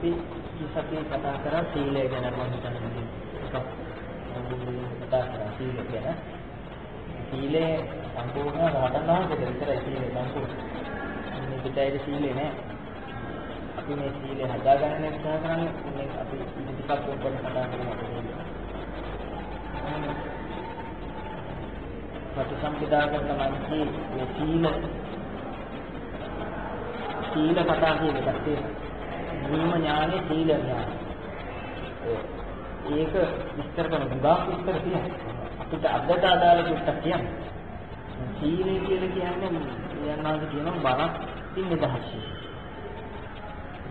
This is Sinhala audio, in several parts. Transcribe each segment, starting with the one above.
අපි කිසකේ කතා කරා සීලය ගැන මම හිතන්නේ එකක් කතා කරා සීලය ගැන. සීලය සම්පූර්ණ රහතන් වහන්සේට විතරයි සීලය සම්පූර්ණ. මේ පිටයේ සීලය නෑ. අපි මේ සීලය හදාගන්න උත්සාහ කරන්නේ මේ අපි ඉදිරිපත් කරන කතා කරනවා. ප්‍රතිසම්පදායක තමයි මේ සීල කතා කියන එකක් තියෙනවා. නියම ඥානෙ සීල ඥාන. ඒක විස්තර කරන ගුණාක් විස්තර තියෙනවා. අපිට අදට අදාළ දෙයක් කියන්නේ. සීලය කියලා කියන්නේ යන්නාද කියනවා බරක් තින් නිදහසයි.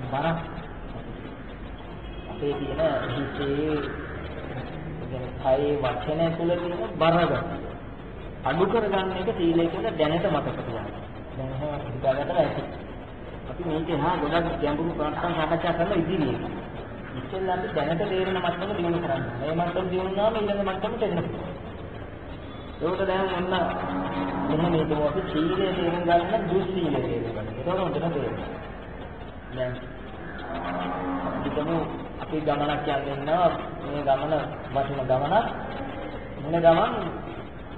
බරක් අපේ තියෙන හිතේ කයේ වචන තුළ තියෙන බරගත අඩු කරගන්න එක සීලය කියලා දැනට මතක තියාගන්න. දැන් හිතාගත්තට ඇති. අපි මේක එහා ගොඩක් ගැඹුරු ප්‍රශ්න සාකච්ඡා කරන ඉදිරියේ. ඉතින් අපි දැනට තේරෙන මට්ටම දිනු කරන්න. මේ මට්ටම දිනුනාම ඊළඟ මට්ටමට එන්න පුළුවන්. ඒකට දැන් ඔන්න මෙහෙම හිතමු අපි සීලය තේරුම් ගන්න දුස්සීලය තේරුම් ගන්න. ඒතකොට හොඳට තේරෙනවා. දැන් අපි ගමනක් යන්නවා මේ ගමන වටින ගමනක්. මොන ගමන්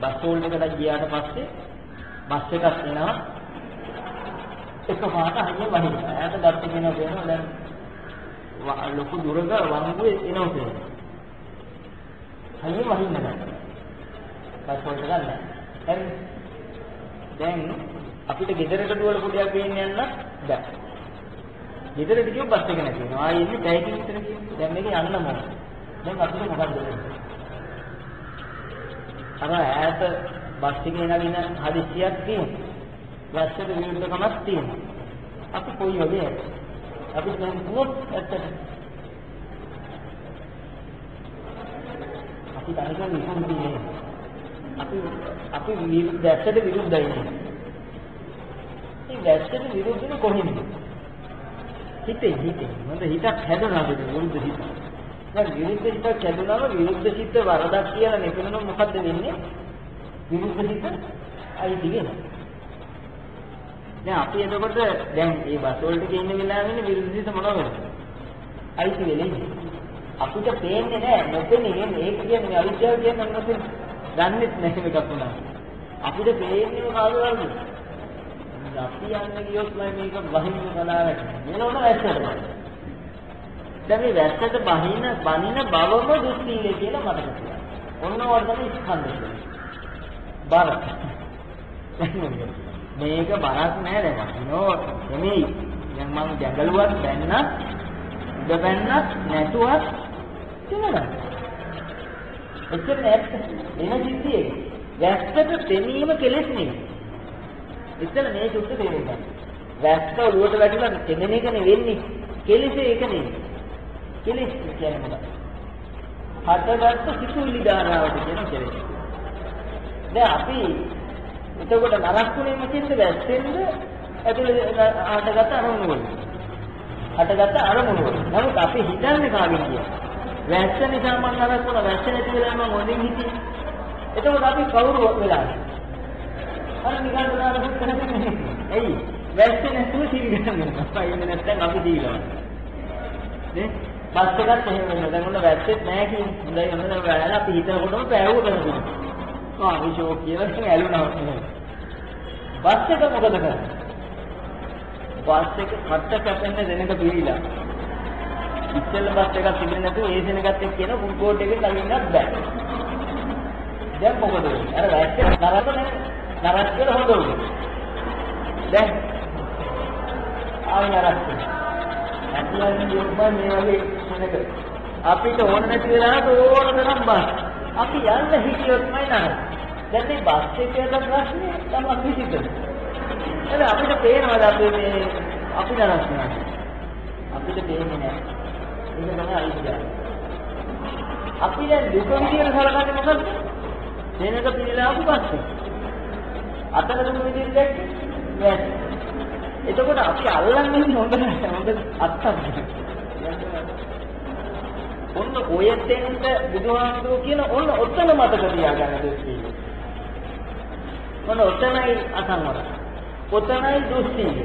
බස් හෝල්ඩ් එකට ගියාට පස්සේ බස් එකක් එනවා එකපාරට හයිය වහින. ඈත ගත්ත කෙනා වෙනවා දැන් ලොකු දුරක වංගුවේ එනවා කියන්නේ. හයිය වහින්න නැහැ. බස් හෝල්ඩ් එක ගන්න. හරි. දැන් අපිට ගෙදරට දුවල පුඩියක් ගේන්න යන්න බෑ. ගෙදරට ගියොත් බස් එක නැති වෙනවා. ආයෙ ඉන්නේ පැයකින් විතර කියන්නේ. දැන් මේක යන්න මොකද? දැන් අපිට මොකක්ද වෙන්නේ? අර ඈත බස් එකේ නගින හදිස්සියක් තියෙනවා. වැස්සට විරුද්ධකමක් තියෙනවා. අපි කොයි වගේ අපි දැන් මොකක්ද ඇත්තට අපි තනිකර නිකන් තියෙන්නේ. අපි වැස්සට විරුද්ධයි නේ. මේ වැස්සට විරුද්ධනේ කොහෙන්ද? හිතේ මොකද හිතක් හැදුනාද විරුද්ධ හිත. දැන් විරුද්ධ හිතක් හැදුනම විරුද්ධ හිත වරදක් කියලා නෙපෙනොත් මොකද්ද වෙන්නේ? විරුද්ධ හිත අයිති වෙනවා. දැන් අපි එතකොට දැන් මේ බස් වලට ඉන්න වෙලාවෙන්නේ විරුද්ධ හිත මොනවද? අයිති වෙන්නේ. අපිට පේන්නේ නැහැ. නොපෙන්නේ මේක කියන්නේ අවිද්‍යාව කියන්නේ මොකද? දන්නේත් නැහැ මේකක් වුණා. අපිට පේන්නේ මොකද? අපි යන්නේ කියොත් මම මේක වහින්න කලාවට මොනවද වැස්සට. දැන් මේ වැස්සට බනින බවම දුස්සීලේ කියලා මතක තියාගන්න. ඔන්න වර්ධන ස්කන්ධය. බර. මේක බරක් නෑ දැන්. නෝ එමෙයි. දැන් මම ජංගලුවක් බැන්නත් උඩ බැන්නත් නැතුවත් තියනවා. එච්චර නැත් එන සිද්ධියේ වැස්සට තෙමීම කෙලෙස් නෙවෙයි. ඉතින් මේ සුද්ධ තේරෙන්න. වැස්ස ඔළුවට වැටිලා තෙමෙන එක නෙවෙන්නේ. කෙලෙසේ ඒක නෙවෙයි. කෙලෙස් කියන්නේ මොකක්ද? හටගත්තු සිතුවිලි ධාරාවට කියන කෙලෙස්. දැන් අපි එතකොට නරකුනේ මොකෙන්ද වැස්සෙන්ද ඇතුලේ හටගත්ත අරමුණු වල. හටගත්ත අරමුණු වල. නමුත් අපි හිතන්නේ කාගෙන් කියන්නේ? වැස්ස නිසා මම නරකුණා වැස්ස නැති වෙලා මම හොඳින් හිටියේ. එතකොට අපි කවුරු වෙලාද? අර නිකන් උදාහරණයක් කරන්නේ. එයි වැස්ස නැතුව සීල් ගන්නවා. අපයි නැත්තම් අපි දීලා. නේ? බස් එකත් එහෙම වෙනවා. දැන් ඔන්න වැස්සෙත් නැහැ කියන්නේ. හොඳයි හොඳයි වැයලා අපි හිතනකොටම පෑවුව කරනවා. විෂෝ කියලා ඉතින් ඇලුනා. බස් එක මොකද කරන්නේ? බස් එක කට කැපෙන්න දෙනක පිළිලා. ඉස්සෙල්ල බස් එකක් තිබෙන්නේ නැතුව ඒ දෙනකත් එක්ක කියන ෆුල් බෝඩ් එකේ ළඟින්නත් බෑ. දැන් මොකද වෙන්නේ? අර වැස්සේ නරක කියලා හොඳ උනේ. දැන් ආයෙ නරක. ඇතියන්නේ යොම්බා මේ වගේ මොනක අපිට ඕන නැති වෙලාවට ඕන තරම් බස්. අපි යන්න හිතියොත්මයි නරක. දැන් මේ බස් එකේ ප්‍රශ්නේ තමයි කිසිද. එතන අපිට පේනවාද අපි මේ අපි නරක නෑ. අපිට පේන්නේ නෑ. ඒක තමයි අයිතිය. අපි දැන් දුක විදියට සලකන්නේ මොකද්ද? දෙනක පිළිලාපු බස් එක. අතන දුක විදියට දැක්කේ. එතකොට අපි අල්ලන්නේ හොඳ නැහැ. හොඳ අත්තක්. ඔන්න ඔය තැනට බුදුහාමුදුරුවෝ කියන ඔන්න ඔතන මතක තියාගන්න දුස්සීල. ඔන්න ඔතනයි අසංවර. ඔතනයි දුස්සීල.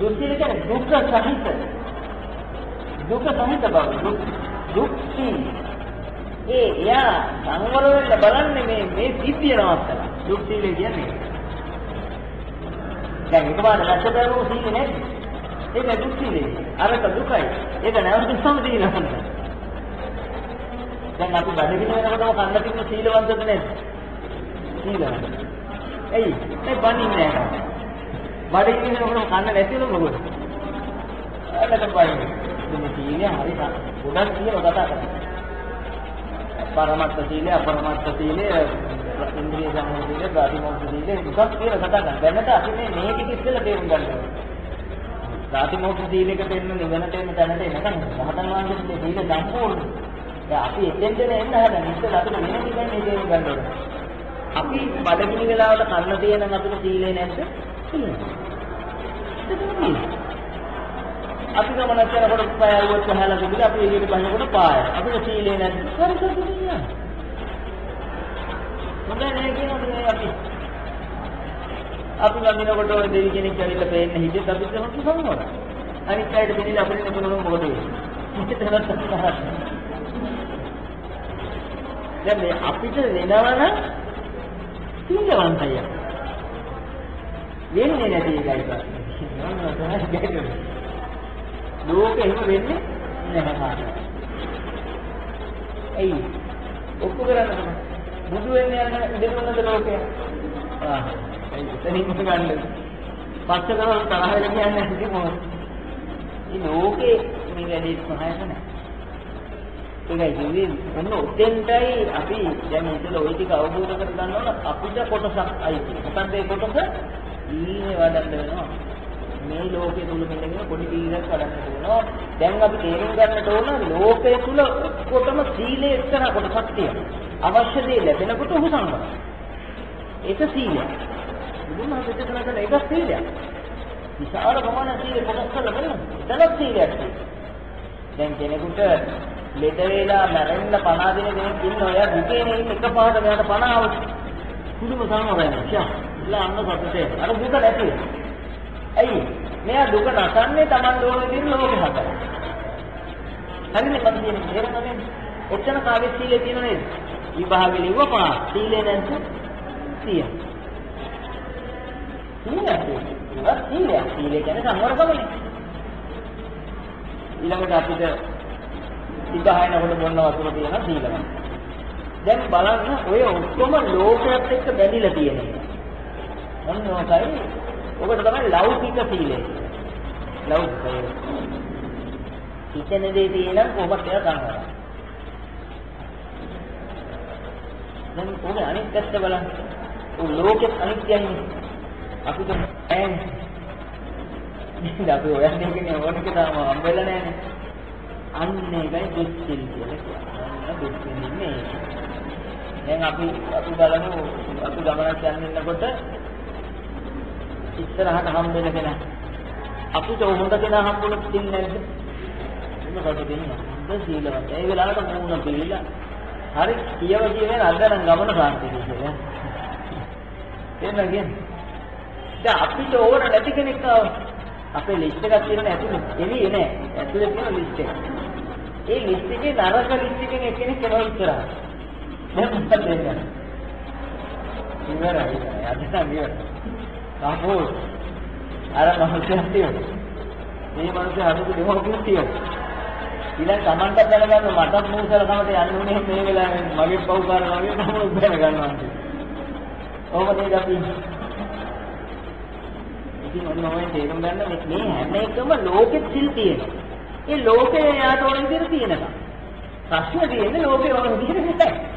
දුස්සීල කියන්නේ දුක්ඛ සහිත. දුක සහිත බව දුක් සීල. එයා සංවර වෙන්න බලන්නේ මේ සිද්ධිය නවත්තලා. දුක් සීලය කියන්නේ. දැන් එකපාර නැත්තරම සීල නැද්ද? ඒක දුක් සීලය. අරක දුකයි. ඒක නැවත සමදීනවන්න. දැන් අපි බඩගිනි වෙනකොටම කන්න තිබුණ සීලවන්තද නැද්ද? සීලවන්ත. එයි මේ බණින්නේ නැහැ. බඩගිනි වෙනකොටම කන්න නැතිවෙම මොකද? අරකට බයින්නේ. මේ සීලය හරි ගොඩක් කියලා කතා කරන්නේ. පරමත්ත සීලය, අපරමත්ත සීලය, ඉන්ද්‍රිය සංවර සීලය, ප්‍රතිමෝක්ෂ සීලය දුකක් කියලා කතා කරනවා. දැනට අපි මේ ටික ඉස්සෙල්ලා තේරුම් ගන්න ඕනේ. ප්‍රතිමෝක්ෂ සීලයක දෙන්න නිවනට එන්න තැනට එනකන් රහතන් වහන්සේගේ සීල සම්පූර්ණ. දැන් අපි එතෙන්ට එන්න හදන ඉස්සෙල්ලා අපිට වෙන දෙයක් නේ තේරුම් ගන්න ඕනේ. අපි බඩගිනි වෙලාවට කන්න තියෙන අපේ සීලය නැද්ද? තියෙනවා. අපි ගමනක් කරනකොට පයවුවත් පහලා තිබුණා අපි එළියට බහිනකොට පාය. අපිට සීලේ නැද්ද? කරකවද නෑ. මොකද නේ කියන්නේ අපි ගමිනකොට ඔය දෙවි කෙනෙක් ඇවිල්ලා පේන්න හිටියත් අපිට හොඳ සම්මත. අනිත් අයට දෙන්නේ අපිට නෙමෙයි මොකද වෙන්නේ? දැන් මේ අපිට වෙනවන සීලවන්තය. වෙන්නේ නැති එකයි තමයි. ලෝකෙ එහෙම වෙන්නේ නැහැ කාටවත්. එයි ඔක්කො කරන්නේ තමයි. බුදු වෙන්නේ යන ඉඳුනද ලෝකය. එතනින් ගන්න. පස්ස කරලා තරහ වෙලා කියන්නේ ඉතින් මොකද? මේ ලෝකේ මේ වැඩි සහායක නැහැ. ඒකයි කියන්නේ ඔන්න උදෙන්ටයි අපි දැන් ඉතල ওই ටික අවබෝධ කරගන්න ඕන අපිට කොටසක් අයිති. මොකද ඒ කොටස ඊනේ වඩන්න වෙනවා. මේ ලෝකයේ තුල මෙන්න පොඩි පීරක් කඩන්න ඕන. දැන් අපි තේරුම් ගන්නට ඕන ලෝකයේ තුල කොටම සීලයේ එක්තරා කොටසක් තියෙනවා. අවශ්‍ය දේ ලැබෙනකොට උහු සම්බන්ධ. ඒක සීලය. බුදුමහා දෙකන කරන එක සීලයක්. විශාල ප්‍රමාණ සීල කොටස් ලැබෙනවා. එතනක් සීලයක් තියෙනවා. දැන් කෙනෙකුට ලෙඩ වේලා මැරෙන්න පණ දෙන කෙනෙක් ඉන්නවා. එයා දුකේ නේ එකපාරට මෙයාට පණ ආවොත් කුඩුම සමවරයි. ෂා. ඉල්ල අන්න සතුටේ. අර දුක නැති වෙනවා. ඇයි මෙයා දුක නැසන්නේ Taman ඕන විදිහට ලෝකෙ හදලා. හරිනේ මම කියන්නේ තේරෙනවද? ඔච්චර කාගේ සීලේ තියෙනව නේද? විභාගෙ ලිව්ව පා සීලේ නැන්ද? සීය. සීලය කියන්නේ සංවරකමනේ. ඊළඟට අපිට විභායනකොට මොන වතුර තියෙනවා සීලය. දැන් බලන්න ඔය ඔක්කොම ලෝකයක් එක්ක බැඳිලා තියෙනවා. මොන ඔකයි ඔකට තමයි ලෞකික සීලය. ලෞකික. හිතන දේ තියෙන කොහොමද ඒක ගන්නවා. දැන් ඔය අනිත් පැත්ත බලන්න. ඔය ලෝකෙත් අනිත්‍යයි. අපිට ඇන්නේ. ඉතින් අපි ඔයන්නේ කියන්නේ ඕනක තාම හම්බෙලා නැහැනේ. අන්න ඒකයි දුක්ඛිල් කියලා කියන්නේ. දුක්ඛිල් නෙමෙයි. දැන් අපි බලමු අපි ගමනක් යන්නකොට ඉස්සරහට හම්බෙන කෙනා අපිට හොඳ කෙනා හම්බුනොත් දෙන්නේ නැද්ද? මොකද දෙන්නේ? හොඳ සීලවත්. ඒ වෙලාවට මූණ පිළිලා හරි කියව අදනම් ගමන සාන්තිය කියලා. එන්න කියන්නේ. දැන් අපිට ඕන නැති කෙනෙක් අපේ ලිස්ට් එකක් තියෙන ඇතුළේ එළියේ නෑ. ඇතුළේ තියෙන ලිස්ට් එක. ඒ ලිස්ට් එකේ නරක ලිස්ට් එකෙන් එක්කෙනෙක් එනවා ඉස්සරහට. දැන් මොකද වෙන්නේ? ඉවරයි. අදටම ඉවරයි. අපෝ අර මනුස්සයෙක් තියෙනවා. මේ මනුස්සයා හදපු දෙමෝපියෙක් තියෙනවා. ඊළඟ Tamanට දැනගන්න මටත් මූසල කමට යන්න ඕනේ මේ වෙලාවේ මගේ පව්කාර වගේ තමයි දැනගන්නවා. ඔබ නේද අපි ඉතින් ඔන්නෝයි තේරුම් ගන්න මේ හැම එකම ලෝකෙත් සිල් තියෙනවා. ඒ ලෝකේ යාට ඕන විදිහට තියෙනවා. ප්‍රශ්නේ තියෙන්නේ ලෝකේ ඕන විදිහට නැහැ.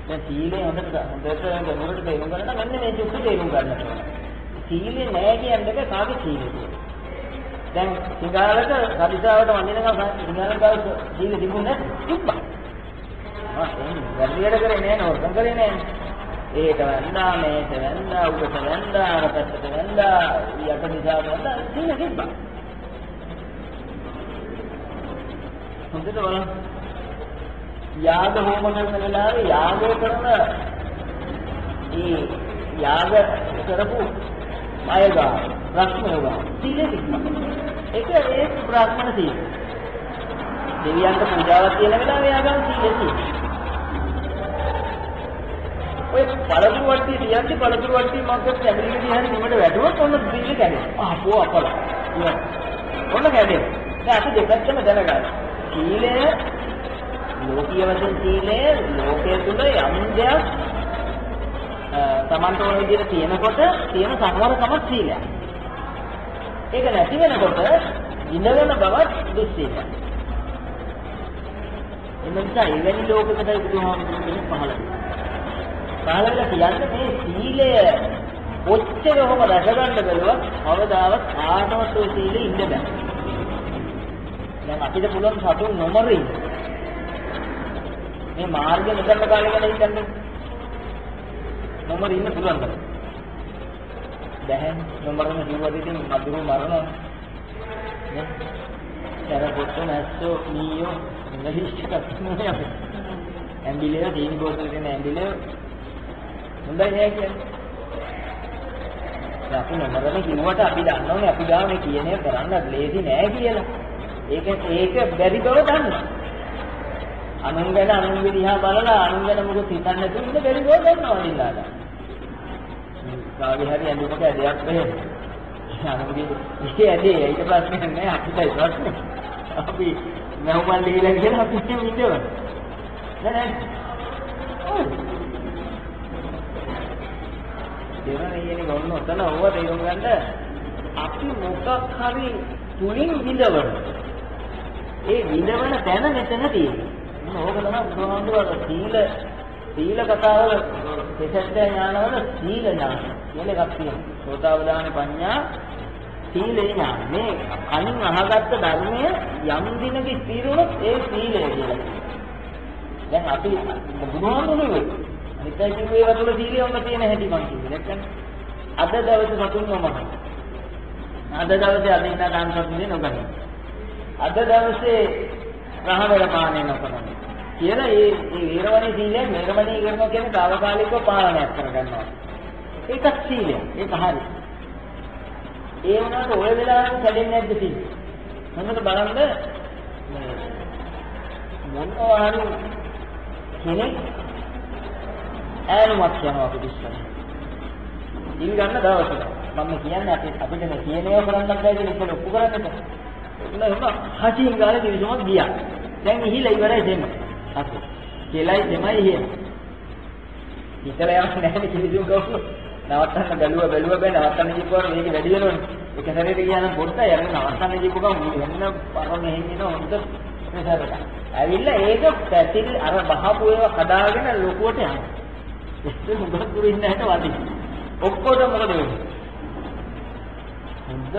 දැන් සීලේ හොඳට ගැඹුරට තේරුම් ගන්න නම් මෙන්න මේ දුක තේරුම් ගන්න ඕනේ. සීලේ නැහැ කියන්නේ කාගේ සීලේද? දැන් සිංහලක කලිසාවට වඳිනකම් සිංහලක සීල තිබුණේ තිබ්බා. වැඩියට කරේ නෑ නෝර්ගම් කරේ නෑ. ඒක වන්දා මේක වන්දා උඩට වන්දා අර පැත්තට වන්දා යට දිශා වන්දා සීල තිබ්බා. හොඳට බලන්න. යාග හෝම කරන වෙලාවේ යාගය කරන ඒ යාග කරපු අයගා රක්මෝගා සීලෙ තිබ්බා. ඒක ඒ බ්‍රාහ්මණ සීල. දෙවියන්ට පූජාවක් තියෙන වෙලාවේ යාගම් සීලය තියෙනවා. ඔය පළතුරු වට්ටිය තියන්නේ පළතුරු වට්ටිය මග්ගත් ඇඹිලිගෙඩි හරි නිමඩ වැටුවොත් ඔන්න සීල කැඩෙනවා. ආපෝ අපල. ඔන්න කැඩෙනවා. දැන් අපි දෙපැත්තම දැනගන්න. සීලය ලෝකීය වශයෙන් සීලය ලෝකයේ තුල යම් දෙයක් තමන්ට ඕන විදිහට තියෙනකොට තියෙන සංවරකමක් සීලයක්. ඒක නැති වෙනකොට ඉඳගෙන බවත් දුස්සීලයක්. එනිසා එවැනි ලෝකයකට බුදුහාමුදුරුවෝ කෙනෙක් පහළ වෙනවා. පහළ වෙලා කියන්නේ මේ සීලය ඔච්චර ඔහොම රැකගන්න බැලුවත් අවදාවත් ආත්මවත් ඔය සීලෙ ඉන්න බෑ. දැන් අපිට පුළුවන් සතුන් නොමරින් මේ මාර්ගය නිකන් කාලේ ගැන හිතන්නේ. නොමර ඉන්න පුළුවන් බෑ. දැන් නොමරන ජීවිතේ ඉතින් මధుර මරනවා. නේ? තරපොත්ත නැස්සෝ නීයෝ නැහිච්චකත් නෙමෙයි අපි. ඇම්බිලේ දීනි බෝතල් කියන ඇම්බිලේ හොඳයි නෑ කියන්නේ. අපි නොමරන කිව්වට අපි දන්නවනේ අපි ගාව මේ කියන්නේ කරන්න ලේසි නෑ කියලා. ඒක බැරි බව දන්නවා. අනුන් දිහා බලලා අනුන් ගැන මොකද හිතන්නේ නැතුව ඉන්න බැරි බව දන්නවා නේද? කාගේ හරි ඇඳුමක ඇදයක් වෙන්නේ. අනුන්ගේ ඉස්සේ ඇදේ ඊට ප්‍රශ්නේ නැහැ අපිටයි ප්‍රශ්නේ. අපි මහුමල් දීලා කියලා අපි ඉන්නවා. නෑ. ඔව්. දෙවන්නේ ගොන්න ඔතන ඕව තේරුම් ගන්න අපි මොකක් හරි තුලින් විඳවන. ඒ විඳවන තැන මෙතන තියෙනවා. ඕක තමයි බුදුහාමුදුරුවෝ සීල කතාවල දෙසත්‍ය ඥානවල සීල ඥාන කියලා එකක් තියෙනවා. සෝතාවදාන පඤ්ඤා සීලේ ඥාන. මේ කලින් අහගත්ත ධර්මය යම් දිනක ස්ථිරුනොත් ඒ සීලය කියලා. දැන් අපි බුදුහාමුදුරුවෝ අනිත්‍ය කිව්වේ වතුල සීලියම තියෙන හැටි මං කිව්වේ. නැත්නම් අද දවසේ සතුන් නොමහන. අද දවසේ අදින්න දාන සතුනේ නොගන්න. අද දවසේ රහවැල පානය නොකරන. කියලා ඒ වේරමණී සීලය නිර්මණී කරනවා කියන්නේ తాවකාලිකව පාලනයක් කරගන්නවා. ඒකත් සීලය. ඒක හරි. ඒ වුණාට ඔය වෙලාවෙම කැඩෙන්නේ නැද්ද සීලය? මොනවද බලන්න මොනවා හරි කෙනෙක් ඈනුමක් යනවා අපිට ඉස්සර. ඉල් ගන්න දවසට. මම කියන්නේ අපිට මේ කියනේව කරන්නත් බැහැ කියලා ඉස්සර ඔප්පු කරන්නද? එහෙනම් හසින් ගානේ දිවිසමක් ගියා. දැන් ඉහිලා ඉවරයි දෙන්න. අපි කියලායි දෙමයි එහෙම. ඉතල යන්නේ නැහැ කිසිම කවුරු. නවත්තන්න බැලුවා බෑ නවත්තන්න කිව්වම මේක වැඩි වෙනවනේ. එක සැරේට ගියා නම් පොඩ්ඩක් යන්න නවත්තන්න කිව්වම වෙන්න පරම හේින්න හොඳ ප්‍රසාරක. ඇවිල්ලා ඒක පැතිල් අර බහපු ඒවා කඩාගෙන ලොකුවට යනවා. ඒක හොඳට දුර ඉන්න හැට වදින. ඔක්කොටම මොකද වෙන්නේ? හොඳ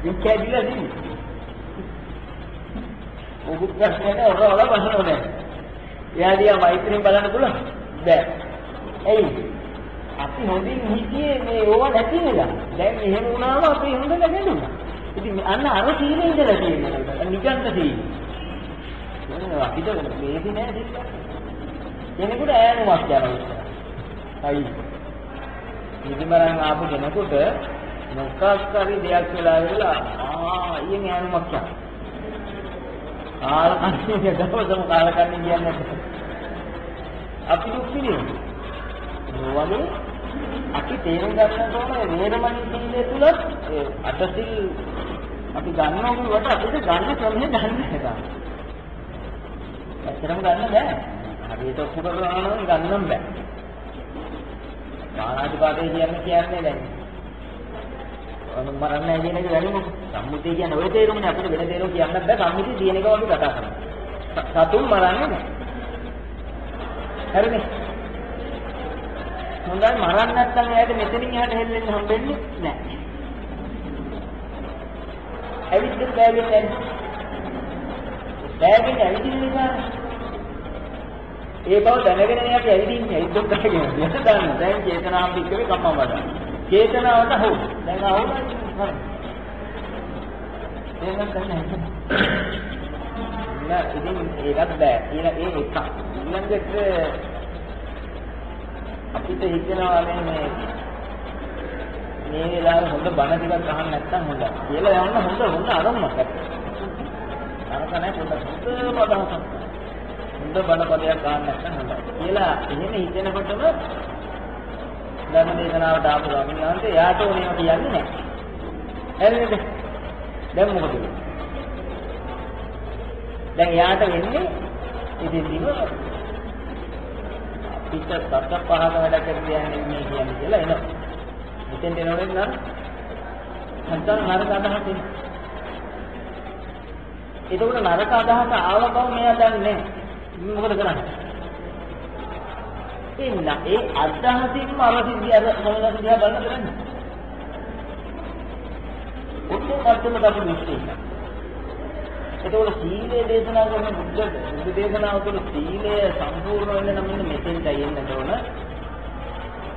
විකැඩිලා දින්නේ. ඔබ ප්‍රශ්නේ ඔරවල බහනෝ නෑ. එයා දිහා මෛත්‍රියෙන් බලන්න පුළුවන්? බෑ. එයි. අපි හොඳින් හිතියේ මේ ඕව නැති වෙලා. දැන් එහෙම වුණාම අපි හොඳ නැගෙන්නුනා. ඉතින් අන්න අර සීලේ ඉඳලා තියෙනවා. නිකන්ත සීල. මොනවා අපිට මේකේ නෑ සීල. කෙනෙකුට ඈනුමක් යනවා. හයි. ඉදිමරන් ආපු කෙනෙකුට මොකක් හරි දෙයක් වෙලා ඉවරලා ඊයෙන් ඈනුමක් යනවා. කාලකන්ණිය දවසම කාලකන්ණිය කියන්නේ අපි දුක් විඳිනවා. වගේ අපි තේරුම් ගන්න ඕනේ වේරමණී සීලය තුල අටසිල් අපි ගන්නවා කියුවට අපිට ගන්න ක්‍රමය දන්නේ නැහැ. ඇත්තටම ගන්න බෑ. හරියට ඔක්කොම කරනවා නම් ගන්නම් බෑ. ආනාපානය කියන්නේ දැන් මරන්නේ නැහැ කියන එක වැරදිම සම්මුතිය කියන්නේ ඔය තේරුමනේ අපිට වෙන තේරුම් කියන්නත් බෑ සම්මුතිය තියෙන එක අපි කතා කරනවා. සතුන් මරන්නේ නැහැ. හරිනේ. හොඳයි මරන්න නැත්නම් එයාට මෙතනින් එහාට හෙල්ලෙන්න හම්බෙන්නේ නැහැ. ඇවිත් බෑගෙන් නැහැ. බෑගෙන් ඇවිදින්න නිසා ඒ බව දැනගෙන එයාට ඇවිදින්නේ ඉද්දොත් ගහගෙන. නැත්නම් දන්න. දැන් චේතනාව පිටකේ කම්මම වඩා. චේතනාවට හො. දැන් ආවොත් හරි. ඒක තමයි. නෑ ඉතින් ඒකත් බෑ. ඒ එකක්. ඊළඟට අපිට හිතනවා මේ මේ වෙලාවේ හොඳ බණ ටිකක් අහන්න නැත්නම් හොඳයි. කියලා යන්න හොඳ අරමුණක් ඇත්ත. අරකනේ හොඳ පදහසක්. හොඳ බණ පදයක් අහන්න නැත්නම් හොඳයි. කියලා එහෙම හිතෙනකොටම ධර්ම දේශනාවට ආපු ස්වාමීන් වහන්සේ යාට ඕනේම කියන්නේ නැහැ. හරිද? දැන් මොකද වෙන්නේ? දැන් යාට වෙන්නේ ඉතින් දින පිට සත්‍ය පහක වැඩ කරන්නේ මේ කියන්නේ කියලා එනවා. මෙතෙන් දෙනවනේ නම් සංසාර නරක අදහස් එන්නේ. ඒකෝට නරක අදහස ආව බව මෙයා දන්නේ නැහැ. මොකද කරන්නේ? ඒ අදහසින්ම අවසිද්ධිය අර මොනවද දිහා බලන්න කරන්නේ. ඔක්කොම අත්‍යවශ්‍ය අපි නිශ්චය. ඒකෝට සීලේ දේශනා කරන බුද්ධ දේශනාව තුළ සීලය සම්පූර්ණ වෙන්න නම් මෙන්න මෙතෙන්ටයි එන්න ඕන.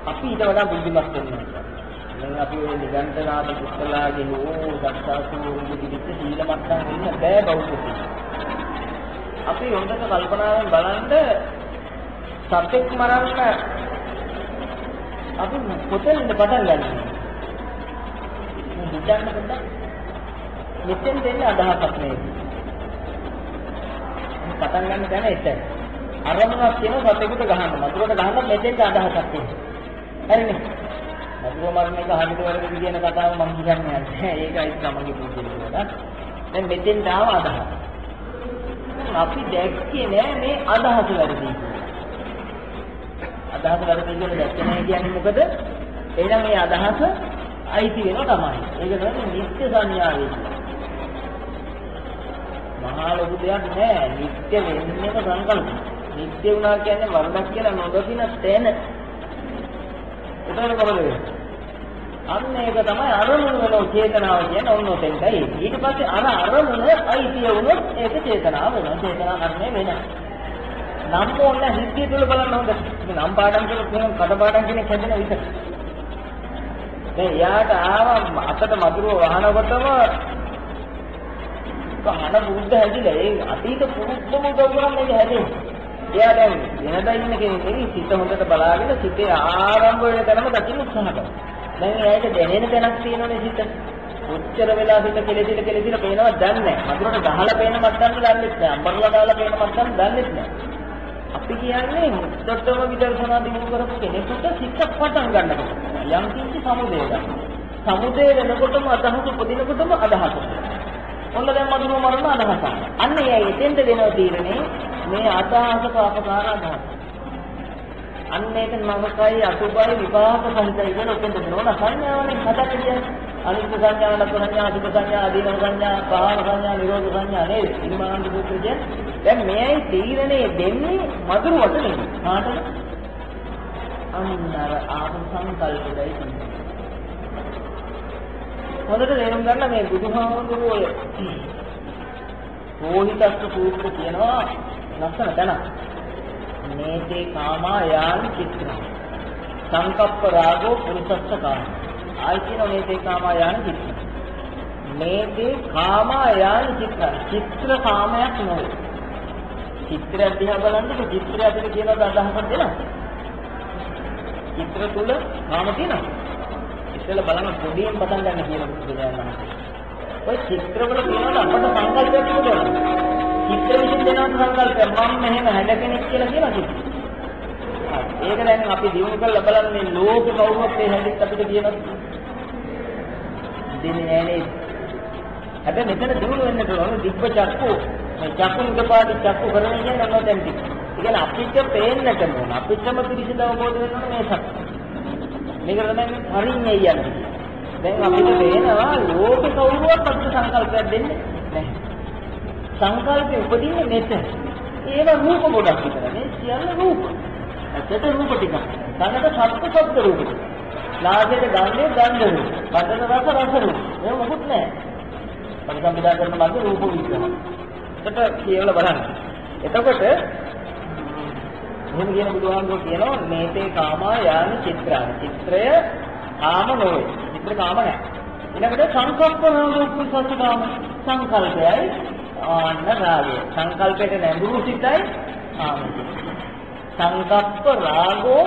අපි ඊට වඩා බුද්ධිමත් වෙන්න ඕන. දැන් අපි ඔය නිගණ්ඨනාථ පුත්‍රලාගේ හෝ දක්ෂාසුරුගේ විදිහට සීල මට්ටම් වෙන්න බෑ බෞද්ධ. අපි හොඳට කල්පනාවෙන් බලන්න සත්‍යක් මරන්න අපි කොතනින්ද පටන් ගන්නේ? හිතන්න පොඩ්ඩක් මෙතෙන් දෙන්නේ අදහසක් නෙවෙයි. පටන් ගන්න තැන එතන. අරමුණක් කියන සතෙකුට ගහන්න, මధుරට ගහන්න මෙතෙන්ට අදහසක් තියෙනවා. හරිනේ. මధుර මරණ එක හරිදවලදී කියන කතාව මම කියන්නේ නැහැ. ඒකයි තමන්ගේ පුදුමයි. දැන් මෙතෙන්ට ආව අදහස. අපි දැක්කේ නෑ මේ අදහස වැඩි. අදහස වැඩි කියලා දැක්කේ නෑ කියන්නේ මොකද? එහෙනම් මේ අදහස අයිති වෙනවා තමයි. ඒක තමයි නිත්‍ය සංඥාවේ. මහා ලොකු දෙයක් නෑ. නිත්‍ය වෙන්නේම සංකල්ප. නිත්‍ය වුණා කියන්නේ වරදක් කියලා නොදකින තැන. ඒතර කොහොමද? අන්න ඒක තමයි අරමුණ වෙන චේතනාව කියන්නේ ඔන්න ඔතෙන්ටයි. ඊට පස්සේ අර අරමුණ අයිතිය වුණොත් ඒක චේතනාව වෙනවා. චේතනා කර්මය වෙනවා. නම් ඕන හිතේ තුල බලන්න හොඳ. නම් පාඩම් කරලා කඩ පාඩම් කෙනෙක් හැදෙන විතර. දැන් යාට ආව අතට මధుරව වහනකොටම කහන බුද්ධ හැදිලා ඒ අතීත පුරුද්දම උදව් කරන්නේ මේක හැදෙන්නේ. එයා දැන් වෙනදා ඉන්න කෙනෙක් නෙවෙයි සිත හොඳට බලාගෙන සිතේ ආරම්භ වෙන තැනම දකින්න උත්සාහ කරනවා. දැන් එයාට දැනෙන තැනක් තියෙනවනේ සිත. උච්චර වෙලා සිත කෙලෙසිලා පේනවා දන්නේ නැහැ. මధుරට ගහලා පේන මට්ටම් දන්නේ නැහැ. අම්බරලා දාලා පේන මට්ටම් දන්නේ නැහැ. අපි කියන්නේ මුත්තටම විදර්ශනා දිනු කරපු කෙනෙකුට සිත පටන් ගන්නකොට යම් කිසි සමුදේයක්. සමුදේ වෙනකොටම අදහස උපදිනකොටම අදහස. ඔන්න දැන් මధుර මරණ අදහස. අන්න ඒ එතෙන්ද දෙනවා තීරණේ මේ අදහස පාපකාර අදහස. අන්න ඒක නවකයි අසුභයි විපාක සහිතයි කියන ඔතෙන්ද දෙනවා සංඥාවනේ හදන්න කියන්නේ. අනිත්‍ය සංඥා, අනාත්ම සංඥා, අසුභ සංඥා, ආදීනව සංඥා, පහන සංඥා, නිරෝධ සංඥා නේද? ඉනිමානන්ද සූත්‍රය කියන්නේ. දැන් මේයි තීරණේ දෙන්නේ මధుරවට නෙමෙයි. කාටද? අන්නර ආත්ම සංකල්පයයි කියන්නේ. හොඳට තේරුම් ගන්න මේ බුදුහාමුදුරුවෝ රෝහිතස්ස සූත්‍ර කියනවා ලස්සන තැනක්. මේතේ කාමා යාන චිත්‍ර සංකප්ප රාගෝ පුරුෂස්ස කාම. ආයිතින මේතේ කාමා යාන චිත්‍ර. මේතේ කාමා යාන චිත්‍ර. චිත්‍ර කාමයක් නෙවෙයි. චිත්‍රය දිහා බලනකොට චිත්‍රය ඇතුලේ කියන අදහසක් දෙනවා. චිත්‍ර තුල කාම තියෙනවා. ඉතල බලන්න පොඩියෙන් පටන් ගන්න කියලා කියනවා. ඔය චිත්‍රවල තියෙනවා අපට සංකල්පයක් තිබුණා. චිත්‍ර විසින් දෙන සංකල්පය මම මෙහෙම හැඩ කෙනෙක් කියලා කියනවා චිත්‍ර. ඒක දැන් අපි දිනු කරලා බලන්නේ ලෝක කවුරුත් මේ හැදිත් අපිට කියනවා. දෙන්නේ නෑනේ. හැබැයි මෙතන දිනු වෙන්න ඕන දිබ්බ චක්කු. මේ චක්කු නිකපාටි චක්කු කරන කියන්නේ මොනවද දැන් ටික. ඒ කියන්නේ අපිට පේන්නට ඕන. අපිටම පිළිසිඳ අවබෝධ වෙන්න ඕන මේ සත්‍ය. මේක තමයි හරින්නේ කියන්නේ. දැන් අපිට පේනවා ලෝක කවුරුවත් අපිට සංකල්පයක් දෙන්නේ නැහැ. සංකල්පෙ උපදින්නේ මෙතන. ඒව රූප ගොඩක් විතරයි. මේ සියල්ල රූප. ඇත්තට රූප ටික. ළඟට ශබ්ද රූප ටික. නාසයට ගන්නේ ගන්ධ රූප. බඩට රස රූප. ඒක මොකුත් නැහැ. පරිසම්පදා කරන මාර්ග රූප විග්‍රහ. එතකොට කියවල බලන්න. එතකොට එහෙම කියන බුදුහාමුදුරුවෝ කියනවා මේතේ කාමා යාන චිත්‍රාන. චිත්‍රය කාම නොවේ. චිත්‍ර කාම නැහැ. ඊළඟට සංකප්ප රූප කාම සංකල්පයයි ආන්න රාගය. සංකල්පයට නැඹුරු සිතයි කාම. සංකප්ප රාගෝ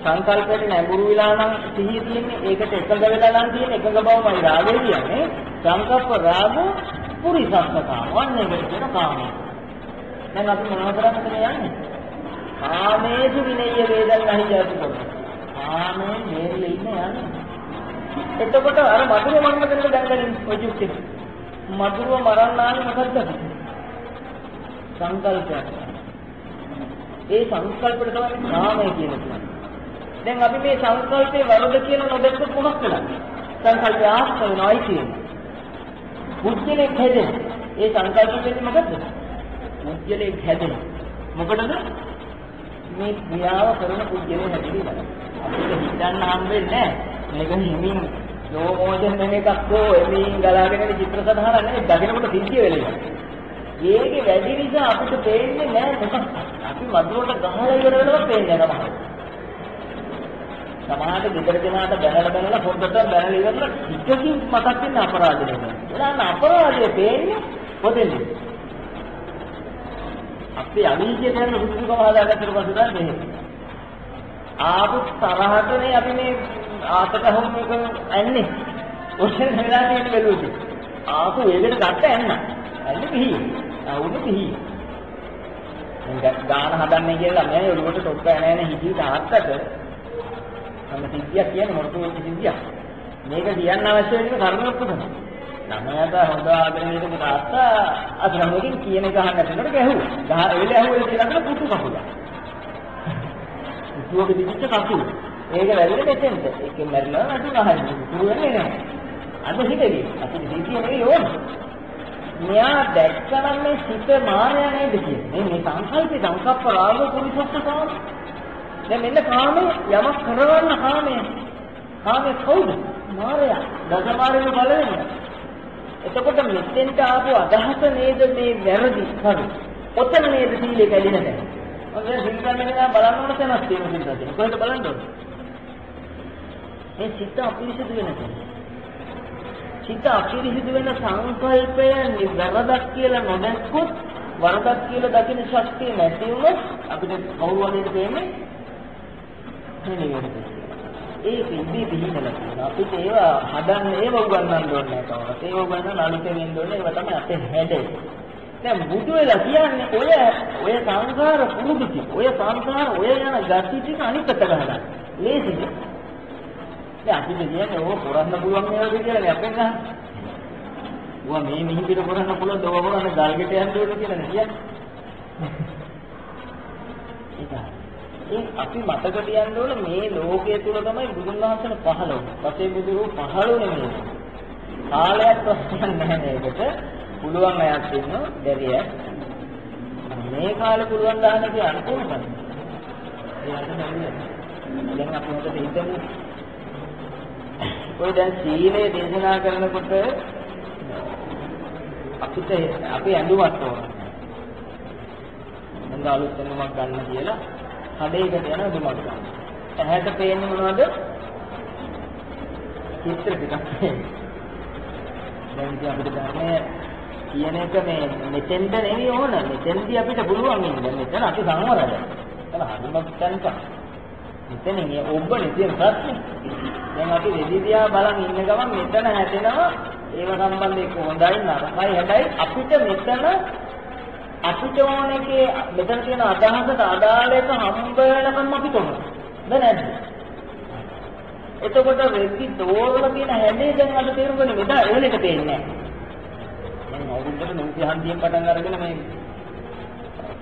සංකල්පයට නැඹුරු වෙලා නම් සිහිය තියෙන්නේ ඒකට එකඟ වෙලා නම් තියෙන එකඟ බවමයි රාගය කියන්නේ. සංකප්ප රාග පුරිසස්සකාම වන්නේකට කියන කාමය. දැන් අපි මොනවද කරන්නේ යන්නේ? කාමේසු විනය්‍ය වේදන් නැහි ජාති කොට. කාමේ මේරිලා ඉන්නේ යන්නේ. එතකොට අර මధుර මරණ කෙනෙක් දැනගන්න ඔය චුට්ටි. මధుරව මරන්නානේ මොකද්ද? සංකල්පය. ඒ සංකල්පෙට තමයි කාමය කියලා කියන්නේ. දැන් අපි මේ සංකල්පේ වරද කියලා නොදැක්කොත් මොකක් වෙනවද? සංකල්පය ආස්ත වෙනවයි කියන්නේ. බුද්ධිලේ හැදෙන. ඒ සංකල්ප වෙන්නේ මොකද්ද? බුද්ධිලේ හැදෙන. මොකටද? මේ ක්‍රියාව කරන බුද්ධිලේ හැදෙන්නේ. අපිට හිතන්න හම්බෙන්නේ නැහැ. මේක හිමින් ලෝමෝෂන් වෙන එකක් හෝ එමින් ගලාගෙන යන චිත්‍ර සටහන නෙවෙයි දකිනකොට සිද්ධිය වෙලෙනවා. ඒකේ වැඩි නිසා අපිට පේන්නේ නැහැ මොකක්ද? අපි මధుරට ගහලා ඉවර වෙනකොට පේන්නේ නැහැ. සමහරට ගෙදර දෙනාට බැනලා පොඩ්ඩක් බැනලා ඉවරලා ටිකකින් මතක් වෙන අපරාධ නෙමෙයි. ඒලා අපරාධය පේන්නේ පොතෙන්ද. අපි අවිජ්ජේ කරන සුදුසුකම හදාගත්තට පස්සේ තමයි ආපු තරහටනේ අපි මේ ආතකහොම් එක ඇන්නේ. ඔච්චර වෙලා තියෙන බැලුවද? ආපු වේගෙට ගත්ත ඇන්න. ඇන්නේ පිහිය. ආවුනේ පිහිය. දැන් ගාන හදන්නේ කියලා මම ඔළුවට ටොක්ක නැනේ හිතී තාත්තට මම සිද්ධියක් කියන්නේ මොකද මේ සිද්ධියක්. මේක කියන්න අවශ්‍ය වෙන්නේ කර්මයක් තමයි. ළමයාට හොඳ ආදරණයක තාත්තා අතරමකින් කියන එක අහන්න නැතුනට ගැහුවා. එවෙල ඇහුවේ කියලා පුතු කපුලා. පුතුවක දිවිච්ච කපුල. ඒක වැරදිද මෙතෙන්ද? ඒකෙන් මැරිලා නටුන අහන්නේ. පුතු වෙන්නේ නැහැ. අද හිතේ අපි සිද්ධිය නෙවෙයි ඕනේ. මෙයා දැක්කනම් මේ සිත මායя නේද කියන්නේ. මේ සංකල්පේ සංකප්ප රාග පුරිසස්සකාම. දැන් මෙන්න කාමයේ යමක් කරවන්න කාමයේ. කාමයේ කවුද? මායя. දසමාරේ බලන්නේ. එතකොට මෙතෙන්ට ආපු අදහස නේද මේ වැරදි හරි. ඔතන නේද සීලේ කැඩෙන තැන. ඔන්න සිල්පන්නේ නා බලන්න ඕන තැනක් තියෙනවා සිල්පන්නේ. කොහෙද බලන්න ඕනේ? මේ සිත අපිරිසිදු වෙන තැන. සිත අපිරිසිදු වෙන සංකල්පය නිවැරදක් කියලා නොදැක්කොත් වරදක් කියලා දකින්න ශක්තිය නැති වුණොත් අපිට කවුරු වගේද දෙන්නේ? නෙවෙයි. ඒක ඉදී දිහිනලා තියෙනවා. අපිට ඒවා හදන්න ඒව උගන්වන්න ඕනේ නැහැ කවුරුත්. ඒව උගන්වන්න අලුතෙන් එන්න ඕනේ. ඒවා තමයි අපේ හැඩය. දැන් බුදු වෙලා කියන්නේ ඔය සංසාර පුරුදුටි. ඔය සංසාර ඔය යන ගති ටික අනිත් පැත්ත ගහලා. ලේසිද? දැන් අපිට කියන්නේ ඕක කරන්න පුළුවන් නේද කියලා නේ අපෙන් අහන්නේ. ඔවා මේ මිහි පිට කරන්න පුළුවන් දව කරන්න ගල්ගෙට යන්න ඕනේ කියලා නේ කියන්නේ. ඒක අපි මතක තියන්න ඕන මේ ලෝකයේ තුල තමයි බුදුන් වහන්සේ පහළ වුනේ. පසේ බුදුරු පහළ වුනේ මේ. කාලයක් ප්‍රශ්න නැහැ මේකට. පුළුවන් අයත් ඉන්නවා දෙරිය. මේ කාලේ පුළුවන් දාන්න කියන්නේ කොහොමද? දැන් අපි හිතට හිතමු. ඔය දැන් සීලය දේශනා කරනකොට අපිට අපි ඇඳුමක් ඕන. මම අලුත් ඇඳුමක් ගන්න කියලා කඩේකට යන දුමක් ගන්න. ඇහැට පේන්නේ මොනවද? චිත්‍ර ටිකක් පේන්නේ. දැන් ඉතින් අපිට ගන්න කියන එක මේ මෙතෙන්ද නෙවෙයි ඕන. මෙතෙන්දී අපිට පුළුවන් ඉන්න. මෙතන අපි සංවරද. එතන හරිමත් තැනක. මෙතනින් ඔබනේ තියෙන ප්‍රශ්නේ. දැන් අපි රෙදිදියා බලන් ඉන්න ගමන් මෙතන හැදෙනවා. ඒව සම්බන්ධ එක්ක හොඳයි නරකයි හැබැයි අපිට මෙතන අපිට ඕන එකේ මෙතන තියෙන අදහසට අදාළ එක හම්බ වෙනකම් අපි තෝරනවා. නැද්ද? එතකොට රෙදි තෝරලා තියෙන හැඩේ දැන් අද තේරුම් ගන්න මෙතන එවල එක තේන්නේ නැහැ. දැන් අවුරුද්දට 900න් පටන් අරගෙන මේ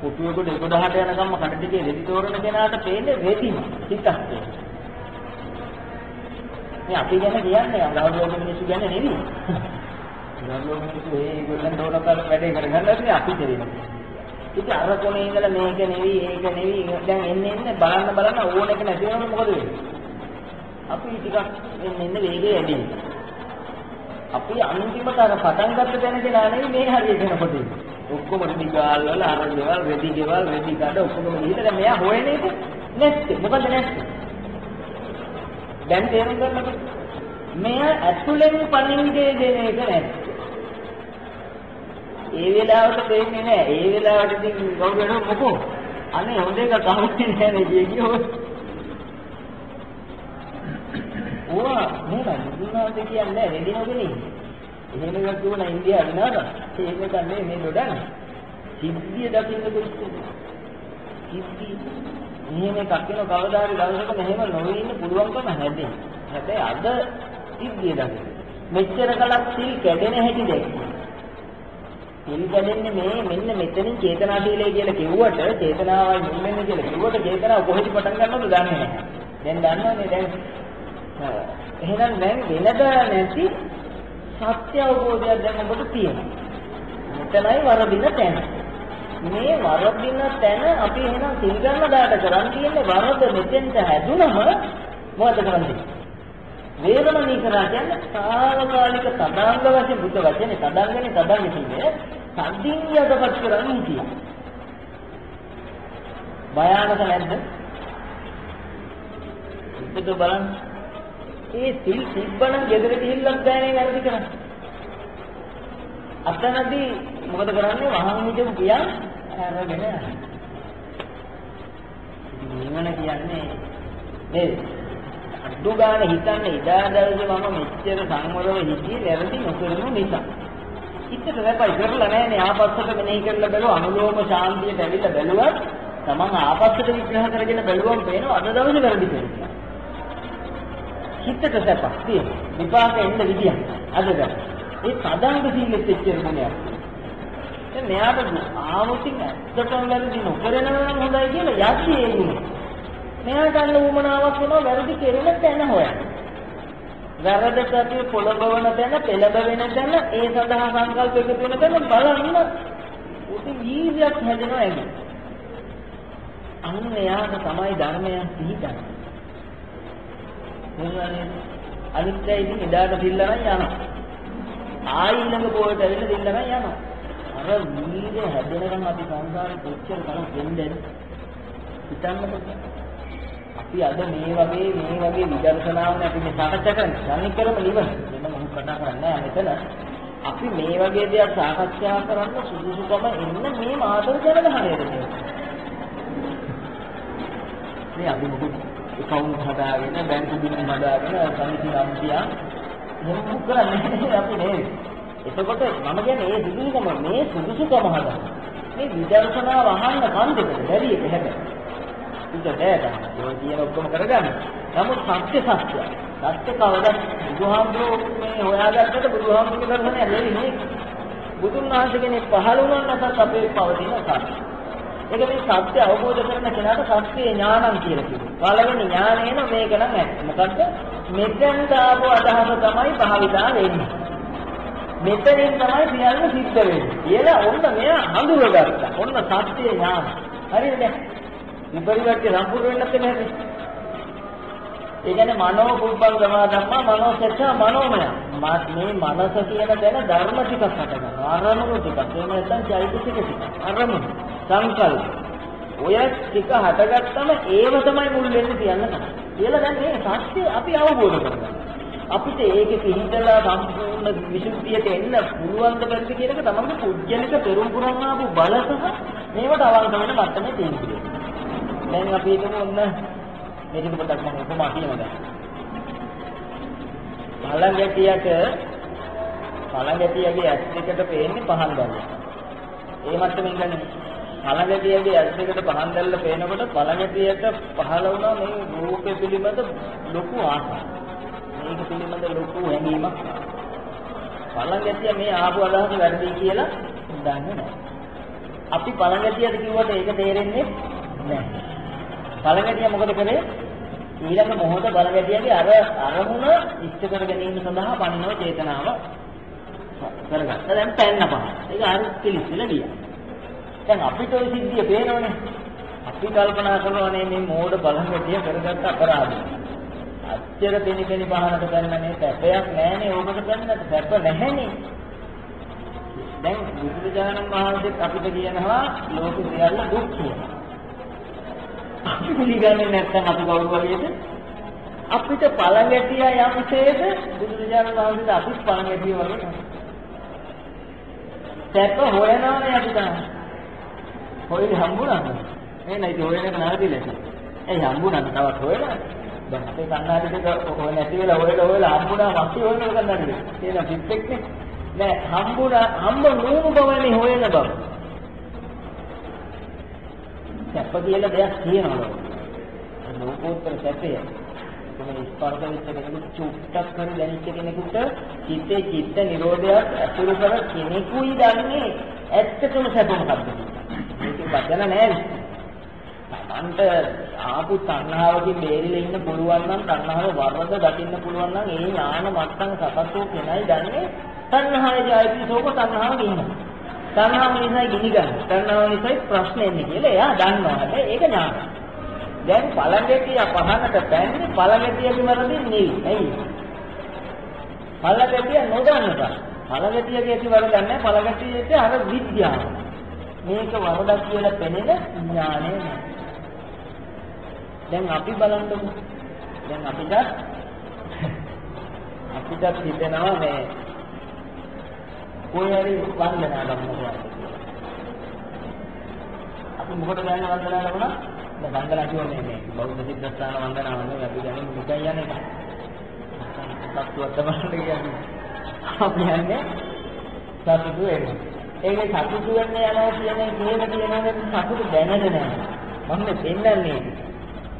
පුටුවකට 11ට යනකම් කඩ ටිකේ රෙදි තෝරන කෙනාට පේන්නේ රෙදිම ටිකක් තියෙනවා. මේ අපි ගැන කියන්නේ අලවලෝක මිනිස්සු ගැන නෙවෙයි. අලවලෝක මිනිස්සු ඒගොල්ලන් තෝරන වැඩේ කරගන්නවා අපිට වෙනවා. ඒක අර කොනේ ඉඳලා මේක නෙවෙයි ඒක නෙවෙයි දැන් එන්නේ බලන්න ඕන එක නැති වෙනකොට මොකද වෙන්නේ? අපි ටිකක් එන්නේ වේගය වැඩි. අපි අන්තිමට අර පටන් ගත්ත දැන කියලා නෙවෙයි මේ හරිය වෙනකොට. ඔක්කොම රෙදි ගාල් වල අර දේවල් රෙදි කඩ ඔක්කොම ගිහින් මෙයා හොයන්නේ නැත්තේ. මොකද නැත්තේ? දැන් තේරුම් ගන්නකොට මෙයා ඇතුලෙන් පණිවිඩය දෙන එක නැත්තේ. ඒ වෙලාවට දෙන්නේ නැහැ. ඒ වෙලාවට ඉතින් කවුරුහරි මොකෝ අනේ හොඳ එක කවුරුත් නැහැ නේ කියෝ. එහෙමයි බුදුනාථ කියන්නේ රෙදි නොගෙන ඉන්නේ. එහෙම එකක් දුවන ඉන්දියාවේ නේද? ඒක තමයි මේ දොඩන්නේ. සිද්ධිය දකින්න කොච්චරද? සිද්ධිය. මෙහෙම එකක් වෙන කවදා හරි දවසක මෙහෙම නොවී ඉන්න පුළුවන්කම හැදෙන්නේ. හැබැයි අද සිද්ධිය දකින්න. මෙච්චර කලක් සිල් කැඩෙන හැටි දැක්කේ. සිල් කැඩෙන්නේ මේ මෙන්න මෙතනින් චේතනාශීලයේ කියලා කිව්වට චේතනාවයි මුල් වෙන්නේ කියලා කිව්වට චේතනාව කොහෙද පටන් ගන්නවද දන්නේ නැහැ. දැන් දන්නවනේ දැන්. එහෙනම් දැන් වෙනද නැති සත්‍ය අවබෝධයක් දැන් ඔබට තියෙනවා. මෙතනයි වරදින තැන. මේ වරදින තැන අපි එහෙනම් සිල් ගන්න දාට කරන් තියෙන්නේ වරද මෙතෙන්ට හැදුනම මොකද කරන්නේ? වේදමණී කරා කියන්නේ සාවකාලික සදාංග වශයෙන් බුද්ධ වචනේ සදාංගනේ සදාංග කියන්නේ සද්දින්යටපත් කරන්නේ කියන. භයානක නැද්ද? බුද්ධ බලන්න. ඒ සිල් තිබ්බනම් ගෙදර ගිහිල්ලක් දැනේ වැරදි කරන්නේ. අතනදී මොකද කරන්නේ? වහන් හිටපු පියා අරගෙන යනවා. නිවන කියන්නේ නේද? දුගාන හිතන්නේ ඉදාදල්ගේ මම මෙච්චර සංවරව හිටියේ වැරදි නොකරන නිසා. හිතට වැපයි කරලා නැහැනේ ආපස්සට මෙනෙහි කරලා බැලුවා අනුලෝම ශාන්තියට ඇවිල්ලා බැලුවත් තමන් ආපස්සට විග්‍රහ කරගෙන බැලුවම පේනවා අද දවසේ වැරදි කරනවා. හිතට සැපක් තියෙනවා. විපාක එන්න විදියක්. අද ගන්න. ඒ සදාංග සීලෙත් එච්චර මොනයක්. දැන් මෙයාට ආවොතින් ඇත්තටම වැරදි නොකරනවා නම් හොඳයි කියලා යටි ඒගුණ. මෙයාට අන්න උමනාවක් වෙනවා වැරදි කෙරෙන තැන හොයන්න. වැරදට අපි පොළඹවන තැන, පෙළඹවෙන තැන, ඒ සඳහා සංකල්ප එකතු වෙන තැන බලන්න උති වීර්යයක් හැදෙනවා එන්නේ. අන්න එයාට තමයි ධර්මය පිළිගන්නේ. මොනවානේ අනිත්‍යයි ඉතින් එදාට සිල්ලරන් යනවා. ආයිලඟ පොයට ඇවිල්ලා සිල්ලරන් යනවා. අර වීර්ය හැදෙනකම් අපි සංසාරේ කොච්චර තරම් වෙන්නද? හිතන්නකො. අපි අද මේ වගේ විදර්ශනාවනේ අපි මේ සාකච්ඡා කරන්නේ. ධනිකරම නිවන. මෙන්න මොහොත කතා කරන්නේ මෙතන. අපි මේ වගේ දේවල් සාකච්ඡා කරන්න සුදුසුකම එන්න මේ මාතෘ ජනගහණයට තියෙනවා. මේ අපි මොකද account හදාගෙන බැංකු බිල් හදාගෙන සමිති නම් තියා එහෙම කරන්නේ අපි නේද? එතකොට මම කියන්නේ මේ සුදුසුකම හදන්න. මේ විදර්ශනාව අහන්න කන්දෙකට බැරි එක හැබැයි. ඉතින් ඒ කියන ඔක්කොම කරගන්න. නමුත් සත්‍ය සත්‍යයි. සත්‍ය කවදද බුදුහාමුදුරුවෝ මේ හොයාගත්තට බුදුහාමුදුරුවෝ දර්ශනය නෙවෙයි. බුදුන් වහන්සේ කෙනෙක් පහළ වුණා නැත්නම් අපේ පවතින සත්‍ය. ඒක මේ සත්‍ය අවබෝධ කරන කෙනාට සත්‍ය ඥානං කියලා කියනවා. පළවෙනි ඥානේන මේක නම් ඇත්ත. මොකද්ද? මෙතෙන්ට ආපු අදහස තමයි භාවිතා වෙන්නේ. මෙතනින් තමයි සියල්ල සිද්ධ වෙන්නේ. කියලා ඔන්න මෙයා හඳුනගත්තා. ඔන්න සත්‍ය ඥාන. හරිද? විපරිවර්තය සම්පූර්ණ වෙන්නත් නැහැ. ඒ කියන්නේ මනෝ පුබ්බං ගමා ධම්මා මනෝ සත්‍ය මනෝමය. මේ මනස කියන දැන ධර්ම ටිකක් හට ගන්නවා. අරමුණු ටිකක්. එහෙම නැත්නම් චෛතසික ටික. අරමුණු සංකල්ප. ඔය ටික හටගත්තම ඒව තමයි මුල් වෙන්නේ කියන්න තමයි. කියලා දැන් මේ සත්‍ය අපි අවබෝධ කරගන්නවා. අපිට ඒකේ පිළිදලා සම්පූර්ණ විසුද්ධියට එන්න පුළුවන් ද බැරිද කියන එක තමයි පුජ්‍යනික පෙරම් පුරන් ආපු බල සහ මේවට අවංක වෙන මට්ටමේ තියෙන්නේ. දැන් අපි හිතමු ඔන්න මේක පොඩ්ඩක් මම උපමා කියනවා. පළඟැටියගේ ඇස් දෙකට පේන්නේ පහන් දැල්ල. ඒ මට්ටමින් ගන්න. පළඟැටියගේ ඇස් දෙකට පහන් දැල්ල පේනකොට පළඟැටියට පහළ වුණා මේ රූපේ පිළිබඳ ලොකු ආසාවක්. මේක පිළිබඳ ලොකු හැඟීමක්. පළඟැටිය මේ ආපු අදහස වැරදි කියලා දන්නේ නැහැ. අපි පළඟැටියට කිව්වට ඒක තේරෙන්නේ නැහැ. පළඟැටිය මොකද කරේ? ඊළඟ මොහොත පළඟැටියගේ අරමුණ ඉෂ්ට කර ගැනීම සඳහා පන්නව චේතනාව කරගත්තා. දැන් පැන්නපහ. ඒක අර පිළිසිලා ගියා. දැන් අපිට ওই සිද්ධිය පේනවනේ. අපි කල්පනා කරනවානේ මේ මෝඩ පළඟැටිය කරගත්ත අපරාධය. අච්චර දෙනි පහනට ගන්නනේ සැපයක් නැහැනේ. ඕකට ගන්නත් සැප නැහැනේ. දැන් බුදුරජාණන් වහන්සේ අපිට කියනවා ලෝක සියල්ල දුක් කියලා. අපි පිළිගන්නේ නැත්නම් අපි කවුරු වගේද? අපිට පළඟැටියා යම්සේද බුදුරජාණන් වහන්සේට අපිත් පළඟැටිය වගේ තමයි. සැප හොයනවානේ අපි තමයි. හොයන්නේ හම්බුණාද? මේ නයි හොයන එක නරදිලා. ඒ හම්බුණාද තවත් හොයනවා? දැන් අපේ කන්නාඩි දෙක ඔය නැති වෙලා හොයලා හම්බුණා මස්ටි හොයන කන්නාඩි දෙක. තියෙන පිටෙක්නේ. නෑ හම්බ නූණු බවනේ හොයන බව. සැප කියලා දෙයක් තියෙනවා. ලෝකෝත්තර සැපය. මේ ස්පර්ශ වෙච්ච කෙනෙකුට චුට්ටක් හරි දැනෙච්ච කෙනෙකුට චිත්තේ චිත්ත නිරෝධයක් අසුරු කර කෙනෙකුයි දන්නේ ඇත්තටම සැප මොකක්ද මේක වචන නෑ. තමන්ට ආපු තණ්හාවකින් බේරිලා ඉන්න පුළුවන් නම් තණ්හාව වරද දකින්න පුළුවන් නම් ඒ ඥාන මට්ටම් සකසෝ කෙනයි දන්නේ තණ්හාවේ ජයති සෝක තණ්හාව ඉන්නවා. තණ්හාව නිසා ගිනි ගන්න. තණ්හාව නිසා ප්‍රශ්න එන්නේ කියලා එයා දන්නවා. හැබැයි ඒක ඥානයි. දැන් පළඟටිය පහනට බැන්නේ පළඟටියගේ වරදින් නෙවෙයි. ඇයි? පළඟටිය නොදන්නවා. පළඟටියගේ වරද නැහැ. පළඟටියට අර විද්‍යාව. මේක වරදක් කියලා පෙනෙන ඥානය නෑ. දැන් අපි බලන්නකො. දැන් අපිට හිතෙනවා මේ කොහේරි වන්දනා කරනවා. අපි මොකටද යන්නේ වන්දනා කරනවා? දැන් වන්දනා කියන්නේ මේ බෞද්ධ සිද්ධාස්ථාන වන්දනාව නෙවෙයි අපි කියන්නේ මුකයි යන්නේ නැහැ. සත්‍යවත් තමයි කියන්නේ. අපි යන්නේ සතුටු වෙනවා. ඒකේ සතුටු වෙන්න යනවා කියන්නේ කොහෙද කියනවද සතුටු දැනද නැහැ. මම දෙන්නන්නේ.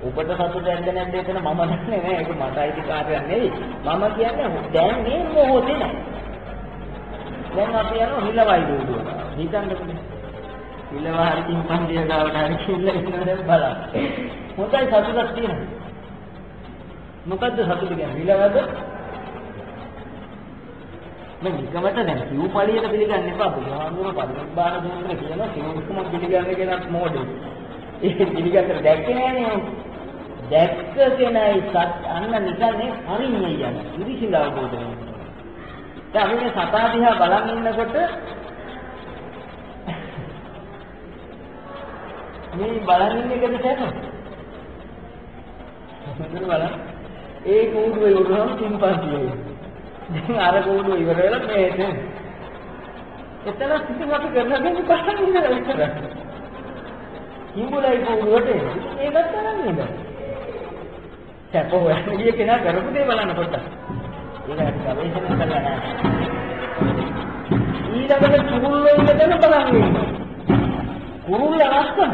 ඔබට සතුටු දැනද නැද්ද එතන මම දන්නේ නැහැ. ඒක මට අයිති කාර්යයක් නෙවෙයි. මම කියන්නේ දැන් මේ මොහොතේ නැහැ. දැන් අපි යනවා හිලවයි දුවනවා. හිතන්නකෝ. හිලවා හරි කිම්පන්දිය ගාවට හරි කියලා ඉන්න දැන් බලන්න. මොකයි සතුටක් තියෙන්නේ? මොකද්ද සතුට කියන්නේ? හිලවද? මේ නිකමට දැන් සිව් පළියට පිළිගන්න එපා. බුදුහාමුදුරුවෝ පරිනිබ්බාන සූත්‍රයේ කියනවා සිව්කම පිළිගන්න කෙනත් මොඩේ. ඒක පිළිගත්තට දැක්කේ නෑනේ. දැක්ක කෙනයි අන්න නිකන්නේ හරින්නේ යන්නේ. ඉරිසිල අවබෝධ වෙනවා. දැන් අපි මේ සතා දිහා බලන් ඉන්නකොට මේ බලන් ඉන්න එකද සැප? හොඳට බලන්න. ඒ කූඩුවේ උරුම සිම්පන්සියයි. දැන් අර කූඩුව ඉවර වෙලා මේක. එතන කිසිම අපි කරලා දෙන්නේ බලන් ඉන්නවා විතරයි. කිඹුලයි කූඩුවට ඒකත් තරම් නේද? සැප හොයන්නේ ගිය කෙනා කරපු දේ බලන්න පොඩ්ඩක්. ඒක ගවේෂණය කරලා නැහැ. ඊළඟට කුරුල්ලෝ ඉඳගෙන බලන් ඉන්නවා. කුරුල්ල ලස්සන.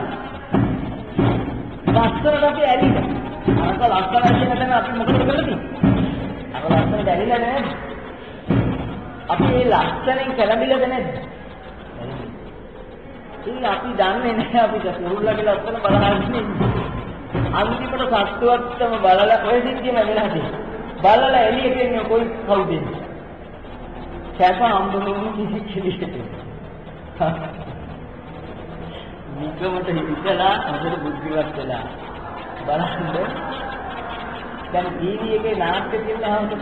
ලස්සනට අපි ඇලිලා. අර ලස්සනයි කියන තැන අපි මොකද කරන්නේ? අර ලස්සනට ඇලිලා නේද? අපි මේ ලස්සනෙන් කැළඹිලාද නැද්ද? ඉතින් අපි දන්නේ නැහැ අපි කුරුල්ලගේ ලස්සන බලන්නේ. අන්තිමට සත්වත්තම බලලා ඔය සිද්ධියම වෙලා තියෙනවා. බලලා එළියට එන්නේ කොයි කවුද එන්නේ? සැප හම්බුනේ කිසි කෙනෙක්. නිකමට හිතලා හොඳට බුද්ධිවත් වෙලා බලන්න. දැන් ටීවී එකේ නාට්‍ය තියෙනවද?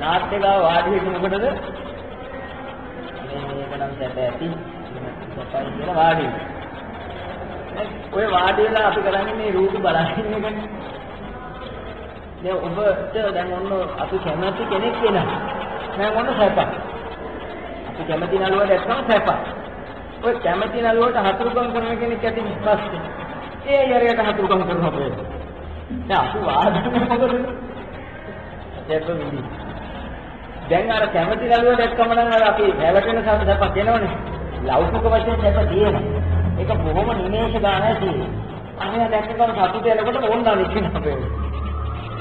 නාට්‍ය ගාව වාඩි වෙන්නේ මොකටද? මේක නම් සැප ඇති. සැපයි කියලා වාඩි වෙනවා. ඔය වාඩි වෙලා අපි කරන්නේ මේ රූප බලන එකනේ. දැන් ඔබට දැන් ඔන්න අපි කැමති කෙනෙක් වෙනවා. මම ඔන්න සැප. අපි කැමති නළුවා දැක්කම සැප. ඔය කැමති නළුවට හතුරුකම් කරන කෙනෙක් ඇති ඉස්පස්සේ. ඒ යරයට හතුරුකම් කරනවා බෑ. දැන් අපි වාදනේ මොකද? සැප විඳි. දැන් අර කැමති නළුවා දැක්කම නම් අර අපි හැවටෙන සැපක් එනවනේ. ලෞකික වශයෙන් සැප තියෙනවා. ඒක බොහොම නිමේෂ ගානයි තියෙන්නේ. අනේ දැක්කම සතුට එනකොට ඕන්නා විශ්ින අපේ.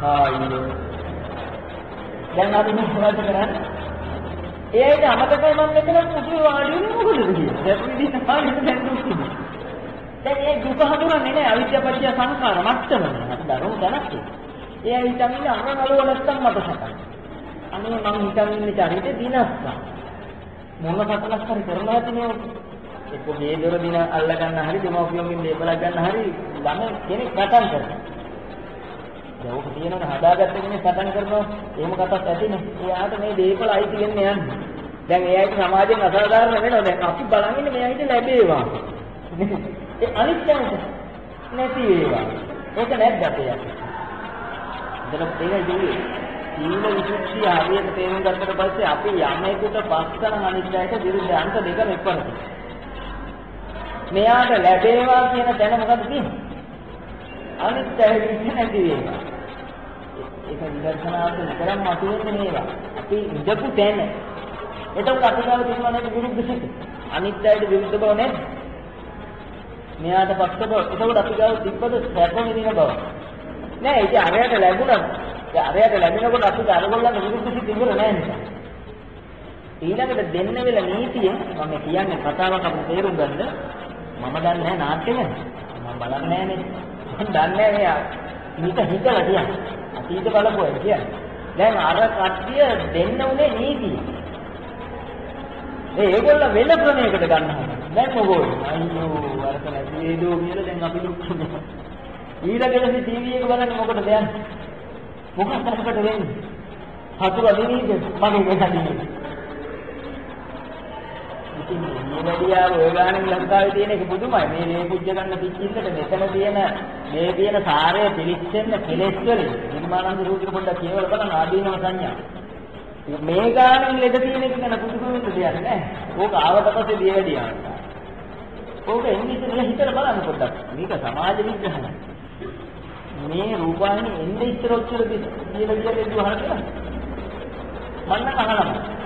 ආයියෝ. දැන් අපි මොකද කරන්නේ? ඒයිට අමතකයි මම මෙතන පුදුම වාඩි වෙන්නේ මොකද කියන්නේ? දැන් විදිහට ආයෙත් දැන් දුක්ඛ. දැන් මේ දුක හඳුනන්නේ නැහැ අවිද්‍යාව පත්‍ය සංඛාර මට්ටමනේ. අපි දරුණු දැනක්. ඒ හිතන්නේ අරනලුව නැත්තම් මට සකයි. අනේ මම හිතන්නේ චරිතේ දිනස්සා. මොන කටලක් හරි කරලා ඇතිනේ. එක්ක මේ දොර දින අල්ල ගන්න හරි දෙමව්පියන්ගෙන් ලේබල ගන්න හරි ළම කෙනෙක් කටන් කරනවා. දැන් ඔක තියෙනවනේ හදාගත්ත කෙනෙක් කටන් කරනවා. එහෙම කතාවක් ඇතිනේ. එයාට මේ දීපල අයිති වෙන්නේ යන්නේ. දැන් ඒ අයිති සමාජයෙන් අසාධාරණ වෙනවා. දැන් අපි බලන් ඉන්නේ මේ අයිති ලැබේවා. ඒ අනිත් කෙනෙක් නැති වේවා. ඒක නැද්ද අපේ යන්නේ. දැන් ඒක ජීවිතේ සීල විසුද්ධිය හරියට තේරුම් ගත්තට පස්සේ අපි යමෙකුට පස්සන අනිත්‍යයට විරුද්ධ අංක දෙකම එක්වරද. මෙයාට ලැබේවා කියන තැන මොකද තියෙන්නේ? අනිත් ඇවිත් නැති වේවා. ඒක විදර්ශනාවට විතරක් මතුවෙන්නේ නේවා. අපි ඉඳපු තැන. එතකොට අපි ගාව තියෙනවා නේද විරුද්ධ සිත. අනිත් ඇයිද විරුද්ධ බව නේද? මෙයාට පස්ස බව. එතකොට අපි ගාව තිබ්බද සැප විඳින බව. නෑ ඒක අරයට ලැබුණා. ඒ අරයට ලැබෙනකොට අපි අරගොල්ලන්ගේ විරුද්ධ සිත ඉවර නෑ නේද? ඊළඟට දෙන්න වෙල නීතිය මම කියන්නේ කතාවක් අපිට තේරුම් ගන්න. මම දන්නේ නැහැ නාට්‍ය ගැන. මම බලන්නේ නැහැ නේ. මම දන්නේ නැහැ මෙයා. මේක හිතලා කියන්නේ. අතීත බලපුවා කියන්නේ. දැන් අර කට්ටිය දෙන්න උනේ නීතිය. ඒගොල්ල වෙන ක්‍රමයකට ගන්නවා. දැන් මොකෝද? අයියෝ අරක නැති වේදෝ කියලා දැන් අපි දුක් වෙනවා. ඊළඟට ටීවී එක බලන්නේ මොකටද යන්නේ? මොකක්ද වෙන්නේ? හතුරු අදිනීද? මගේ වෙනදී. ඉතින් මේ වැඩියාව ඔය ගානේ ලංකාවේ තියෙන එක පුදුමයි. මේ පුජ්‍ය ගන්න පිටින්නට මෙතන තියෙන මේ තියෙන සාරය පිළිච්චෙන්න කෙලෙස් වලින් නිර්මානන්ද සූත්‍ර පොඩ්ඩක් කියවලා බලන්න ආදීනව සංඥා. මේ ගානේ ලෙඩ තියෙන එක ගැන පුදුමෙන්න දෙයක් නෑ. ඕක ආවට පස්සේ දිය වැඩියා. ඕක එන්නේ ඉතින් හිතලා බලන්න පොඩ්ඩක්. මේක සමාජ විග්‍රහය. මේ රූපායනේ එන්නේ ඉතර ඔච්චර දිය වැඩියා විවහාර කරා. මන්න අහනවා.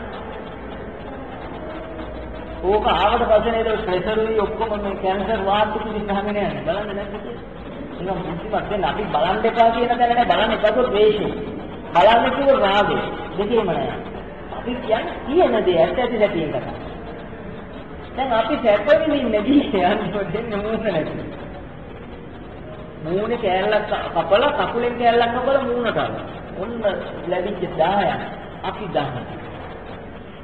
ඕක ආවට පස්සේ නේද ප්‍රෙෂර් ඔක්කොම මේ කැන්සර් වාත් පිළිස්සහගෙන යන්නේ බලන්න නැද්ද කියලා. ඒක මුස්ලිමත් දැන් අපි බලන්න එපා කියන තැන නෑ බලන්න එපා તો ද්වේෂය. බලන්න කිව්ව රාගය. දෙකේම නෑ. අපි කියන්නේ කියන දේ ඇත්ත ඇති දැකිය එක. දැන් අපි සැපෙන්නේ නැදී යන්නේ දෙන්නේ මූණ නැති. මූණේ කෑල්ලක් කපලා කකුලෙන් කෑල්ලක් කපලා මූණට අරන. ඔන්න ලැබිච්ච 10ක් අපි 10.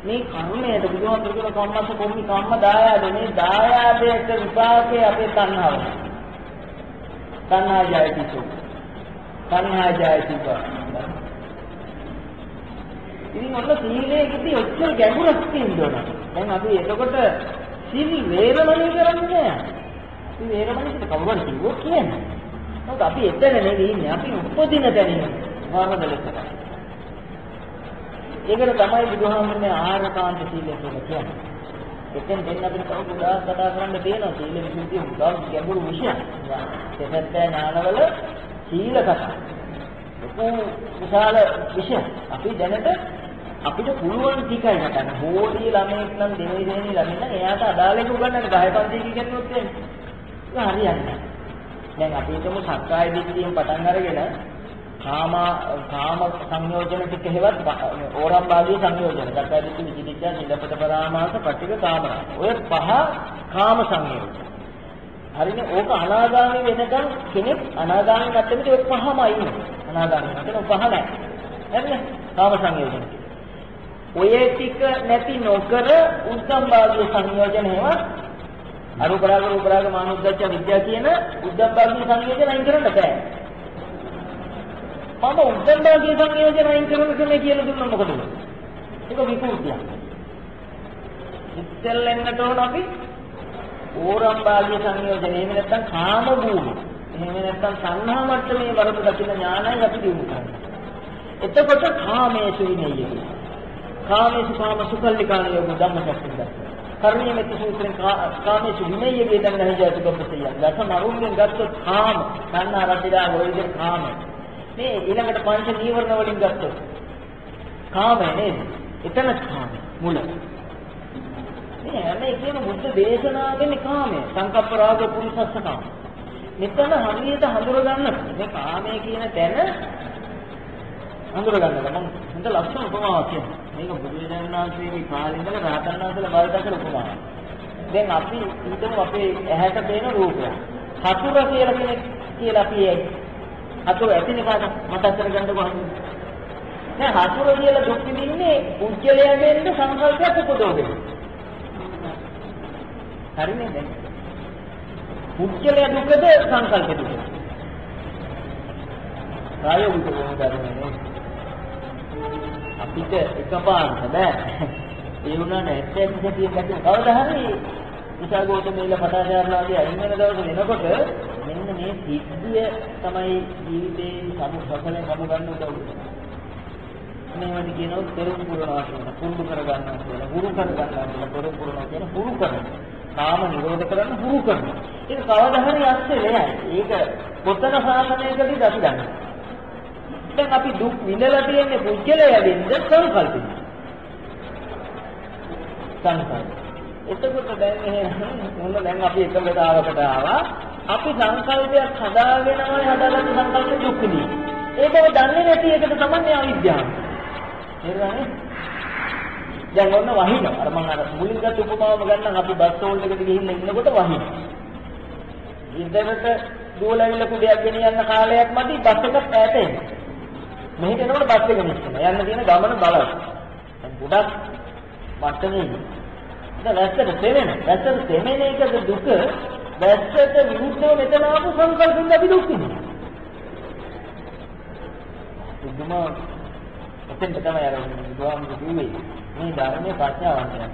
මේ කර්මයට බුදුහාමුදුරු කියන කම්මස්ස කොම්මි කම්ම දායාද මේ දායාදයට විපාකයේ අපේ තණ්හාව. තණ්හා ජයති සෝ. තණ්හා ජයති සෝ. ඉතින් ඔන්න සීලයේදී ඔච්චර ගැඹුරක් තියෙනවා. දැන් අපි එතකොට සීල වේරමණී කරන්නේ නෑ. මේ වේරමණීට කවුරුන් කිව්වොත් කියන්නේ. මොකද අපි එතන නෙවෙයි ඉන්නේ. අපි උපදින තැන ඉන්නේ. වරදලට. ඒකට තමයි බුදුහාමුදුරනේ ආහාරකාන්ත සීලය කියලා කියන්නේ. එතෙන් දෙන්න අපිට තව ගොඩාක් කතා කරන්න තියෙනවා. සීල විසුද්ධිය උදාව ගැඹුරු විෂයක්. සෙසත්ත ඥානවල සීල කතා. විශාල විෂයක්. අපි දැනට අපිට පුළුවන් ටිකයි හිතන්න. හෝඩිය ළමෙක් නම් දෙවෙනි ළමෙක් නම් එයාට අදාළ එක උගන්නන්න 10 පන්ති කියනොත් එන්නේ. ඒක හරියන්නේ නැහැ. දැන් අපි හිතමු සක්කාය දිට්ඨියෙන් පටන් අරගෙන කාම සංයෝජන ටික හේවත් ඕරම් භාගී සංයෝජන. සක්කාය දිට්ඨි විචිකිච්ඡා නිලපත පරාමාස පටික කාමරා. ඔය පහ කාම සංයෝජන. හරිනේ ඕක අනාගාමී වෙනකන් කෙනෙක් අනාගාමී මට්ටමට ඔය පහමයි ඉන්නේ. අනාගාමී මට්ටම පහ නැහැ. හරිනේ? කාම සංයෝජන. ඔය ටික නැති නොකර උත්තම් භාගී සංයෝජන හේවත් අරූප රාග රූප රාග මානෝද්දච්ච විද්‍යා කියන උත්තම් භාගී සංයෝජන අයින් කරන්න බෑ. මම උත්තම් භාගී සංයෝජන අයින් කරන කෙනෙක් කියලා දුන්නොත් මොකද වෙන්නේ? ඒක විකෘතියක්. ඉස්සෙල්ලෙන්නට ඕන අපි ඕරම් භාගී සංයෝජන එහෙම නැත්නම් කාම භූමි. එහෙම නැත්නම් සංහා මට්ටමේ වරද දකින්න ඥානයි අපි දිනු කරන්නේ. එතකොට කාමේසු විනයයි. කාමේසු කාම සුකල්ලිකාණ යෝග ධම්මචක්කය. කර්ණීය මෙත්ත සූත්‍රයෙන් කාමේසු විනයය වේදන් නැහැජාතු ගොප්පසිය. දසම අරුණෙන් ගත්තොත් කාම, කන්නා රතිලා ගොයිද කාම. මේ ඊළඟට පංච නීවරණ වලින් ගත්තොත් කාමය නේද? එතන කාම මුල. මේ හැම එකේම බුද්ධ දේශනාවෙන් කාමය, සංකප්ප රාග පුරිසස්ස කාම. මෙතන හරියට හඳුර ගන්න මේ කාමය කියන තැන හඳුර ගන්න. මම හොඳ ලක්ෂණ උපමාවක් කියනවා. මේක බුදුරජාණන් වහන්සේගේ කාලේ ඉඳලා රහතන් වහන්සේලා බලදකල උපමාවක්. දැන් අපි හිතමු අපේ ඇහැට පේන රූපය. හතුර කියලා කෙනෙක් කියලා අපි හතුර ඇතිනේ කාට මතක් කරගන්න කොහොමද? දැන් හතුර කියලා දුක් විඳින්නේ උච්චලයෙන් සංකල්පයක් උපදවගෙන. හරිනේ දැන්. උච්චලය දුකද සංකල්ප දුකද? ප්‍රායෝගික වුණාදන්නේ අපිට එකපාරට බෑ. ඒ වුණාට ඇත්තටම කියන කවදා හරි විසාගෝතමීල පටාචාරලාගේ අයින් වෙන දවස වෙනකොට මෙන්න මේ සිද්ධිය තමයි ජීවිතේ සමුසලෙන් ගමු ගන්න උදව් වෙන්නේ. මේවට කියනවා පෙරම් පුරනවා කියන පුරුදු කර ගන්නවා කියලා. හුරු කර ගන්නවා කියලා පෙරම් පුරනවා කියන හුරු කරන. කාම නිරෝධ කරන්න හුරු කරනවා. ඒක කවදා හරි ඇස්සේ නෑ. ඒක පොතන සාසනයකදී අපි දන්නවා. දැන් අපි දුක් විඳලා තියෙන්නේ පුජ්‍යලයෙන්ද සංකල්පෙන්. සංකල්ප. එතකොට දැන් එහෙනම් දැන් අපි එකම දාවකට ආවා. අපි සංකල්පයක් හදාගෙනමයි හදාගන්න සංකල්පෙ දුක් විඳින්නේ. ඒක දන්නේ නැති එකට තමයි අවිද්‍යාව. හරිනේ? දැන් ඔන්න වහින. අර මම අර මුලින් ගත්ත උපමාවම ගන්න අපි බස් ස්ටෝල් එකට ගිහින් ඉන්නකොට වහින. ඉන්දරට දුවලවිල කුඩයක් ගෙනියන්න කාලයක් මැදි බස් එකක් ඈත එනවා. මෙහෙට එනකොට බස් එක මිස් වෙනවා. යන්න තියෙන ගමන බලන්න. දැන් ගොඩක් වටනේ. දැන් වැස්සට තෙමෙන. වැස්සට තෙමෙන එකද දුක. වැස්සට විරුද්ධව මෙතන ආපු සංකල්පෙන් අපි දුක් විඳිනවා. දුකම එතෙන් තමයි අර දුවම් දුවේ. මේ ධර්මයේ ප්‍රඥාවන්තයක්.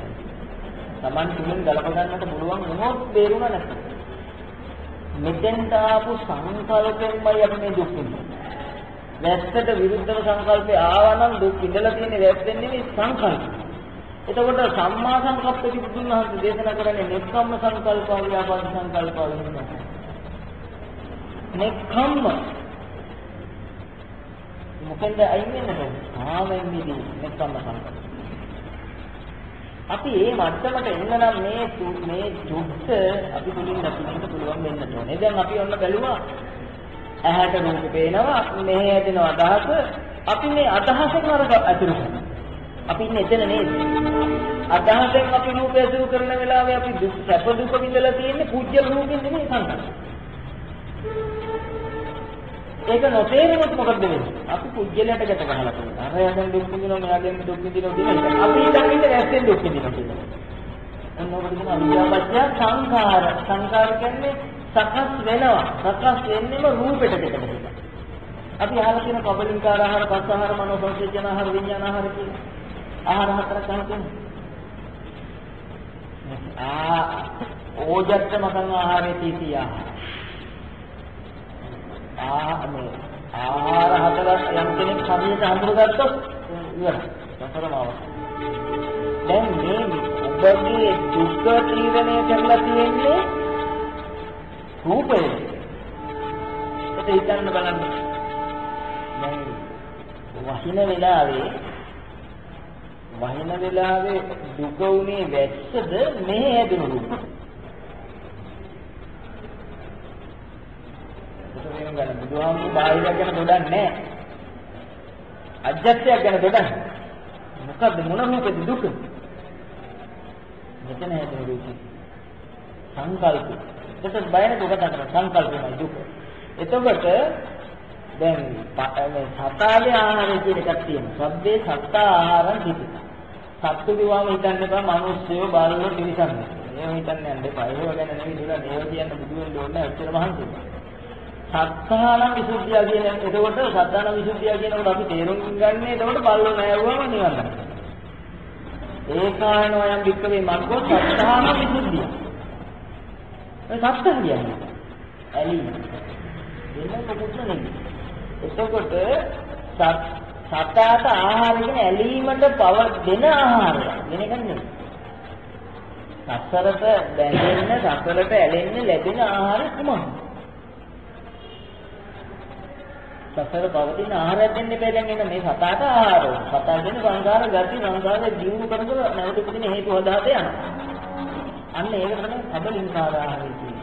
Taman තුලින් ගලප ගන්නට පුළුවන් මොනොත් බේරුණා නැත්නම්. මෙතෙන්ට ආපු සංකල්පෙන්මයි අපි මේ දුක් විඳින්නේ. වැස්සට විරුද්ධව සංකල්පේ ආවනම් දුක් ඉඳලා තියෙන්නේ වැස්සෙන් නෙවෙයි සංකල්ප. එතකොට සම්මා සංකප්ප කිව්වුන් වහන්සේ දේශනා කරන්නේ නෙක්ඛම්ම සංකල්ප, ව්‍යාපාද සංකල්ප වෙනවා. නෙක්ඛම්ම මොකෙන්ද අයින් වෙන්නේ? ආවෙන් මිදී නෙක්ඛම්ම සංකල්ප. අපි මේ මට්ටමට එන්න නම් මේ චුට්ට අපි තුලින් දකින්න පුළුවන් වෙන්න ඕනේ. දැන් අපි ඔන්න බැලුවා ඇහැට රූපේ පේනවා, මෙහෙ ඇදෙන අදහස. අපි මේ අදහසෙන් අර අතුරු කරනවා. අපි ඉන්නේ එතන නේද? අදහසෙන් අපි රූපය අතුරු කරන වෙලාවේ අපි දුක් සැප දුක විඳලා තියෙන්නේ පුජ්‍යල රූපෙන් නෙමෙයි සංකල්ප. ඒක නොතේරෙන්නත් මොකද වෙන්නේ? අපි පුජ්‍යලයට ගැට ගහලා තියෙනවා. අර යන දුක් විඳිනවා, මෙයාගෙන් දුක් විඳිනවා කියන අපි හිතන්නේ වැස්සෙන් දුක් විඳිනවා කියලා. එන්නකොට කියන අවිද්‍යාවච්ඡ සංඛාර. සංඛාර කියන්නේ සකස් වෙනවා. සකස් වෙන්නේම රූපෙට දෙකට. අපි අහලා තියෙන කබලින්කාර ආහාර, පස්ස ආහාර, මනෝ සංසේචන ආහාර, විඥාන ආහාර කියන ආහාර හතරක් අහගෙන. ඕජත්ත මකන් ආහාරයේ තීතිය ආහාර හතරක් යම් කෙනෙක් හරියට හඳුනගත්තොත් ඉවරයි. සතරමව. දැන් මේ ඔබගේ දුක තීරණය කරලා තියෙන්නේ රූපේ. ඒක හිතන්න බලන්න. දැන් වහින වෙලාවේ දුක උනේ වැස්සද මේ හැදුණු රූප. ඒක වෙන ගන්න බුදුහාමුදුරු බාහිරයක් ගැන දොඩන්නේ නැහැ. අජ්ජත්‍යයක් ගැන දොඩන්නේ. මොකද්ද මොන රූපෙද දුක? මෙතන හැදුණු රූප. සංකල්ප. ඒකට බයන දුක තමයි සංකල්පමයි දුක. එතකොට දැන් මේ සතාගේ ආහාරය කියන එකක් තියෙනවා. සබ්බේ සත්තා ආහාරං කිති. සත්තු දිවාම හිතන්න එපා මිනිස්සුયો බාලුවෝ තිරිසන්නේ. ඒව හිතන්න යන්න එපා. ඒව ගැන නෙවෙයි දුර නේව කියන්න බුදු වෙන්න ඕනේ ඇත්තට මහන්සි. සත්තාන විසුද්ධිය කියන එතකොට සත්තාන විසුද්ධිය කියනකොට අපි තේරුම් ගන්නේ එතකොට බල්ලෝ නෑවුවම නිවන් ගන්න. ඒකායනෝ යම් වික්කවේ මග්ගෝ සත්තාන විසුද්ධිය. ඒ සත්‍ය කියන්නේ ඇලි වෙන මොකුත් නෙමෙයි. එතකොට සතාට ආහාර කියන ඇලීමට පව දෙන ආහාරය වෙන එකක් නෙමෙයි. සසරට බැඳෙන්න, සසරට ඇලෙන්න ලැබෙන ආහාරය කුමක්ද? සසර පවතින ආහාරයක් දෙන්න බෑ. දැන් එන්න මේ සතාට ආහාරය. සතා දෙන සංකාර ගති සංකාරයේ ජීවු කරගෙන නැවත උපදින හේතු හදාත යනවා. අන්න ඒක තමයි කබලින්කාර ආහාරය කියන්නේ.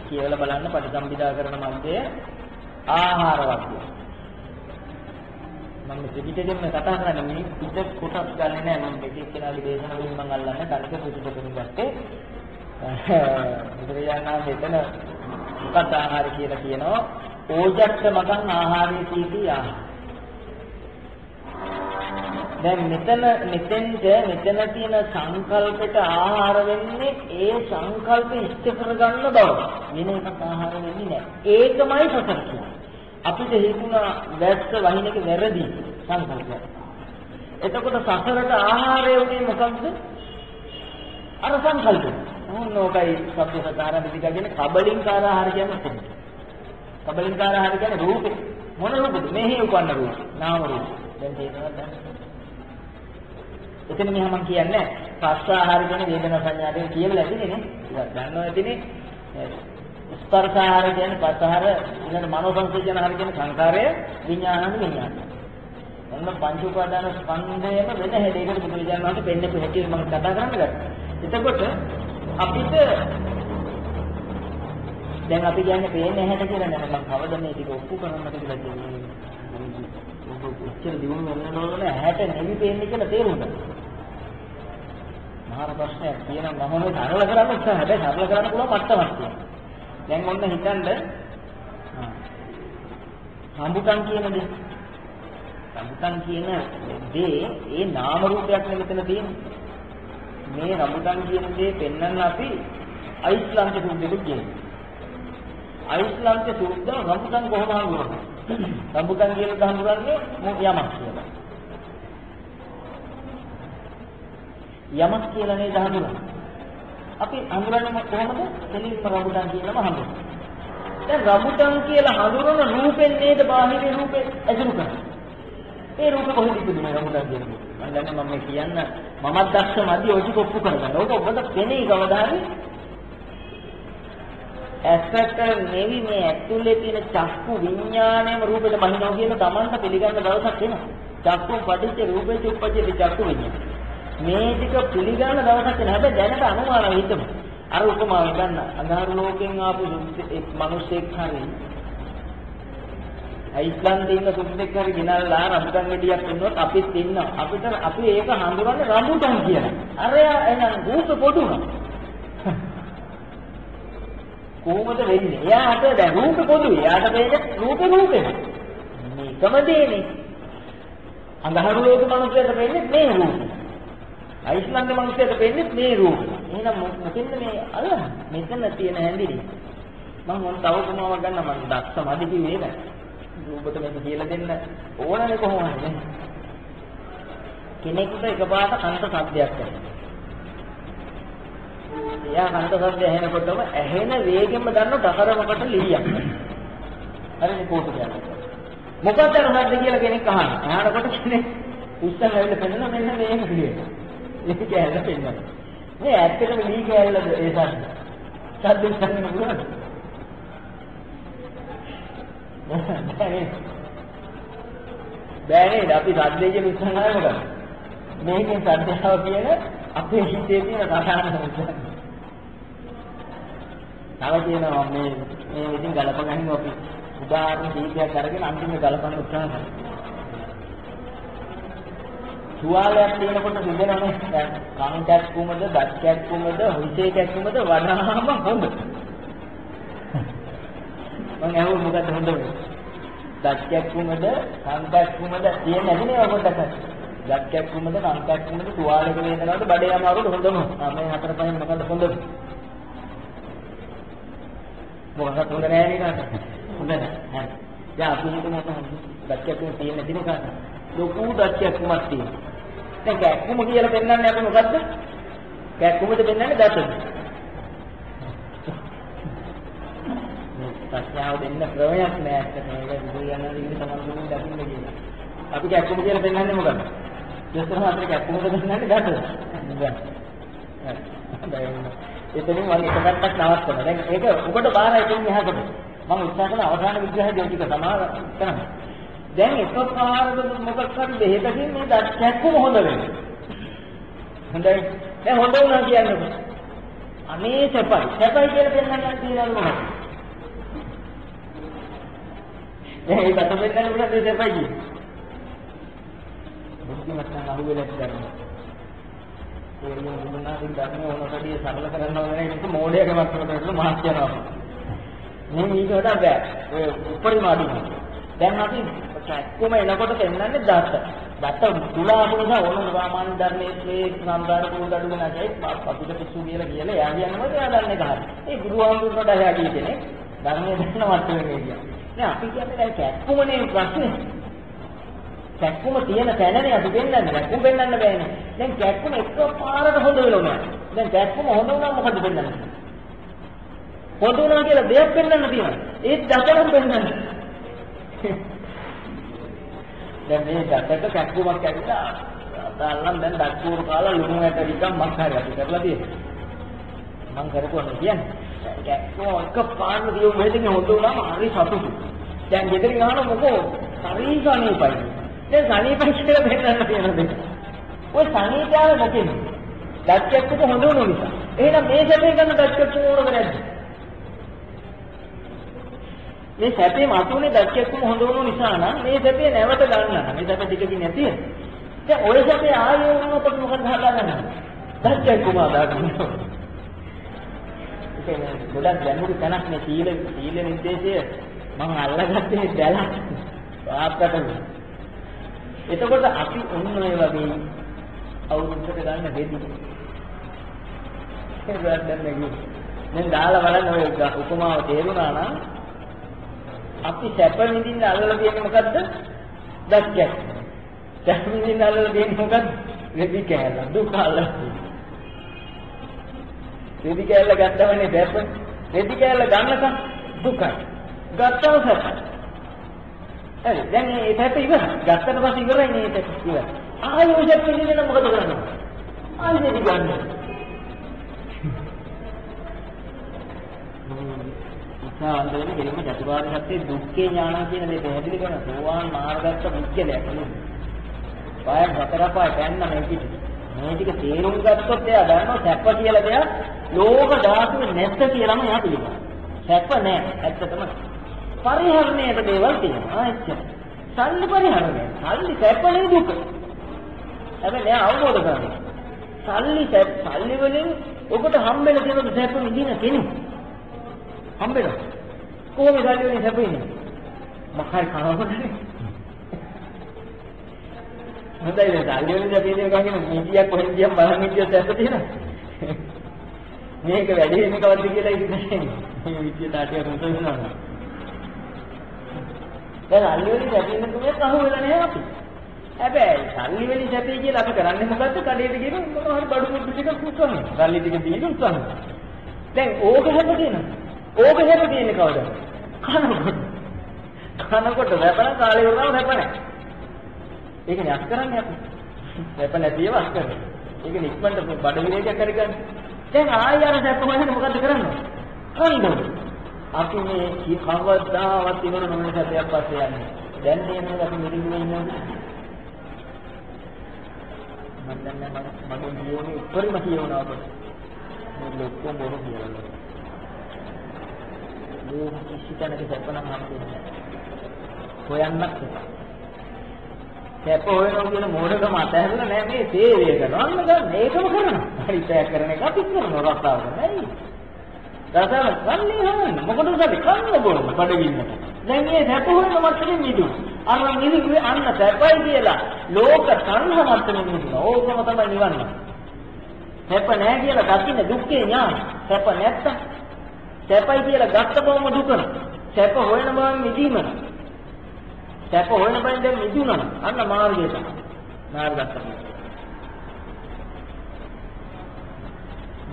කියලා බලන්න පටිසම්භිදා කරන මැදේ ආහාර වර්ගය. මම පිටිදෙන්න කතා කරන්නේ මේ පිට කොටස් ගන්න නෑ. මම මේක එක්කෙනාගේ දේශන වලින් මම අල්ලන්නේ කණික පුදුපතුන් ගත්තේ. බුදුරජාණන් මෙතන මොකක්ද ආහාර කියලා කියනවා? ඕජක්ක මගන් ආහාරයේ කීටි ආහාර. දැන් මෙතන තියෙන සංකල්පයට ආහාර වෙන්නේ ඒ සංකල්ප ඉෂ්ට කරගන්න බව. වෙන එකක් ආහාර වෙන්නේ නැහැ. ඒකමයි සසර කියන්නේ. අපිට හිතුණා වැස්ස වහින එක වැරදි සංකල්පයක්. එතකොට සසරට ආහාරය උනේ මොකක්ද? අර සංකල්පය. ඕනෝකයි සබ්බසකාර විදිහගෙන කබලින්කාර ආහාර කියන්නේ කොහොමද? කබලින්කාර ආහාර කියන්නේ රූපේ. මොන රූපද? මෙහි උපන්න රූප. නාම රූප. දැන් තේරෙනවද? එතන මෙහා මම කියන්නේ පස්ස ආහාර කියන වේදනා සංඥාවෙන් කියවලා ඇතිනේ නේ. ඒක දන්නවා ඇතිනේ. ස්පර්ශ ආහාර කියන්නේ පස්ස ආහාර ඊළඟ මනෝ සංසේචන ආහාර කියන්නේ සංකාරය විඥානන විඥාන. ඔන්න පංච උපාදාන ස්කන්ධයම වෙන හැඩයකට බුදුරජාණන් වහන්සේ පෙන්නපු හැටි මම කතා කරන්නේ. එතකොට අපිට දැන් අපි කියන්නේ පේන්නේ හැට කියලා නේද මම කවද මේ ටික ඔප්පු කරන්නද කියලා කියන්නේ. ඔච්චර දිනුම් වෙනවද හැට නෙවි පේන්නේ කියලා තේරුණා. මහා ප්‍රශ්නයක් කියනවා මම සරල කරන්න උත්සාහ හැබැයි සරල කරන්න පුළුවන් මට්ටමක් තියෙනවා. දැන් ඔන්න හිතන්න සම්බුතන් කියන දේ රම්බුතන් කියන දේ ඒ නාම රූපයක් නේ මෙතන තියෙන්නේ. මේ රම්බුතන් කියන දේ පෙන්වන්න අපි අයිස්ලාම්ක සූත්‍රෙක කියන්නේ. අයිස්ලාම්ක සූත්‍රය රම්බුතන් කොහොම හඳුනන්නේ? රම්බුතන් කියලා හඳුනන්නේ යමක් කියලා. යමක් කියලා නේද හඳුනන්නේ. අපි හඳුනන්නේ කොහොමද? දෙලින්ම රම්බුතන් කියලාම හඳුනන්නේ. දැන් රම්බුතන් කියලා හඳුනන රූපෙන් නේද බාහිර රූපේ ඇසුරු කරන්නේ. ඒ රූප කොහෙද ඉපදුනේ රම්බුතන් කියන්නේ? මම දන්නේ මම කියන්න මමත් දක්ෂ මදි ඔය ටික ඔප්පු කරගන්න. ඕක ඔබට පෙනේ කවදාහරි ඇසට නෙවි මේ ඇතුලේ තියෙන චක්කු විඥාණයම රූපෙට බහිනවා කියන තමන්ට පිළිගන්න දවසක් එනවා. චක්කු පටිච්ච රූපේ චුප්පජේ චක්කු විඥාන. මේ ටික පිළිගන්න දවසක් එනවා. හැබැයි දැනට අනුමාන හිතමු. අර උපමාව ගන්න. අඳුරු ලෝකෙන් ආපු එක් මිනිසෙක් හරි අයිස්ලන්තේ ඉන්න සුද්දෙක් හරි ගෙනල්ලා රම්බුටන් ගෙඩියක් දුන්නොත් අපිත් ඉන්නවා. අපි ඒක හඳුනන්නේ රම්බුටන් කියලා. අරයා එහෙනම් රූප පොදුනා. කොහොමද වෙන්නේ? එයාට දැන් රූප පොදුයි. එයාට මේක රූපේ. මේකම දෙන්නේ. අඳුරු ලෝක මිනිස්සුන්ට වෙන්නේ මේ රූප. අයිස්ලන්ත මිනිස්සුන්ට වෙන්නේ මේ රූප. එහෙනම් මොකෙන්ද මේ අර මෙතන තියෙන හැඳිනි. මම මොන තව කොමාවක් ගන්න මම දක්ෂ මදි කිව්වේ නෑ. ඔබට මේක කියලා දෙන්න ඕනනේ කොහොමද නේ? කෙනෙකුට එකපාරට කන්ත ශබ්දයක් ඇහෙනවා. එයා කන්ත ශබ්දය ඇහෙනකොටම ඇහෙන වේගෙම දන්න දහරමකට ලියක්. හරිනේ පොත කියන්නේ. මොකක්ද අර ශබ්ද කියලා කෙනෙක් අහනවා. අහනකොට කෙනෙක් උස්සන් ඇවිල්ලා පෙන්නන මෙන්න මේක කියලා. ඒක කියලා පෙන්නන. මේ ඇත්තටම ලී කැලලද ඒ ශබ්ද. ශබ්ද කියන්නේ මොකක්ද? බෑනේ අපි සද්දේ කියන උත්සාහය මොකද? මේකෙන් සද්දාව කියන අපේ හිතේ තියෙන සාධාරණ උත්සාහය. තව කියනවා මේ ඉතින් ගලපගන්න අපි උදාහරණ දීපයක් අරගෙන අන්තිමට ගලපන්න උත්සාහ කරනවා. තුවාලයක් තියෙනකොට හිතෙනවනේ කන් කැක්කුමද, දත් කැක්කුමද, හුස්සේ කැක්කුමද වඩාම හොඳ. මම අහුව මොකද හොඳ වෙන්නේ? දත් කැක්කුමද, කන් කැක්කුමද තියෙන්නේ නැතිනේ ඔබට. දත් කැක්කුමද, කන් කැක්කුමද තුවාලයක වේදනාවද බඩේ අමාරුද හොඳම. මේ හතර පහෙන් මොකද හොඳ? මොකක්ද හොඳ නැහැ නේද? හොඳ නැහැ. දැන් අපි හිතමු දත් කැක්කුම තියෙන්නේ නැතිනේ කාට? ලොකු දත් කැක්කුමක් තියෙනවා. දැන් කැක්කුම කියලා පෙන්නන්නේ අපි මොකද්ද? කැක්කුමද පෙන්නන්නේ දතද? ප්‍රඥාව දෙන්න ක්‍රමයක් නෑ ඇත්තටම. ඒක බුදුරජාණන් වහන්සේ සමන්තුලින් දකින්න කියලා. අපි කැක්කුම කියලා පෙන්නන්නේ මොකද්ද? දොස්තර මාත්‍රේ කැක්කුමද පෙන්නන්නේ දතද? එතනින් මම එක පැත්තක් නවත්තනවා. දැන් ඒක ඔබට බාරයි දෙන්නේ එහාට. මම උත්සාහ කරන අවසාන විග්‍රහය ටික සමාන කරනවා. දැන් එකපාරට මොකක් හරි දෙහෙතකින් මේ දත් කැක්කුම හොඳ වෙනවා. හොඳයි. දැන් හොඳ වුණා කියන්නේ. අනේ සැපයි. සැපයි කියලා පෙන්නන්න තියනවා මොකක්ද? දැන් ඒක අත පෙන්නන්න මොකද සැපයි කියන්නේ? බුද්ධිමත් නම් අහුවෙලා ඉඳලා. ඒ මොනවාකින් ධර්මය ඕනකදී සරල කරනවා නේ ඒක මෝඩයක මතකටද මහත් යනවා. මේ ඊට වඩා බෑ. ඔය උපරිම අඩුයි. දැන් අපි කැක්කුම එනකොට පෙන්නන්නේ දත. දත තුලාපු නිසා ඕන සාමාන්‍ය ධර්මයේ මේ සම්බාර කුඩඩු නැතයි අපිට පිස්සු කියලා එයා කියනකොට එයා දන්නේ කාට. ඒ ගුරුහාමුදුරට එයා කියන්නේ ධර්මයේ දන්නවත් නෙවෙයි කියන්නේ. නෑ අපි කියන්නේ දැන් කැක්කුමනේ ප්‍රශ්නේ. කැක්කුම තියෙන තැනනේ අපි පෙන්නන්නේ. කැක්කුම පෙන්නන්න බෑනේ. දැන් කැක්කුම එකපාරට හොඳ වෙලා උනා. දැන් කැක්කුම හොඳ වුණා මොකද පෙන්නන්නේ? හොඳ වුණා කියලා දෙයක් පෙන්නන්න තියෙනවා. ඒත් දතරම් පෙන්නන්නේ. දැන් මේ දතට කැක්කුමක් ඇවිල්ලා තාල්ලම් දැන් දක්කෝර කාලා ලුණු ඇට ටිකක් මං හරි අපි කරලා තියෙනවා. මං කරපුවා කියන්නේ. ඒක එක පාන්න දියු මෙහෙදකින් හොඳ වුණාම හරි සතුටු. දැන් ගෙදරින් ආන මොකෝ හරි සනීපයි. දැන් සනීපයි කියලා දෙන්නන්න තියෙනද? ඔය සනීපතාව මොකෙන්ද? දක්කෙක්ක හොඳ වුණු නිසා. එහෙනම් මේ සැපේ ගන්න දක්කෙක්ක ඕනද නැද්ද? මේ සැපේ මතුනේ දක්කෙක්කම හොඳ වුණු නිසා නම් මේ සැපේ නැවත ගන්න. මේ සැප ටිකකින් නැතිද? දැන් ඔය සැපේ ආයෙ වුණොත් මොකද හදාගන්නේ? දක්කෙක්කම හදාගන්නවා. ගොඩක් ගැඹුරු තැනක් මේ සීල නිර්දේශය මම අල්ලගත්තේ දැලක් ආප්පටම. එතකොට අපි ඔන්න ඔය වගේ අවුරුද්දකට ගන්න දෙදි. ඒක දැන් දාලා බලන්න ඔය උපමාව තේරුණා නම් අපි සැප විඳින්න අල්ලලා තියෙන්නේ මොකද්ද? දක්යක්. සැප විඳින්න අල්ලලා තියෙන්නේ මොකද්ද? රෙදි කෑල්ල දුක අල්ලලා. රෙදි කෑල්ල ගත්තමනේ සැප. රෙදි කෑල්ල ගන්නකම් දුකයි. ගත්තම සැපයි. හරි දැන් මේ සැප ඉවරයි. ගත්තට පස්සේ ඉවරයි මේ සැප ඉවරයි. ආයෙ ඔය සැප විඳින්න මොකද කරන්නේ? ආයෙ රෙදි ගන්න. සාන්දරනේ ගෙලින්ම චතුරාර්ය සත්‍ය දුක්ඛේ ඥාන කියන දේ පැහැදිලි කරන සෝවාන් මාර්ගස්ත පුද්ගලයා කියන්නේ. පාය හතර පාය පැන්න මේ පිටි. මේ ටික තේරුම් ගත්තොත් එයා දන්නවා සැප කියලා දෙයක් ලෝක ධාතුවේ නැත්ත කියලාම එයා පිළිගන්නවා. සැප නෑ ඇත්තටම. පරිහරණයට දේවල් තියෙනවා. එච්චර. සල්ලි පරිහරණය. සල්ලි සැප නෙවෙයි දුක. හැබැයි එයා අවබෝධ කරගන්නවා. සල්ලි වලින් ඔබට හම්බෙලා තියෙන සැප විඳින කෙනෙක්. හම්බෙලා කොහොමද සල්ලි වලින් සැප ඉන්නේ? මහයි කනවනේ. හොඳයි නේද? සල්ලි වලින් සැප ඉන්නේ කවගෙන මීඩියක් කොහෙන්ද ගියම් බලන්න ඉතිය සැප තියෙනවා. මේක වැඩි වෙන්නේ කවද්ද කියලා ඉතින් මේ විද්‍ය තාටිය උන්ට වෙනවා. දැන් සල්ලි වලින් සැප ඉන්න තුමේ අහු වෙලා නැහැ අපි. හැබැයි සල්ලි වලින් සැපේ කියලා අපි කරන්නේ මොකද්ද? කඩේට ගිහින් මොනවා හරි බඩු මුට්ටු ටිකක් කුස්සන්නේ. සල්ලි ටික දීලා උස්සන්නේ. දැන් ඕක හැම දෙනවා. ඕක හැම තියෙන්නේ කවුද? කනකොට වැපන කාලේ වුණාම වැපන. ඒක න්යාස් කරන්නේ අපි. වැපන නැතිව අස් කරන්නේ. ඒක නික්මන්ට බඩ විරේකයක් කරගන්න. දැන් ආයෙ අර සැප හොයන්නේ මොකද්ද කරන්නේ? කන්දෝ. අපි මේ කවදාවත් ඉවර නොවන සැපයක් පස්සේ යන්නේ. දැන් තේරෙනවද අපි මිරිඟුවේ ඉන්නවද? මම දැන් මගේ ජීවනේ උඩරිම කියවනවා අපිට. මේ ලොක්කම බොරු කියලා. මේ කිසි කෙනෙක් සැප නම් හම්බෙන්නේ නැහැ. හොයන්නත් සැප හොයනවා කියන මොඩකම අතහැරලා නෑ මේ සේවය කරනවා. අන්න ගන්න ඒකම කරනවා. හරි පැයක් කරන එක අපි කරනවා රස්සාව කරනවා. නෑ. රස්සාව කන්නේ හොයන්න. මොකටද අපි කන්න බොන්න බඩගින්නට. දැන් මේ සැප හොයන මට්ටමින් මිදුණා. අර මිනිහුගේ අන්න සැපයි කියලා ලෝක සංඝ මට්ටමින් මිදුණා. ඕකම තමයි නිවන. සැප නෑ කියලා දකින්න දුක්ඛේ ඥාන. සැප නැත්තම් සැපයි කියලා ගත්ත බවම දුකන. සැප හොයන බව මිදීම. සැප හොයන බවෙන් දැන් මිදුණා. අන්න මාර්ගය තමයි. මාර්ගය තමයි.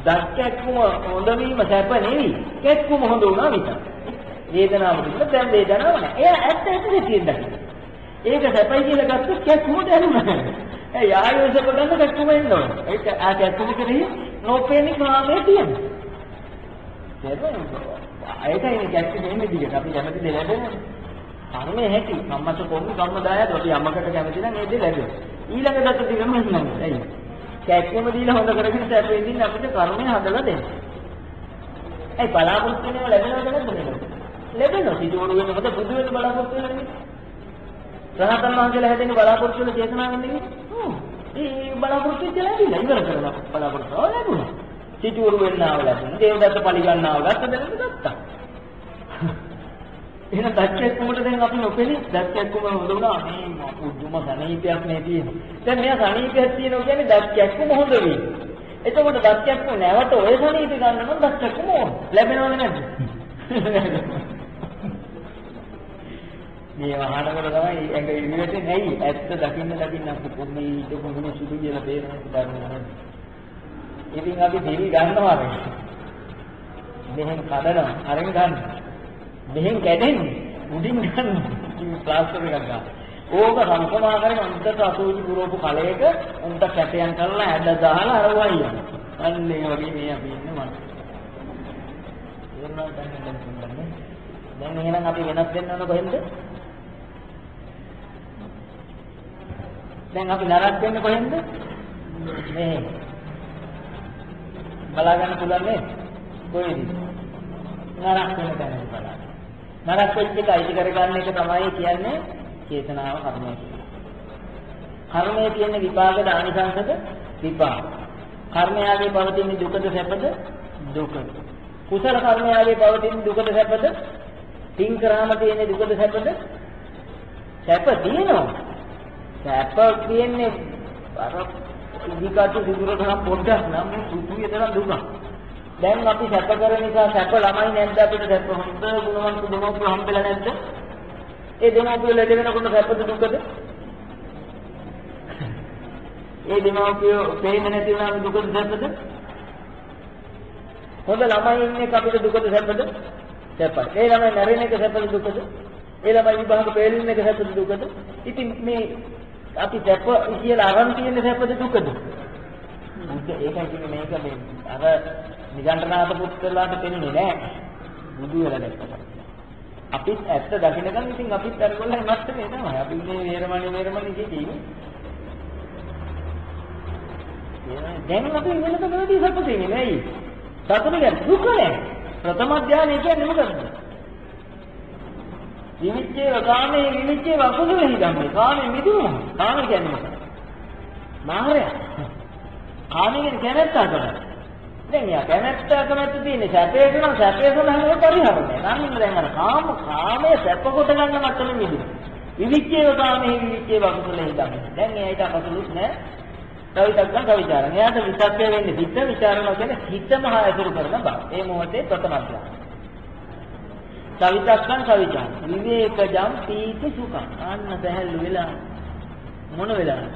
දක්කෙක්ම හොඳ වීම සැප නෙවෙයි. කෙක්කම හොඳ වුණා විතර. වේදනාව තිබුණා දැන් වේදනාව නැහැ. එයා ඇත්ත තියෙන්නේ. ඒක සැපයි කියලා ගත්තොත් කෙක්කම දැනුණා. ඒ ආයෝස පොඩ්ඩක් කෙක්කම එන්න ඕනේ. ඒක කෙක්කම කරේ නොපෙනී කාමේ තියෙනවා. ඒකයි කැක්කේ දෙන්නේ දිගට අපි කැමති දෙ ලැබෙන්නේ. කර්මයේ හැටි සම්මත කොම්ම කම්මදායද අපි අම්මකට කැමති නම් ඒ දෙ ලැබෙනවා. ඊළඟ දත දිගම එන්නේ. ඇයි? කැක්කේම දීලා හොඳ කරගෙන සැපේ ඉඳින්න අපිට කර්මය හදලා දෙන්න. ඒ බලාපොරොත්තු වෙනව ලැබෙනවද නැද්ද? ලැබෙනවා. සිදුවුණු වෙන මොකද බුදු වෙන බලාපොරොත්තු වෙන්නේ? රහතන් වහන්සේලා හැදෙන්නේ බලාපොරොත්තු වෙන චේතනාවෙන් නෙවෙයි. ඒ බලාපොරොත්තු වෙලා ලැබිලා ඉවර කරලා බලාපොරොත්තු ලැබුණා. සිටුවරු වෙන්නව ලැබුණා. දේවදත්ත පලි ගන්නව ගත්ත දෙන්න ගත්තා. එහෙනම් දැක්කේ කොහොමද දැන් අපි නොපෙනී දැක්කේ කොහොමද හොඳ වුණා මේ පුදුම සනීපයක් නේ තියෙන්නේ. දැන් මෙයා සනීපයක් තියෙනවා කියන්නේ දැක්කේ කොහොමද හොඳ වෙන්නේ. එතකොට දැක්කේ කො නැවත ඔය සනීප ගන්න නම් දැක්කේ කොහොමද ලැබෙනවද නැද්ද? මේ වහනකට තමයි ඇඟ ඉන්නේට නැයි ඇත්ත දකින්න අපි කොහොමද ඊට කොහොමද සුදු කියලා තේරෙනවා. ඉතින් අපි දෙවි ගන්නවා මේ. මෙහෙන් කඩනවා, අරන් ගන්න. මෙහෙන් කැඩෙන්නේ, උඩින් ගන්න. ඉතින් ප්ලාස්ටර් එකක් ගන්න. ඕක සංකමා කරගෙන උන්ට අසෝචි පුරෝපු කලයක උන්ට කැටයන් කරලා ඇද දාලා අරවා යනවා. අන්න ඒ වගේ මේ අපි ඉන්නේ මම. ඒනවා දැන් එහෙනම් අපි වෙනස් වෙන්න ඕන කොහෙන්ද? දැන් අපි නරක වෙන්නේ කොහෙන්ද? මේ බලා ගන්න පුළුවන් නේ? කොහෙද? නරක වෙන තැන බලන්න. නරක වෙච්ච එක අයිති කරගන්න එක තමයි කියන්නේ චේතනාව කර්මය කියන්නේ. කර්මයේ තියෙන විපාකද ආනිසංසද? විපාක. කර්මයාගේ පවතින දුකද සැපද? දුක. කුසල කර්මයාගේ පවතින දුකද සැපද? තින් කරාම තියෙන දුකද සැපද? සැප තියෙනවා. සැප කියන්නේ අර ඉදිකාට සිදුරට නම් පොඩ්ඩක් නම් මේ සුසුයේ තරම් දුක. දැන් අපි සැප කර නිසා සැප ළමයි නැද්ද අපිට සැප හොඳ ගුණවන්ත දෙමව්පියෝ හම්බෙලා නැද්ද? ඒ දෙමව්පියෝ ලැබ වෙනකොට සැපද දුකද? ඒ දෙමව්පියෝ පේන්නේ නැති වුණාම දුකද සැපද? හොඳ ළමයි ඉන්නේ අපිට දුකද සැපද? සැපයි. ඒ ළමයි මැරෙන එක සැපද දුකද? ඒ ළමයි විභාග පෙළෙන එක සැපද දුකද? ඉතින් මේ අපි සැප කියලා අරන් තියෙන සැපද දුකද? බුද්ධ ඒකයි කියන්නේ මේක මේ අර නිගණ්ඨනාථ පුත්‍රලාට දෙන්නේ නැහැ. බුදු වෙලා දැක්කම. අපිත් ඇත්ත දකින්නකම් ඉතින් අපිත් අරගොල්ලන් මැත්තේ තමයි. අපි මේ වේරමණී කියන්නේ. දැන් අපි වෙනකමදී සැප දෙන්නේ නෑයි. සතුට කියන්නේ දුක නෑ. ප්‍රථම ධානය කියන්නේ මොකක්ද? විවිච්ඡේ කාමේ විවිච්ඡේ වකුසලෙහි ධම්මේ. කාමේ මිදුම. කාම කියන්නේ මොකක්ද? මායя. කාමයෙන් කැමැත්ත කරා. දැන් යා කැමැත්ත තියෙන්නේ සැපේට නම් සැපේ සඳහා පරිහරණය. නම් දැන් අර කාමයේ සැප කොට ගන්න මට්ටමේ මිදුම. විවිච්ඡේ කාමේ විවිච්ඡේ වකුසලෙහි ධම්මේ. දැන් එයාට අපසලුත් නෑ. කවිතක්කන් කවිචාරණ. එයාට විතක්කේ වෙන්නේ හිත විචාරණ කියන්නේ හිතම ආයතන කරන බව. ඒ මොහොතේ ප්‍රථම ධ්‍යාන. කවිතක්කන් කවිචාරණ. විවේකජම් පීති සුඛං. ආන්න බැහැල්ලු වෙලා මොන වෙලාවද?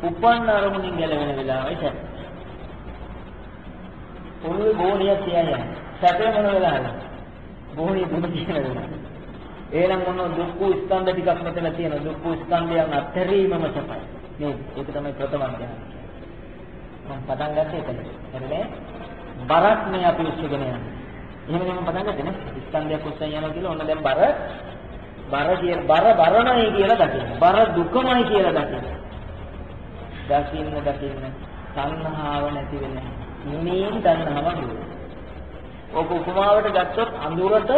උපන්න අරමුණින් ගැලවෙන වෙලාවයි සැප. ඔළුවේ බෝනියක් තියන්නේ. සැපේ මොන වෙලාවද? බෝනිය දුක කියන වෙලාව. එහෙනම් මොන දුක්ඛ ස්කන්ධ ටිකක් මෙතන තියෙනවා. දුක්ඛ ස්කන්ධයන් අත්හැරීමම සැපයි. මේ ඒක තමයි ප්‍රථම ධ්‍යාන. මම පටන් ගත්තේ එතන. හරිනේ? බරක් මේ අපි උස්සගෙන යන්නේ. එහෙම නෙමෙයි පටන් ගත්තේ නේ. ස්කන්ධයක් උස්සන් යනවා කියලා ඔන්න දැන් බර නයි කියලා දකින්න. බර දුකමයි කියලා දකින්න. දකින්න සංහාව නැති වෙන්නේ. නිමේන් තණ්හාව දුර. ඔබ උපමාවට ගත්තොත් අඳුරට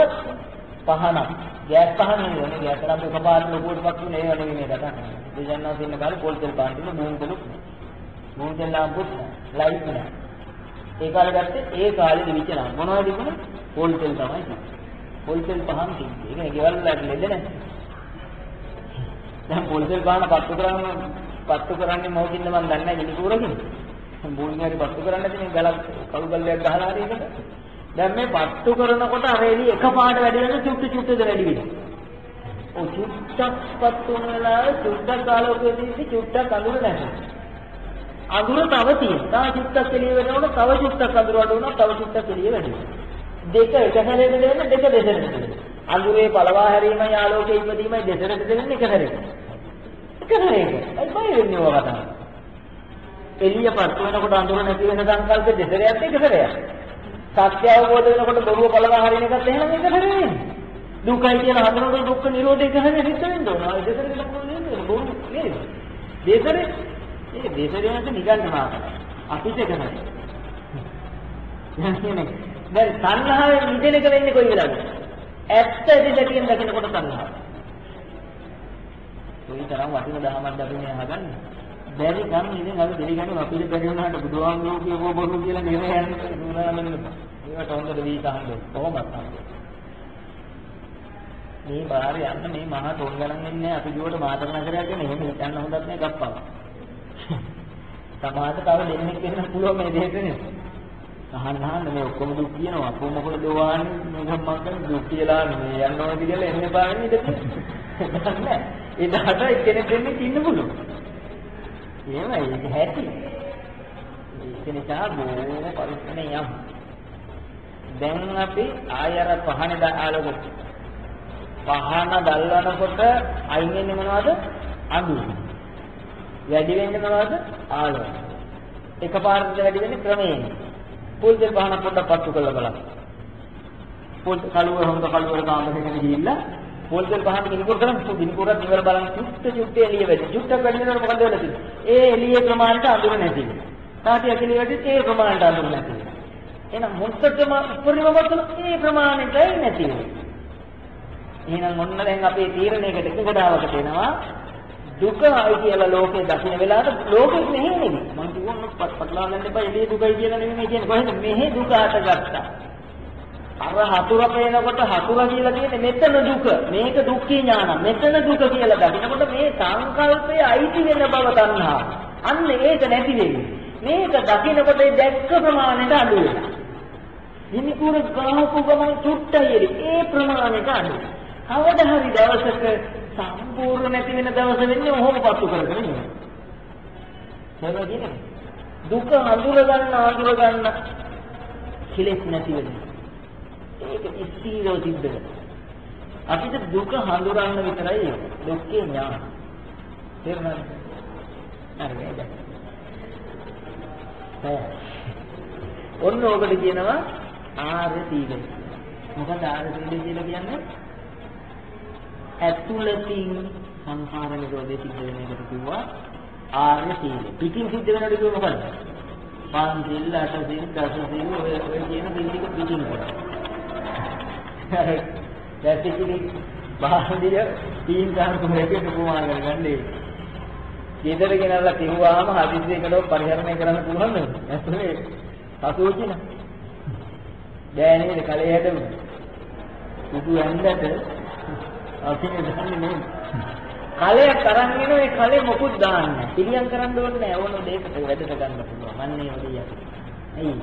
පහනක්. ගෑස් පහන නෙවෙයි. ගෑස් කරාම එකපාරට ලොකුවටපත් වෙන ඒවා නෙවෙයි මේ කතා කරන්නේ. දෙයන්නා දෙන්න කාලේ පොල් තෙල් පාන තියෙන මූන් තෙල් ලාම්පුත් ලයිට් නෑ. ඒ කාලේ ගත්තේ ඒ කාලේ දිවිච්ච නම් මොනවද තිබුණේ? පොල් තෙල් තමයි තිබුණේ. පොල් තෙල් පහන් තිබ්බේ. ඒක ගෙවල් වල ලෙඩ නැහැ. දැන් පොල් තෙල් පාන පත්තු කරන්නේ මොකකින්ද මන් දන්නේ නැහැ. ගිනි කූරකින්. බෝනියරි පත්තු කරන්න තියෙන ගලක් කළු ගල්ලයක් ගහලා හරි එකට. දැන් මේ පත්තු කරනකොට අර එළිය එකපාරට වැඩි වෙන චුට්ටුද වැඩි වෙනවා. ඔය චුට්ටක් පත්තු වෙන වෙලාවේ චුට්ටක් ආලෝකයේදී චුට්ටක් අඳුර නැහැ. අඳුර තව තියෙනවා. තව චුට්ටක් එළිය වෙනකොට තව චුට්ටක් අඳුර අඩු වෙනවා. තව චුට්ටක් එළිය වැඩි වෙනවා. දෙක එක සැරේට දෙන්න දෙක දෙසරට දෙන්න. අඳුරේ පළවා හැරීමයි ආලෝකයේ ඉපදීමයි දෙසරට දෙන්න එක සැරේට. එක සැරේට. අයි බය වෙන්නේ ඔය කතාව. එළිය පත්තු වෙනකොට අඳුර නැති වෙන සංකල්ප දෙසරයක් එක සැරයක්. සත්‍ය අවබෝධ වෙනකොට බොරුව පළවා හරින එකත් එහෙනම් එක සැරේ වෙන්නේ. දුකයි කියලා හඳුනනකොට දුක්ඛ නිරෝධය එක සැරේ හිත වෙන්න ඕන. ඒ දෙසරේ ලකුණු නෙමෙයි බොරු නේද? දෙසරේ ඒ දෙසරේ නැති නිගන්නවා. අපිට එක සැරේ. දැන් තණ්හාවෙන් මිදෙන එක වෙන්නේ කොයි වෙලාවද? ඇත්ත දෙදකින් දකිනකොට තණ්හාව. කොයි තරම් වටින දහමක්ද අපි මේ අහගන්නේ? බැරි කම් ඉතින් අපි දෙලිගන්නේ අපිට බැරි වුණාට බුදුහාමුදුරුවෝ කියපුව බොරු කියලා නෙවෙයි යන්නේ දුනාමන්න. ඒකට හොඳට වීත අහන්න කොහොමද මේ බාහිර යන්න මේ මහා තොන් ගණන් ඉන්නේ අපි ජීවිත මාතර නගරයක් ගැන එහෙම හිතන්න හොඳක් නෑ ගප්පා. සමාජ තව දෙන්නෙක් වෙන්න පුළුවන් මේ දෙහෙන්නේ. අහන්න මේ ඔක්කොම දුක් කියනවා. අපෝ මොකද දෝවාන්නේ මේ සම්මන් දුක් කියලා මේ යන්න ඕනද කියලා එන්නේ බාන්නේ ඉඳලා. නෑ. ඒ දහට එක්කෙනෙක් දෙන්නේ ඉන්න පුළුවන්. එහෙමයි ඒක හැටි. ඒක නිසා බොහොම පරිස්සමෙන් යමු. දැන් අපි ආයර පහනේ ආලෝක පහන දැල්වනකොට අයින් වෙන්නේ මොනවද? අඳුර. වැඩි වෙන්නේ මොනවද? ආලෝකය. එකපාරට වැඩි වෙන්නේ ක්‍රමයෙන්. පොල් දෙක පහන පොඩ්ඩක් පත්තු කරලා බලන්න. පොල් කළුව හොඳ කළුවර කාමරේකට ගිහිල්ලා පොල් දෙක පහන ගිනිකුර කරන් ගිනිකුරක් ඉවර බලන්න චුට්ට එළිය වැඩි. චුට්ටක් වැඩි වෙනකොට මොකද වෙලා තියෙන්නේ? ඒ එළියේ ප්‍රමාණයට අඳුර නැති වෙනවා. තාටි ඇතුලේ වැඩි ඒ ප්‍රමාණයට අඳුර නැති වෙනවා. එහෙනම් මොකටම උපරිම වතුන ඒ ප්‍රමාණයටයි නැති වෙන්නේ. එහෙනම් ඔන්න දැන් අපේ තීරණයකට එකගඩාවකට එනවා දුකයි කියලා ලෝකේ දකින්න වෙලාවට ලෝකෙත් නෙමෙයි මම කිව්වොත් පටලවා ගන්න එපා එළියේ දුකයි කියලා නෙමෙයි කියන්නේ කොහෙද මෙහෙ දුක හටගත්තා අර හතුර පේනකොට හතුර කියලා කියන්නේ මෙතන දුක මේක දුක්ඛී ඥාන මෙතන දුක කියලා දකිනකොට මේ සංකල්පයේ අයිති වෙන බව තණ්හා අන්න ඒක නැති වෙන්නේ මේක දකිනකොට ඒ දැක්ක ප්‍රමාණයට අඩු වෙනවා හිමිකුර ගාහපු ගමන් චුට්ටයි ඒ ප්‍රමාණයට අඩු කවදා හරි දවසක සම්පූර්ණ නැති වෙන දවස වෙන්නේ ඔහොම පත්තු කරගෙන ඉන්නේ. හරිද? දුක අඳුර ගන්න කෙලෙස් නැති වෙන්නේ. ඒක ඉස්තිරව සිද්ධ වෙනවා. අපිට දුක හඳුරන්න විතරයි දුක්ඛේ ඥාන. තේරුණාද? හරිද? ඔන්න ඕකට කියනවා ආර්ය සීලය. මොකද ආර්ය සීලය කියලා කියන්නේ? ඇතුළතින් සංඛාර නිරෝධය සිද්ධ වෙන එකට කිව්වා ආර්ය සීලය. පිටින් සිද්ධ වෙනවට කිව්ව මොකද්ද? පංචිල්, අටසිල්, දසසිල් ඔය කියන සිල් ටික පිටින් කරා. දැසිකිලි බාහිර තීන් ගන්න තුනකට උපමා කරගන්නේ. ඊතර ගෙනල්ලා කිව්වාම හදිස්සියකට පරිහරණය කරන්න පුළුවන් නේද? ඇත්තනේ සතුෝචින. දැන් නේද කලේ හැදෙමු. සුදු ඇඳට අපි දන්නේ නේ. කලයක් අරන් එන ඒ කලේ මොකුත් දාන්නේ නැහැ. පිළියම් කරන්න ඕනේ නැහැ. ඕන දෙයකට වැඩට ගන්න පුළුවන්. අන්නේ ඔදී යකි. ඇයි?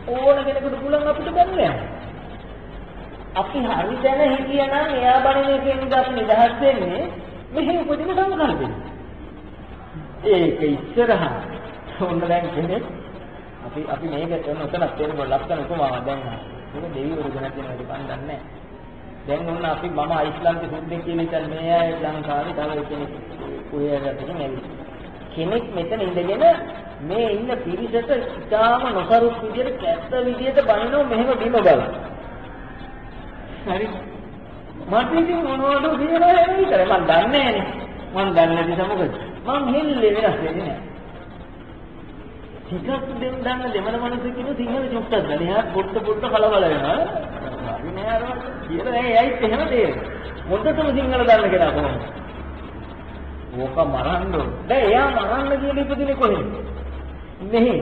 ඕන කෙනෙකුට පුළුවන් අපිට ගන්න. අපි හරි දැන හිටියනම් එයා බණින එකෙන් අපි නිදහස් වෙන්නේ මෙහි උපදින සංකල්පෙන්. ඒක ඉස්සරහා ඕන දැන් කෙනෙක් අපි මේක කරන උතනක් තේරුම් ලක්ෂණ උපමාවක් දැන් ඒක දෙවිවරු ගැන කියන එක කන් දන්නේ නැහැ. දැන් ඔන්න අපි මම අයිස්ලාම්ගේ සුද්දෙක් කියලා ඉතින් මේ අය ලංකාවේ තව කෙනෙක් ඔයයටකින් ඇවිත් කෙනෙක් මෙතන ඉඳගෙන මේ ඉන්න පිරිසට ඉතාම නොසරුත් විදියට කැත්ත විදියට බනිනව මෙහෙම බිම බල. හරි. මට ඉතින් මොනවද කියනවා එහෙම විතරයි මම දන්නේ නැහනේ. මම දන්නේ නැති මොකද? මම හෙල්ලේ වෙනස් වෙන්නේ නැහැ. ටිකක් දන්න දෙමළ මිනිස්සු කියන සිංහල චුට්ටක් ගන්න. එයා පොට්ට කලබල වෙනවා. හරි නෑ අර කියලා නෑ එයිත් එහෙම තේරෙන්නේ. මොකටද සිංහල දන්න කෙනා කොහොමද? ඕක මරන්න ඕන. දැන් එයා මරන්න කියලා ඉපදිනේ කොහෙද? මෙහි.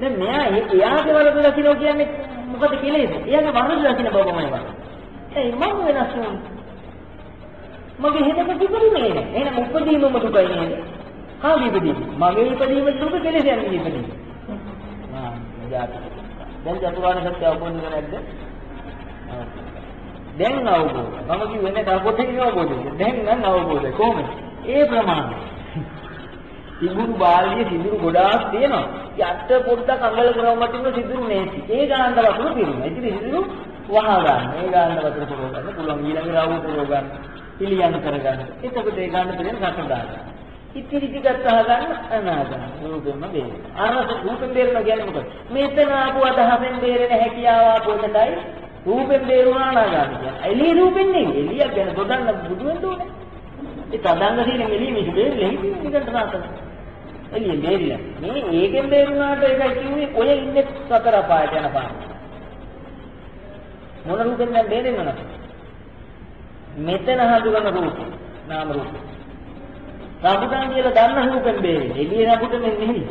දැන් මෙයා එයාගේ වලද දකින්න කියන්නේ මොකද කෙලෙස්? එයාගේ වරද දකින්න බවමයි වань. ඒ මම වෙනස් වුණා. මගේ හිතක තිබුණේ නෑ. එහෙනම් උපදීමම දුකයි නේද? කාගේ ඉපදීම? මගේ ඉපදීම දුක කෙලෙස් යන්නේ ඉපදීම. ජාතක. දැන් චතුරාර්ය සත්‍ය අවබෝධ කරගන්නද? දැන් අවබෝධ. මම කිව්වේ තව පොතේ අවබෝධය. දැන් නම් අවබෝධය කොහොමද? ඒ ප්‍රමාණය. සිදුරු බාල්දියේ සිදුරු ගොඩාක් තියෙනවා. යට පොඩ්ඩක් අඟල කරවම තිබුණ සිදුරු නැති. ඒ ගානට වතුර පිරුණා. ඉතින් සිදුරු වහා ගන්න. ඒ ගානට වතුර පුරව ගන්න පුළුවන්. ඊළඟ රාවු පුරව ගන්න. පිළියම් කරගන්න. එතකොට ඒ ගානට පිළියම් රට දාන්න. ඉතිරි ටිකක් අහගන්න අනාගත රූපෙම බේරෙන. අර රූපෙන් බේරෙනවා කියන්නේ මොකද? මෙතන ආපු අදහසෙන් බේරෙන හැකියාව ආපුවටයි රූපෙන් බේරුණා අනාගත කියන්නේ. එළිය රූපෙන් නෙවෙයි. එළිය ගැන දොඩන්න බුදු වෙන්න ඕනේ. ඒ තදංග තියෙන එළිය මේක බේරෙලා හිටින්න නිකන්ට නාතන. එළිය බේරිලා. මේ ඒකෙන් බේරුණාට ඒකයි කිව්වේ ඔය ඉන්නේ සතර පායට යන පාර. මොන රූපෙන් දැන් බේරෙන්නේ නැත. මෙතන හඳුනන රූප නාම රූප. රාගුතන් කියලා දන්න රූපෙන් බේරෙන්නේ. එළිය රාගුතෙන් නෙමෙයි.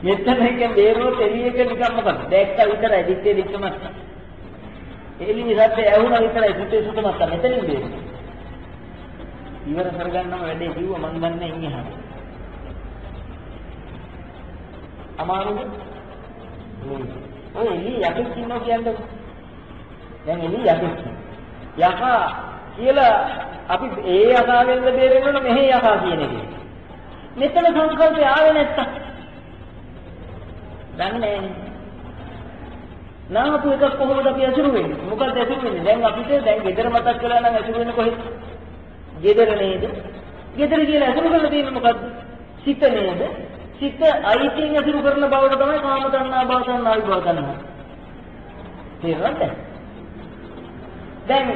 මෙතන එකෙන් බේරුවොත් එළියක නිකන් මොකද? දැක්ක විතරයි දිත්තේ දික්කම. එළිය සද්ද ඇහුණා විතරයි සුතේ සුතමත් මෙතනින් බේරෙන්නේ. ඉවර කරගන්නම වැඩේ කිව්ව මං දන්නේ ඉන්නේ හැම. අමාරුද? ඔය එළිය යකෙක් ඉන්නවා කියන්නේ. දැන් එළිය යකෙක්. යකා කියලා අපි ඒ යකාගෙන්ද බේරෙන්න ඕන මෙහි යකා කියන එක. මෙතන සංකල්පය ආවේ නැත්තම් දන්නේ නැහැ. නාමතු එකක් කොහොමද අපි අසුරු වෙන්නේ? මොකද අසුරු වෙන්නේ? දැන් අපිට දැන් ගෙදර මතක් කළා නම් අසුරු වෙන්නේ කොහෙද? gedara nේද? gedara කියලා අසුරු කරලා තියෙන්නේ මොකද්ද? සිත නේද? සිත අයිතින් අසුරු කරන බවට තමයි කාම තණ්හා, භව තණ්හා, විභව තණ්හා. තේරුණාද? දැන්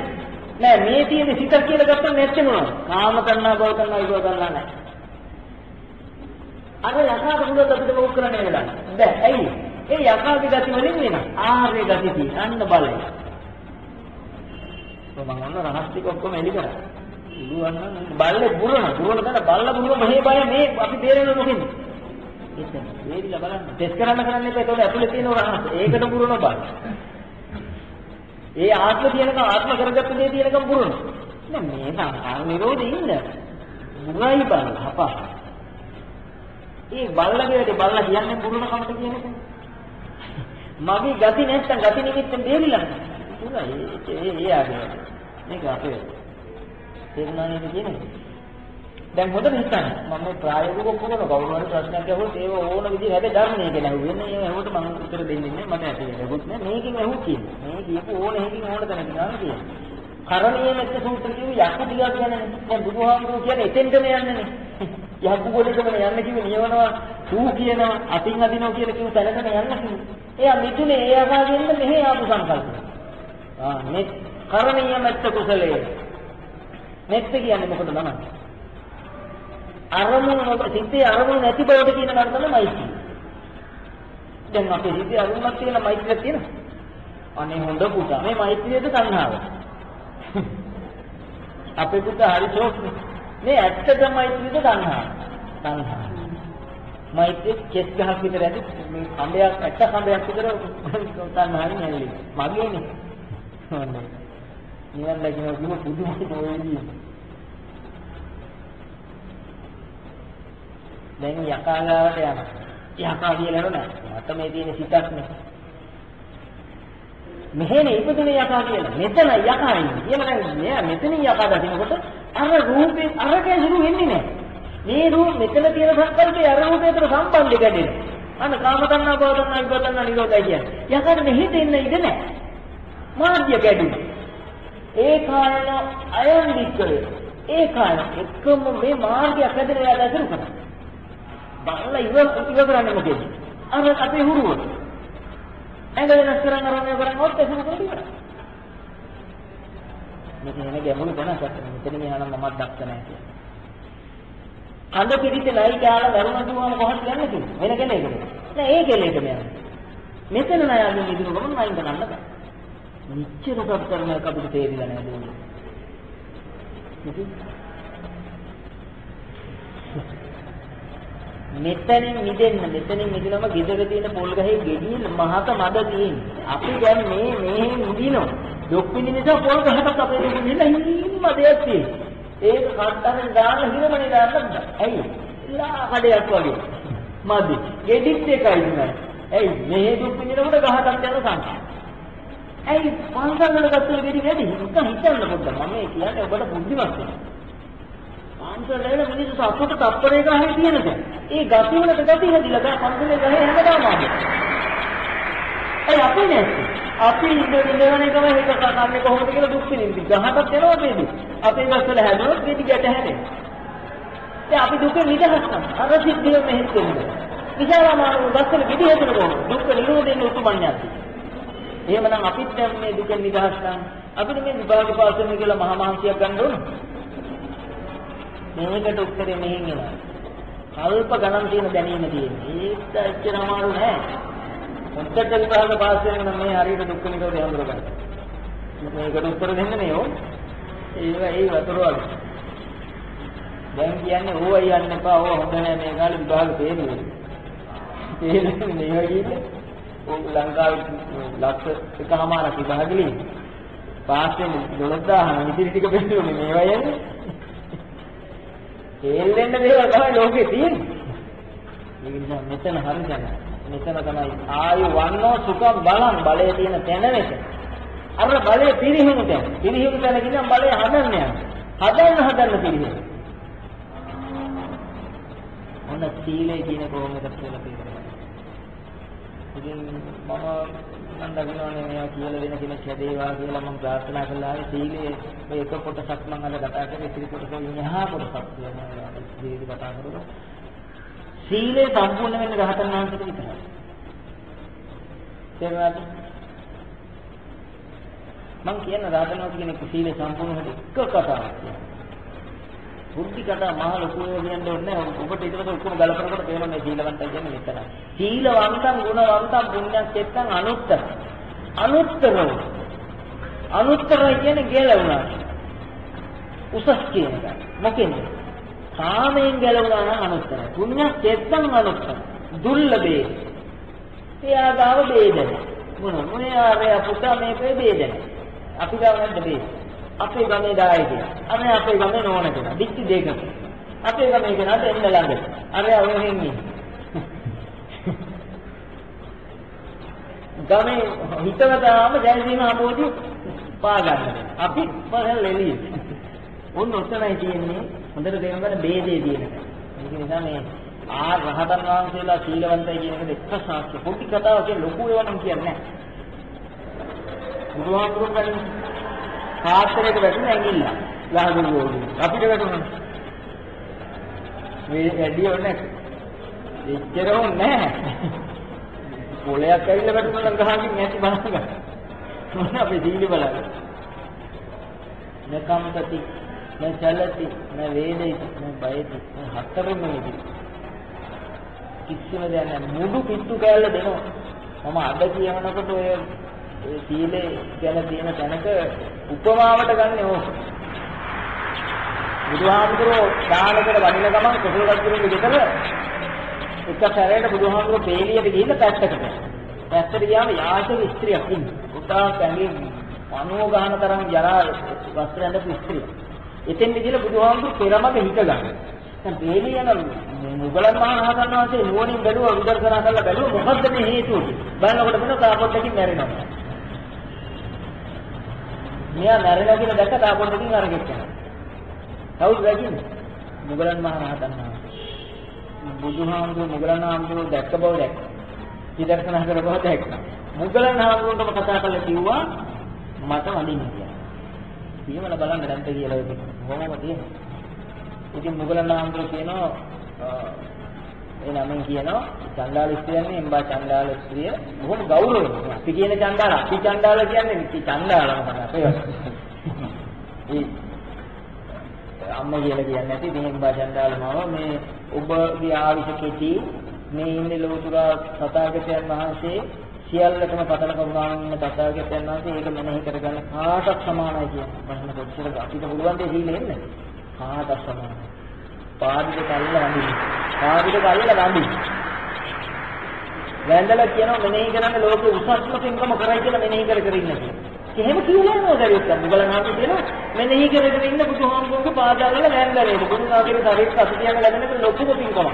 නෑ මේ තියෙන සිත කියලා ගත්තම නැත්තේ මොනවද? කාම තණ්හා, භව තණ්හා, විභව තණ්හා නෑ. අර යකාට පුළුවන් අපිට මොකක් කරන්න වෙලා. බෑ. ඇයි? ඒ යකාගේ ගති වලින් වෙන ආර්ය ගති තියෙන අන්න බලය. මම අන්න රහස් ටික ඔක්කොම එලි කරා. බල්ලේ බුරණ තන බල්ලා බුරුව මෙහෙ බය මේ අපි තේරෙන්නේ මොකෙන්ද? එතන වේදිලා බලන්න. ටෙස්ට් කරන්න එපා. ඒතකොට ඇතුලේ තියෙන රහස්. ඒකට බුරුණ බල. ඒ ආත්ම තියෙනකම් ආත්ම කරගත්ත දේ තියෙනකම් බුරුණ. දැන් මේ සංඛාර නිරෝධේ ඉන්න. බුරයි බල අපා. ඒ බල්ලගේ බල්ලා කියන්නේ බුරුණ කමට කියන්නේ. මගේ ගති නැත්තම් ගති නිමිත්තෙන් දෙවිලා. ඒ ආගේ. මේක අපේ තේරුණානේ කියන්නේ. දැන් හොඳට හිතන්න. මම මේ ප්‍රායෝගිකව කරන කවුරු හරි ප්‍රශ්නයක් අහුවොත් ඒව ඕන විදිහට හැබැයි ධර්මයේ කියලා අහුවෙන්නේ. ඒ ඇහුවට මම උත්තර දෙන්නේ නැහැ. මට ඇති වෙන්නේ නැහැ. මේකෙන් අහුව කියන්නේ. මේ කියපු ඕන එකකින් ඕන තැනක ගන්න කියන්නේ. කරණීය මෙත්ත සූත්‍ර කියු යක්කු දිගා කියන්නේ. දැන් බුදුහාමුදුරුවෝ කියන්නේ එතෙන්ටම යන්නනේ. යක්කු පොඩේකම යන්න කිව්වේ නියවනවා, සූ කියනවා, අතින් අදිනවා කියලා කිව්ව තැනකට යන්න කිව්වේ. එයා මිතුනේ ඒ ආකාරයෙන්ම මෙහෙ ආපු සංකල්පය. මේ කරණීය මෙත්ත කුසලයේ මෙත්ත කියන්නේ මොකද තමයි? අරමුණ සිතේ අරමුණ නැති බවට කියන නම තමයි මෛත්‍රිය. දැන් අපේ සිතේ අරමුණක් තියෙන මෛත්‍රියක් තියෙනවා. අනේ හොඳ පුතා මේ මෛත්‍රියද සංහාව. අපේ පුතා හරි ෂෝක්නේ. මේ ඇත්තද මෛත්‍රියද සංහාව? සංහාව. මෛත්‍රිය කෙස් ගහක් විතර ඇති මේ කඹයක් ඇත්ත කඹයක් විතර සංහාවෙන් ඇල්ලේ. මගේනේ. හොඳයි. නිවන් දකින්න කිව්ව පුදුමයි මොකේදී. දැන් යකාගාවට යනවා. යකා කියලා නෑ. මට මේ තියෙන සිතක් නේ. මෙහෙනේ ඉපදුනේ යකා කියලා. මෙතන යකා ඉන්නේ. කියලා නෑ. මෙතනින් යකා දකින්නකොට අර රූපේ අරකේ සුරු වෙන්නේ නෑ. මේ රූප මෙතන තියෙන සංකල්පේ අර රූපේතර සම්බන්ධය ගැටෙනවා. අන්න කාම තණ්හා, භව තණ්හා, විභව තණ්හා නිරෝධය කියන්නේ. යකාට මෙහෙට එන්න ඉඩ නෑ. මාර්ගය ගැටෙනවා. ඒ කායන අයම් වික්‍රේ. ඒ කායන එක්කම මේ මාර්ගය හැදෙන යාට අසුරු කරනවා. බල්ලා ඉව කරන්නේ මොකද? අර අපේ හුරුව. ඇඟ වෙනස් කරන් අරන්නේ කරන්නේ ඔත් එසම කරලා. මේක නේ ගැඹුරු කොනක් අත්දැකීම. මෙතන මෙහානම් මමත් දක්ෂ නැහැ කියලා. කඳ පිටිතේ ලයි කාලා වරුණ දුවම කොහොමද යන්නේ කිව්වේ? වෙන කෙනෙක්ද? නෑ ඒ කෙලෙටම යන්නේ. මෙතන නෑ අද මිදුණු ගමන් වයින් කරන්න බෑ. නිච්චර සත්‍යයක් අපිට තේරිලා නෑ දුන්නේ. මෙතනින් මිදුනම ගෙදර තියෙන පොල් ගහේ ගෙඩිය මහත මඩ තියෙන්නේ. අපි දැන් මේ මිදිනවා. දුක් විඳින නිසා පොල් ගහකට අපේ දුක නිල හිම්ම දෙයක් තියෙනවා. ඒක කඩතරෙන් දාන්න හිරමනේ දාන්න බෑ. ඇයි? ලා කඩයක් වගේ. මදි. ගෙඩිත් එකයි නෑ. ඇයි? මේ දුක් විඳිනකොට ගහකට යන සංකල්ප. ඇයි පන්සල් වල ගත්තොත් ගෙඩි වැඩි? නිකන් හිතන්න පොඩ්ඩක්. මම මේ කියන්නේ ඔබට බුද්ධිමත් වෙන්න. පන්සල් වල මිනිස්සු සතුට තප්පරේ ගහේ තියෙනද? ඒ ගති වලට ගති හැදිලා ගහ පන්සලේ ගහේ හැමදාම ආවේ. ඒ අපි නැති. අපි ඉඳගෙන එකම එක කන්නේ කොහොමද කියලා දුක් විඳින්න. ගහකට යනවා මේ දුක්. අපේ ගස්වල හැදුනොත් ගෙඩි ගැට හැදෙනවා. දැන් අපි දුක නිදහස්නම් අර සිද්ධිය මෙහෙත් වෙනවා. විශාලමාන ගස්වල ගෙඩි හැදෙනකොට දුක් නිරෝධයෙන් උතුම්ඥාති. එහෙමනම් අපිත් දැන් මේ දුකෙන් නිදහස් නම් අපිට මේ විභාග පාස් වෙන්න කියලා මහා මහන්සියක් ගන්න ඕන. මේකට උත්තරේ මෙහෙන් එනවා. කල්ප ගණන් තියෙන දැනීම තියෙන්නේ. ඒක ඇත්තටම අමාරු නෑ. හොඳට විභාග පාස් වෙන්න මේ හරියට දුක් නිරෝධය හඳුර ගන්න. මේකට උත්තර දෙන්න නේ ඕ. ඒ වතුර වගේ. දැන් කියන්නේ ඕවා යන්න එපා. ඕවා හොඳ නෑ මේ කාලේ විභාග තේරෙන්නේ. තේරෙන්නේ නේ වගේ. ලංකාවේ ලක්ෂ එකමාරක් විභාගෙලින් පාස් වෙන 12000 ඉතිරි ටික බෙදුනේ මේවා යන්නේ. තේල්ලෙන්න දේවල් තමයි ලෝකේ තියෙන්නේ. මේක නිසා මෙතන හරි දැන. මෙතන තමයි ආයු වන්නෝ සුඛම් බලං බලයේ තියෙන තැන වෙත. අර බලයේ පිරිහිණු තැන. පිරිහිණු තැන කියනම් බලය හදන්න යන. හදන්න පිරිහිණු. ඔන්න සීලය කියන කොහොමද කියලා කියනවා. ඉතින් මම දකින්නනේ මේවා කියලා දෙන කෙනෙක් හැදේවා කියලා මම ප්‍රාර්ථනා කළා. සීලයේ මේ එක කොටසක් මම අද කතා කරේ ඉතිරි කොටස ඉන්හා කොටසක් කියනවා. ඉතිරි කතා කරලා සීලය සම්පූර්ණ වෙන්න රහතන් වහන්සේට විතරයි. තේරුණාද? මම කියන රහතන් වහන්සේ කෙනෙක් සීලය සම්පූර්ණ වෙන්න එක කතාවක් කියනවා. බුද්ධි කතා මහ ලොකු ඒවා කියන්න ඕනේ නැහැ. ඔබට ඊට පස්සේ ඔක්කොම ගලපනකොට තේරෙනවා මේ සීලවන්තය කියන්නේ මෙතන. සීලවන්තං ගුණවන්තං පුණ්‍යක්කෙත්තං අනුත්තර. අනුත්තරයි කියන්නේ ගැලවුණා. උසස් කියන එක. මොකෙන්ද? කාමයෙන් ගැලවුණා නම් අනුත්තරයි. පුණ්‍යක්කෙත්තං අනුත්තර. දුර්ලභේ. එයා ගාව බේදන. මොනේ ආරේ පුතා මේකේ බේදන. අපි ගාව නැද්ද බේද? අපේ ගමේ දායකයා. අනේ අපේ ගමේ නෝන කෙනා. දික්ටි දෙක. අපේ ගමේ කෙනාට එන්න ළඟ. අර ඔහෙන් ඉන්නේ. ගමේ හිතවතාවම ජයසීම ආපෝටි පා ගන්න. අපි පහල එළිය. ඔන්න ඔතනයි තියෙන්නේ හොඳට තේරුම් ගන්න ભેදේ තියෙන. ඒක නිසා මේ රහතන් වහන්සේලා සීලවන්තයි කියන එක එක්ක සාක්ෂි. පොඩි කතාවක් කියන ලොකු ඒවා නම් කියන්නේ නැහැ. බුදුහාමුදුරුවෝ කලින් කාස්තරේට වැටුණ ඇඟිල්ල. ගහගුරු වෝලු. අපිට වැටුණා. මේ වැඩි ඕනේ. එච්චරම නැහැ. පොලයක් ඇවිල්ලා වැටුණා නම් ගහකින් නැති බලන්න. මොන අපේ සීල බලන්න. නකම්පති නචලති නවේදති නබයති හතරම නෙදි. කිසිම දෙයක් නැහැ. මුඩු පිට්ටු කෑල්ල දෙනවා. මම අද කියනකොට ඔය සීලේ ගැන තියෙන තැනක උපමාවට ගන්න ඕක. බුදුහාමුදුරුවෝ දානකට වඩින ගමන් කොසලගත්තුරුගේ ගෙදර එක සැරේට බුදුහාමුදුරුවෝ පේලියට ගිහිල්ලා පැත්තකට. පැත්තට ගියාම යාචක ස්ත්‍රියක් ඉන්නේ. උටා කැඟේ අනුව ගන්න තරම් ජරා වස්ත්‍ර ඇඳපු ස්ත්‍රිය. එතෙන් ගිහිල්ලා බුදුහාමුදුරුවෝ පෙරමග හිට ගන්න. දැන් පේලිය යන මුගලන් මහ රහතන් වහන්සේ නුවණින් බැලුවා විදර්ශනා කරලා බැලුවා මොකද්ද මේ හේතුව? බලනකොට වෙන තාපොත්තකින් මැරෙනවා. මෙයා මැරෙලා කියලා දැක්ක තාපොත්තකින් අරගෙන යනවා. කවුද වැගින්නේ? මුගලන් මහ රහතන් වහන්සේ. බුදුහාමුදුරුවෝ මුගලන් හාමුදුරුවෝ දැක්ක බව දැක්කා. විදර්ශනා කර බව දැක්කා. මුගලන් හාමුදුරුවන්ට කතා කරලා කිව්වා මට වඳින්න කියලා. කියවල බලන්න නැද්ද කියලා ඒක කොහොමද තියෙන්නේ? ඉතින් මුගලන් හාමුදුරුවෝ කියනවා එනමින් කියනවා චණ්ඩාල ස්ත්‍රියන්නේ එම්බා චණ්ඩාල ස්ත්‍රිය බොහොම ගෞරවයෙන්. අපි කියන චණ්ඩාල අපි චණ්ඩාල කියන්නේ ඉති චණ්ඩාලම තමයි අපේ. ඒ අම්මා කියලා කියන්නේ නැති ඉතින් එම්බා චණ්ඩාලමව මේ ඔබගේ ආවිෂ කෙටි මේ ඉන්නේ ලෝතුරා තථාගතයන් වහන්සේ සියල්ලටම පතන කරුණාවෙන් තථාගතයන් වහන්සේ ඒක මෙනෙහි කරගන්න කාටත් සමානයි කියන්නේ. මම කොච්චර අපිට පුළුවන් දෙයක් ඉන්නේ කාටත් සමානයි. පාදිට කල්ලා වඳින්න. පාදිට කල්ලා වඳින්න. වැඳලා කියනවා මෙනෙහි කරන්න ලෝකේ උසස්ම පින්කම කරයි කියලා මෙනෙහි කර කර ඉන්න කියලා. එහෙම කියලා නේද දරුවෝ මුගලනාගේ කියනවා මෙනෙහි කර කර ඉන්න බුදුහාමුදුරුවෝගේ පාදාවල වැඳලා නේද බුදුනාගේ ශරීර අසුතියම ලැබෙන ලොකුම පින්කම.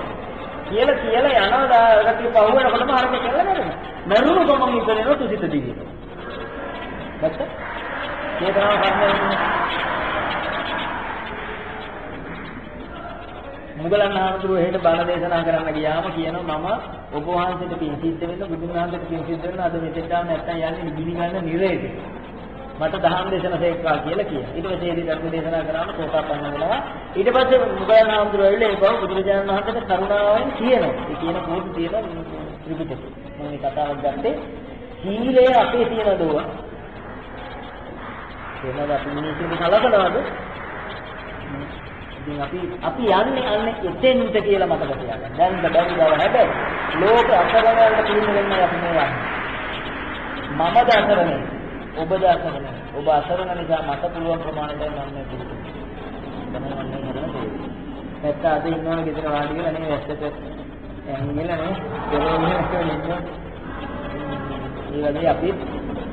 කියලා යනවා රටේ පහුවෙනකොටම ආරම්භ කරලා නේද? මරුණු ගමන් ඉපදෙනවා තුසිත දිවිද. දැක්ක? ඒකම කරන්නේ මුගලන් හාමුදුරුවෝ එහෙට බණ දේශනා කරන්න ගියාම කියනවා මම ඔබ වහන්සේට පින් සිද්ධ වෙන්න බුදුන් වහන්සේට පින් සිද්ධ වෙන්න අද මෙතෙන් තාම නැත්තම් යන්නේ නිගිනි ගන්න නිරේද මට දහම් දේශන සේක්වා කියලා කියනවා. ඊට පස්සේ ඒ ධර්ම දේශනා කරාම සෝතාපන්න වෙනවා. ඊට පස්සේ මුගලන් හාමුදුරුවෝ ඇවිල්ලා ඒ බව බුදුරජාණන් වහන්සේට කරුණාවෙන් කියනවා. ඒ කියන පොත් තියෙන ත්‍රිපිටකේ. මම මේ කතාවක් ගත්තේ සීලය අපේ තියෙන දෝව. ඒනද අපි මිනිස්සුන්ට කලබලවද? ඉතින් අපි යන්නේ අන්න එතෙන්ට කියලා මතක තියාගන්න. දැන් බැරි බව හැබැයි ලෝක අසරණයන්ට පිළිම වෙන්නේ අපි මේ යන්නේ. මම දාසරණේ ඔබ දාසරණේ ඔබ අසරණ නිසා මට පුළුවන් ප්‍රමාණයට මම මේ පුරුදු. දැනගන්න නේද? නැත්නම් අද ඉන්නවනේ ගෙදර වාඩි වෙලා නේ වැස්සට ඇංගිලා නේ දරෝනේ ඉන්නවා. ඒ වගේ අපි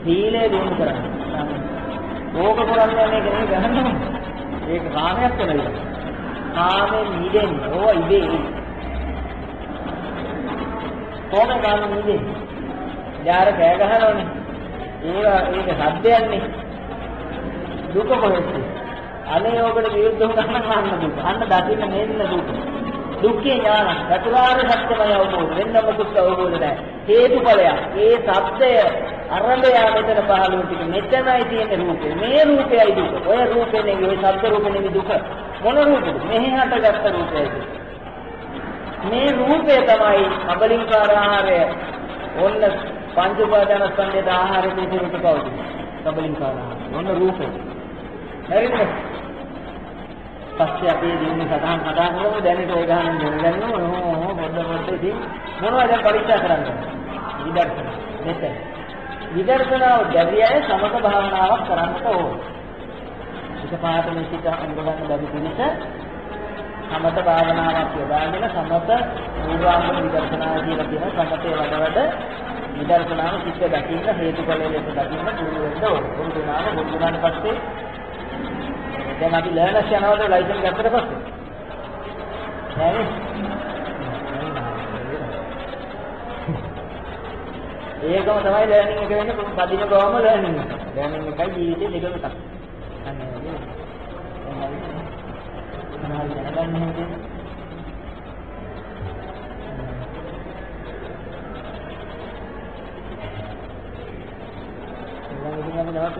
සීලය දිනු කරන්නේ. ඕක කරන්නේ මේක නේ ගහන්න. ඒක කාමයක් වෙනවා. කාමෙන් මිදෙන්න ඕවා ඉබේ. කොහොමද කාමෙන් මිදෙන්නේ? යාර කෑ ගහනවනේ. ඒක සද්දයන්නේ. දුක කොහෙද? අනේ ඕකට විරුද්ධව ගන්න දුක. අන්න දකින්න මෙන්න දුක. දුක්ඛේ ඥාන චතුරාර්ය සත්‍යමය අවබෝධ වෙන මොකුත් අවබෝධ නැහැ. හේතුඵලය. ඒ සත්‍යය අරඹය මෙතන පහළ වුණ ටික මෙතනයි තියෙන රූපේ. මේ රූපයයි දුක. ඔය රූපේ නෙවෙයි ඔය ශබ්ද රූපේ නෙවෙයි දුක. මොන රූපෙද? මෙහි හටගත්ත රූපයයි. මේ රූපය තමයි කබලින්කාර ආහාරය. ඔන්න පංච උපාදාන ස්කන්ධයේ ආහාරය පිළිතුරට පවතින. කබලින්කාර ආහාරය. ඔන්න රූපය. හරිද? පස්සේ අපි දින්නේ සදාන් කතා කරමු දැනට ඔය ගහන දෙන්න පොඩ්ඩ ඉතින් මොනවද දැන් පරීක්ෂා කරන්නේ විදර්ශනා මෙතන විදර්ශනාව දැරියයි සමත භාවනාවක් කරන්නට ඕන එකපාරට මේ සිත අනුගමන බැරි කෙනෙක් සමත භාවනාවක් යොදාගෙන සමත පූර්වාංග විදර්ශනාව කියලා කියන සමතේ වඩවඩ විදර්ශනාව සිත් දකින්න හේතුඵල ලෙස දකින්න පුරුදු වෙන්න ඕන පුරුදුනාම බුදුනාට පස්සේ දැන් අපි ලර්නර්ස් යනවාද ලයිසන්ස් ගත්තට පස්සේ නෑනේ ඒකම තමයි ලර්නින් එක වෙන්නේ පදින ගාම ලර්නින් එකයි ජීවිතේ දෙකම එකක් අන්න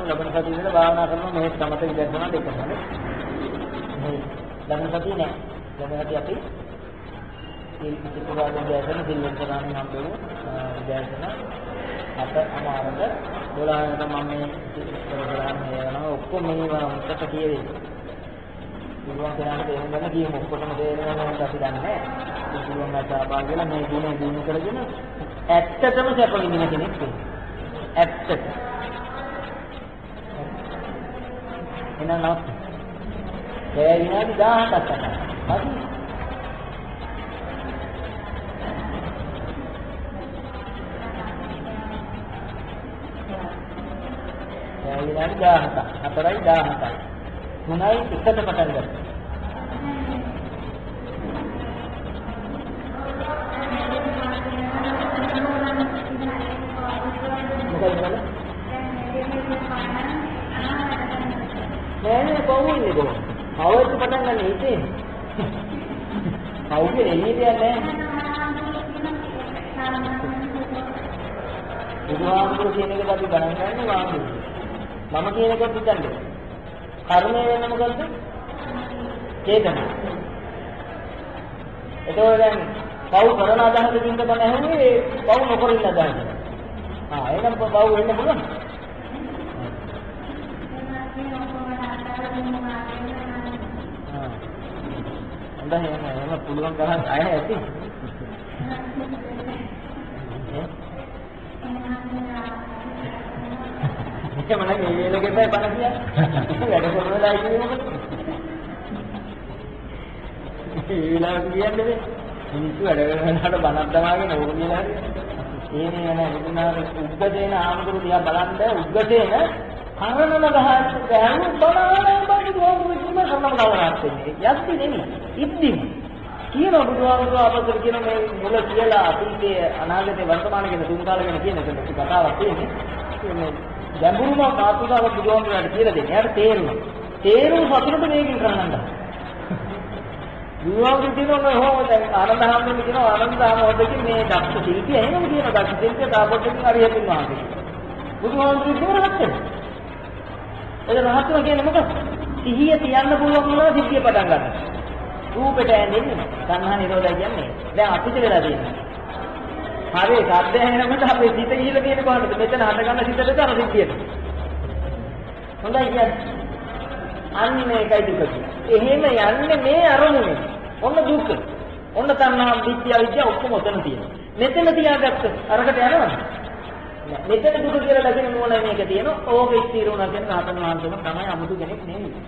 ලබන සතිය ඉඳලා භාවනා කරනවා මේ සමත විදර්ශනා දෙකම නේ. මේ ලබන සතිය නෑ. ලබන සතිය අපි සිල්පුරාදන් දැසන සිල්ලෙන් කරන්නේ හම්බෙමු. විදර්ශනා අත අමාරද 12කට මම මේ කරගන්න යනවා ඔක්කොම මේවා උත්තර කියෙන්නේ. පුළුවන් කෙනාට තේරුම් ගන්න කියමු ඔක්කොටම තේරෙනවා නම් අපි දන්නේ නෑ. ඒ පුළුවන් නැතාවා කියලා මේ ගුණ දිනු කරගෙන ඇත්තටම සැප විඳින කෙනෙක් වෙනවා. ඇත්තට එනවා ඒ විනාඩි 1000ක් අතට හරි ඒ විනාඩි 1000ක් 4යි 1000ක් 3යි එකට පටන් ගන්නවා නෑ පවුන්නේ කොහොමද? අවුත් පටන් ගන්න ඉතින්. පවුනේ එළියට යන්නේ බුදුහාමුදුරු කියන එකට අපි ගණන් ගන්නේ වාංගු. මම කියන එකට හිතන්නේ. කර්මය වෙන්නේ මොකද්ද? චේතනා. ඒතකොට දැන් පව් කරන අදහසකින් තමයි ඇහුනේ පව් නොකරින්න අදහස. එහෙනම් පව් වෙන්න පුළුවන්. එහෙම පුළුවන් ගහන්න අය ඇති. එහෙම නම් මේ වේලෙකට බණ කියන්නේ. වැඩ කරන වෙලාවයි කියන්නේ මොකද? ඒ වෙලාවට කියන්නේ මිනිස්සු වැඩ කරන වෙලාවට බණක් දමාගෙන ඕක කියලා හරි. ඒ නේ බුදුනාගේ උද්ගතේන ආමතුරු දිහා බලන්න උද්ගතේන අරනම ගහන්න බෑනු බණාන බුදුහාමුදුරුවෝ කිව්ව කර්ම කවරක් වෙන්නේ. යක්ති නෙමෙයි. ඉද්දිම. කියන බුදුහාමුදුරුවෝ අපතර කියන මේ මුල කියලා අතීතයේ අනාගතයේ වර්තමාන කියන තුන් කාල ගැන කියන එක කතාවක් තියෙන්නේ. මේ ගැඹුරුම මාතෘකාවක් බුදුහාමුදුරුවෝට කියලා දෙන්නේ. එයාට තේරෙනවා. තේරුම් සතුටට මේකෙන් කරන්න. බුදුහාමුදුරුවෝ කියනවා කොහොමද ආනන්දහාමුදුරුවෝ කියනවා ආනන්දහාමුදුරුවෝ මේ දක්ෂ ශිල්පිය එහෙමම කියනවා දක්ෂ ශිල්පිය තාපොට්ටකින් හරියටින් වහන්සේ. බුදුහාමුදුරුවෝ කියනවා රහත් එද රහත්ව කියන්නේ මොකක්ද? සිහිය තියන්න පුළුවන් වුණා සිහිය පටන් ගන්න. රූපෙට ඇඳෙන්නේ සංහා නිරෝධය කියන්නේ. දැන් අපිට වෙලා තියෙනවා. හරි සද්ද ඇහෙනකොට අපේ සිත ගිහිල්ලා තියෙන කොහොමද? මෙතන හට ගන්න සිතට අර සිද්ධියට. හොඳයි කියන්නේ. අන්න මේකයි දුක කියන්නේ. එහෙම යන්නේ මේ අරමුණේ. ඔන්න දුක. ඔන්න තණ්හා විද්‍යාව විද්‍යාව ඔක්කොම ඔතන තියෙනවා. මෙතන තියාගත්ත අරකට යනවද? මෙතන දුක කියලා දකින මොන මේක තියෙනවා ඕක ස්ථිර වුණා කියන රහතන් වහන්සේම තමයි අමුතු කෙනෙක් නෙවෙයි.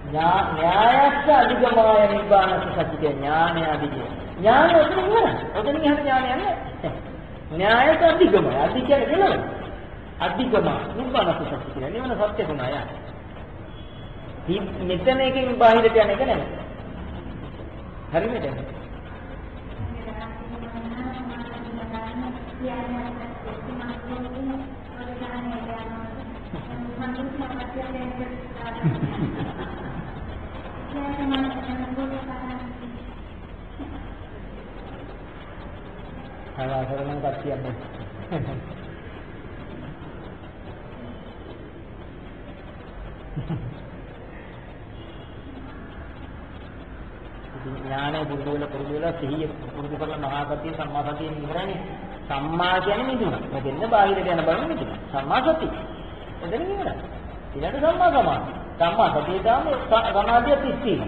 ඥායස්ස අධිගමාය නිබ්බානස්ස සත්‍ය ඥානය අධිගම. ඥානය ඔතන ඉවරයි. ඔතන ඉහළ ඥානය නැහැ. ඥායස්ස අධිගමයි. අධි කියන්නේ දෙලව. අධිගම නිබ්බානස්ස සත්‍ය කියන්නේ නිවන සත්‍ය ගුණය. මෙතන එකකින් බාහිරට යන එක නෙමෙයි. හරියද? හරි කරන කට්ටියන්නේ. ඥානය පුරුදු වෙලා සිහිය පුරුදු කරලා මහා සතිය සම්මා සතිය නිවරණේ. සම්මා කියන්නේ නිදුණා. මෙතෙන්ද බාහිරට යන බව නිදුණා. සම්මා සතිය. එතන නිවරණ. ඊළඟට සම්මා සමාධිය. සම්මා සතිය තමයි සමාධිය තිස්තින.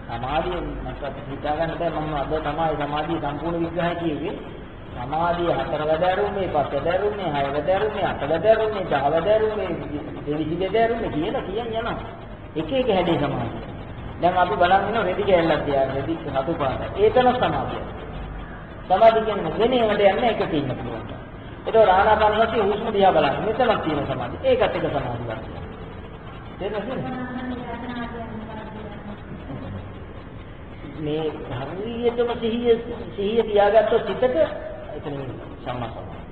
සමාධිය මට හිතා ගන්න බෑ මම අද තමයි සමාධිය සම්පූර්ණ විග්‍රහය කිව්වේ. සමාධිය 4 වැඩරුමේ 5 වැඩරුමේ 6 වැඩරුමේ 8 වැඩරුමේ 10 වැඩරුමේ 20 වැඩරුමේ කියලා කියන් යනවා. එක එක හැදේ සමාධිය. දැන් අපි බලන් ඉන්න රෙදි කැල්ලක් තියාගෙන රෙදි හතු පාට. ඒකන සමාධිය. සමාධිය කියන්නේ වෙනේකට යන්නේ එකට ඉන්න පුළුවන්. ඒක ආනාපාන සතිය හුස්ම දිහා බලන්න. මෙතනක් තියෙන සමාධිය. ඒකත් එක සමාධියක්. තේරෙනවද? මේ හරියටම සිහිය තියාගත්තොත් හිතට එතන සම්මා සමාධිය.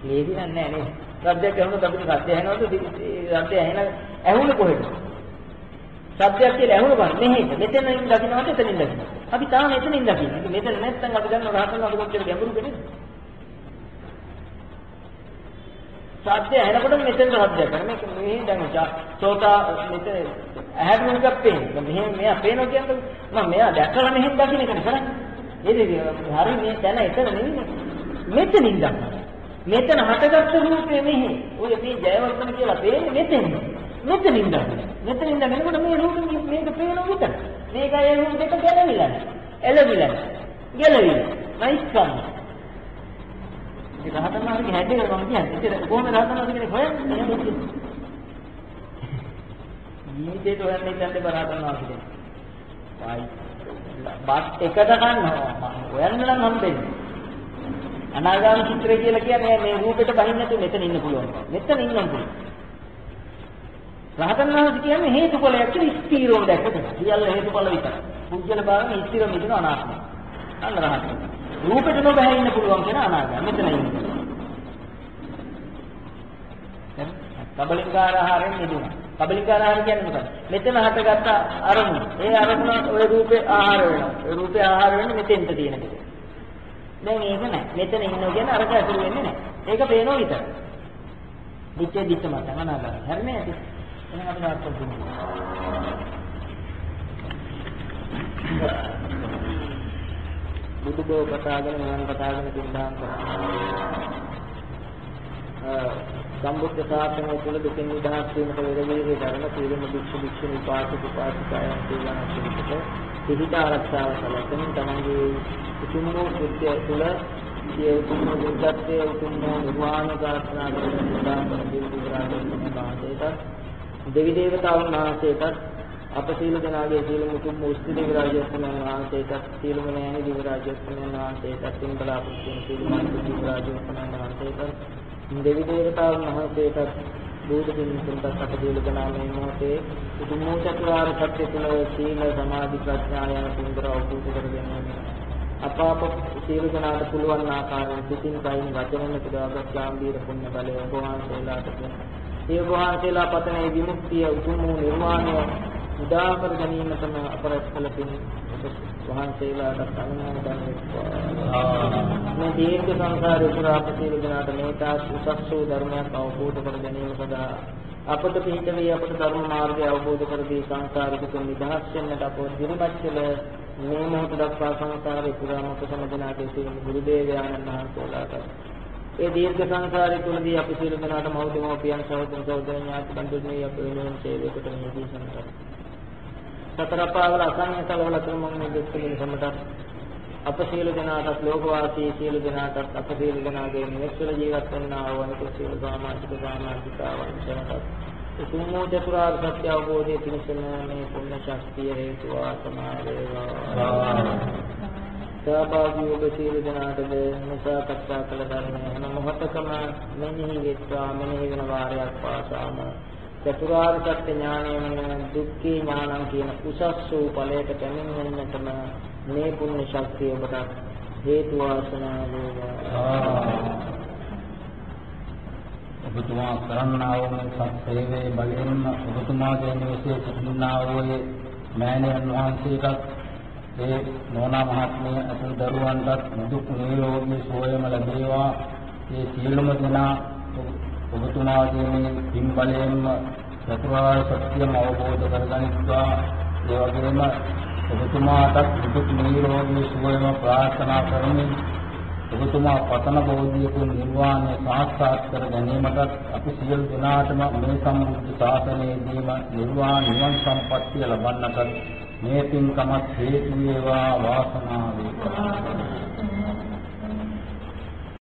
ලේසි නෑ නේ. සබ්දයක් ඇහුනොත් අපිට සත්‍ය ඇහෙනවද? සත්‍ය ඇහුනේ කොහෙද? සත්‍යයක් කියලා ඇහුන බං මෙහෙට මෙතනින් දකින්නවට එතනින් දකින්න. අපි තාම එතනින් දකින්නේ. මෙතන නැත්තම් අපි ගන්න රහතන් අපි කොච්චර ගැඹුරු කෙනෙක්ද? සත්‍ය ඇහෙනකොට මෙතන සත්‍ය කරන්නේ මේ දැන් සෝතා මෙතන ඇහැට නුගක් පේන්නේ. මෙහෙම මෙයා පේනවා කියන්නේ මම මෙයා දැකලා මෙහෙම දකින්න එක නේ කරන්නේ. හරි මේ දැන එතන නෙවෙයි. මෙතනින් දකින්න. මෙතන හටගත්තු රූපේ මෙහි. ඔය මේ ජයවර්ධන කියලා පේන්නේ මෙතනින්. මෙතනින් දකින්න. මෙතනින් දකිනකොට මේ රූපෙ මේක පේනවා විතර. මේක ඒ රූප දෙක ගැලවිලා නැහැ. එළවිලා නැහැ. ගැලවිලා. නයිස්කම්. ඒක රහතන් වහන්සේගේ හැටේ මම කියන්නේ. ඒක කොහොමද රහතන් වහන්සේ කෙනෙක් හොයන්නේ? ජීවිතේට හොයන්නේ නැත්නම් රහතන් වහන්සේ කෙනෙක්. වයි. බත් එකට ගන්නවා. හොයන්න නම් හම්බෙන්නේ. අනාගාමී චිත්‍රය කියලා කියන්නේ මේ රූපෙට බහින්න නැතුව මෙතන ඉන්න පුළුවන්. මෙතන ඉන්න පුළුවන්. රහතන් වහන්සේ කියන්නේ හේතුඵලයක් කියලා ස්ථීරව දැක්කද? සියල්ල හේතුඵල විතරයි. පුජ්‍යල භාවනේ ස්ථීරව මිදෙන අනාත්මයි. අන්න රහතන්. රූපෙට නොබැහැ ඉන්න පුළුවන් කියන අනාගාමී. මෙතන ඉන්නේ. කබලිකාර ආහාරයෙන් මිදුණා. කබලිකාර ආහාර කියන්නේ මොකක්ද? මෙතන හටගත්ත අරමුණ. ඒ අරමුණ ඔය රූපේ ආහාර වෙනවා. ඒ රූපේ ආහාර වෙන්නේ මෙතෙන්ට තියෙන දේ. දැන් ඒක නෑ. මෙතන ඉන්නවා කියන්නේ අරක ඇතුළු වෙන්නේ නෑ. ඒක පේනවා විතරයි. දිච්ච මත අනාගාමී. හරිනේ ඇති. එහෙනම් අපි නාට්‍ය දුන්නා. බුදු බව කතාගෙන නිවන් කතාගෙන දින්දාම් කරනවා. සම්බුද්ධ ශාසනය තුළ දුකින් නිදහස් වීමට වේදවීර්ය ධර්ම සීලම භික්ෂු භික්ෂුණී උපාසක උපාසිකායන් කියලා පිළිපිට පිහිට ආරක්ෂාව සැලසෙන තමන්ගේ උතුම් වූ කෘත්‍ය තුළ සිය උතුම් බුද්ධත්වයේ උතුම් නිර්වාණ ප්‍රාර්ථනා කරන නිදාන් කරන දිවිරාජයන්ට දෙවි දේවතාවුන් වහන්සේටත් අප සීල දනාගේ සීල මුතුම් මුස්ති දෙවි රාජ්‍යස්තුන් වහන්සේටත් සීලම නෑනි දෙවි රාජ්‍යස්තුන් වහන්සේටත් තින්බලාපුත්තුන් සීල මාර්ග දෙවි රාජ්‍යස්තුන් වහන්සේටත් දෙවි දේවතාවුන් වහන්සේටත් බුදු පින්තුන්ට අප සීල දනාමේ මොහොතේ උතුම් චතුරාර්ය සත්‍ය තුළ සීල සමාධි ප්‍රඥා යන සුන්දර අවබෝධ කර ගැනීම අප සීල දනාට පුළුවන් ආකාරයෙන් සිතින් කයින් වචනෙන් පුදාගත් ගාම්භීර පුණ්‍ය බලය ඔබ වහන්සේලාට ඒ වහන්සේලා පතනේ විමුක්තිය උතුම් නිර්වාණය උදා කර ගැනීමටම අපරස්කල පින් වහන්සේලාට අනුමෝදන් වෙත්වා. මේ දීර්ඝ සංසාරේ පුරා අපසීල දනාට මේතා උසස් වූ ධර්මයක් අවබෝධ කර ගැනීම සඳහා අපට පිහිට වේ අපට ධර්ම මාර්ගය අවබෝධ කර දී සංසාරික තුන් නිදහස් වෙන්නට අපව දිරිමත් කළ මේ මොහොත දක්වා සංසාරේ පුරාම අප සමදනාගේ සියලු ගුරු දේවයන්න් වහන්සේලාට ඒ දීර්ඝ සංසාරය තුළදී අපි සියලු දෙනාට මෞදමෝපියන් සහෝදර සහෝදර ඥාති බන්ධුන්ගේ අප වෙනුවෙන් සේවයකට නියදී සම්පත. සතර පාවල අසංය කලවල ක්‍රමම් මේ දෙකේ සම්මත අප සියලු දෙනාට ලෝකවාසී සියලු දෙනාට අප සියලු දෙනාගේ නිවසල ජීවත් වන්නා වූ අනිකුත් සියලු සාමාජිකාවන් සමග උතුම් චතුරාර්ය සත්‍ය අවබෝධයේ පිණිසම මේ පුණ්‍ය ශක්තිය හේතු වාසනා වේවා. සහභාගී ඔබ සියලු දෙනාටද මෙසා කතා කළ ධර්මය හැම මොහොතකම මෙනෙහි වෙත්වා. මෙනෙහි වෙන වාරයක් පාසාම චතුරාර්ය සත්‍ය ඥානයෙන් දුක්ඛේ ඥානං කියන උසස් වූ ඵලයට පැමිණෙන්නටම මේ පුණ්‍ය ශක්තිය ඔබට හේතු වාසනා වේවා. ඔබතුමා කරන්නා වූ සත් සේවයේ බලයෙන්ම ඔබතුමාගේ නිවසේ සිටිනා වූ මෑණියන් වහන්සේට ඒ නෝනා මහත්මිය අතුල් දරුවන්ටත් දුක් නිරෝගී සුවයම ලැබේවා. ඒ සියලුම දෙනා ඔබතුමාගේ මේ පින් බලයෙන්ම චතුරාර්ය සත්‍යම අවබෝධ කරගනිත්වා. ඒ වගේම ඔබතුමාටත් දුක් නිරෝගී සුවයම ප්‍රාර්ථනා කරමින් ඔබතුමා පතන බෝධියකින් නිර්වාණය සාක්ෂාත් කර ගැනීමටත් අපි සියලු දෙනාටම මේ සම්බුද්ධ ශාසනයේදීම නිර්වාණ නිවන් සම්පත්තිය ලබන්නටත් මේ පින්කමත් හේතු වේවා වාසනාව වේවා.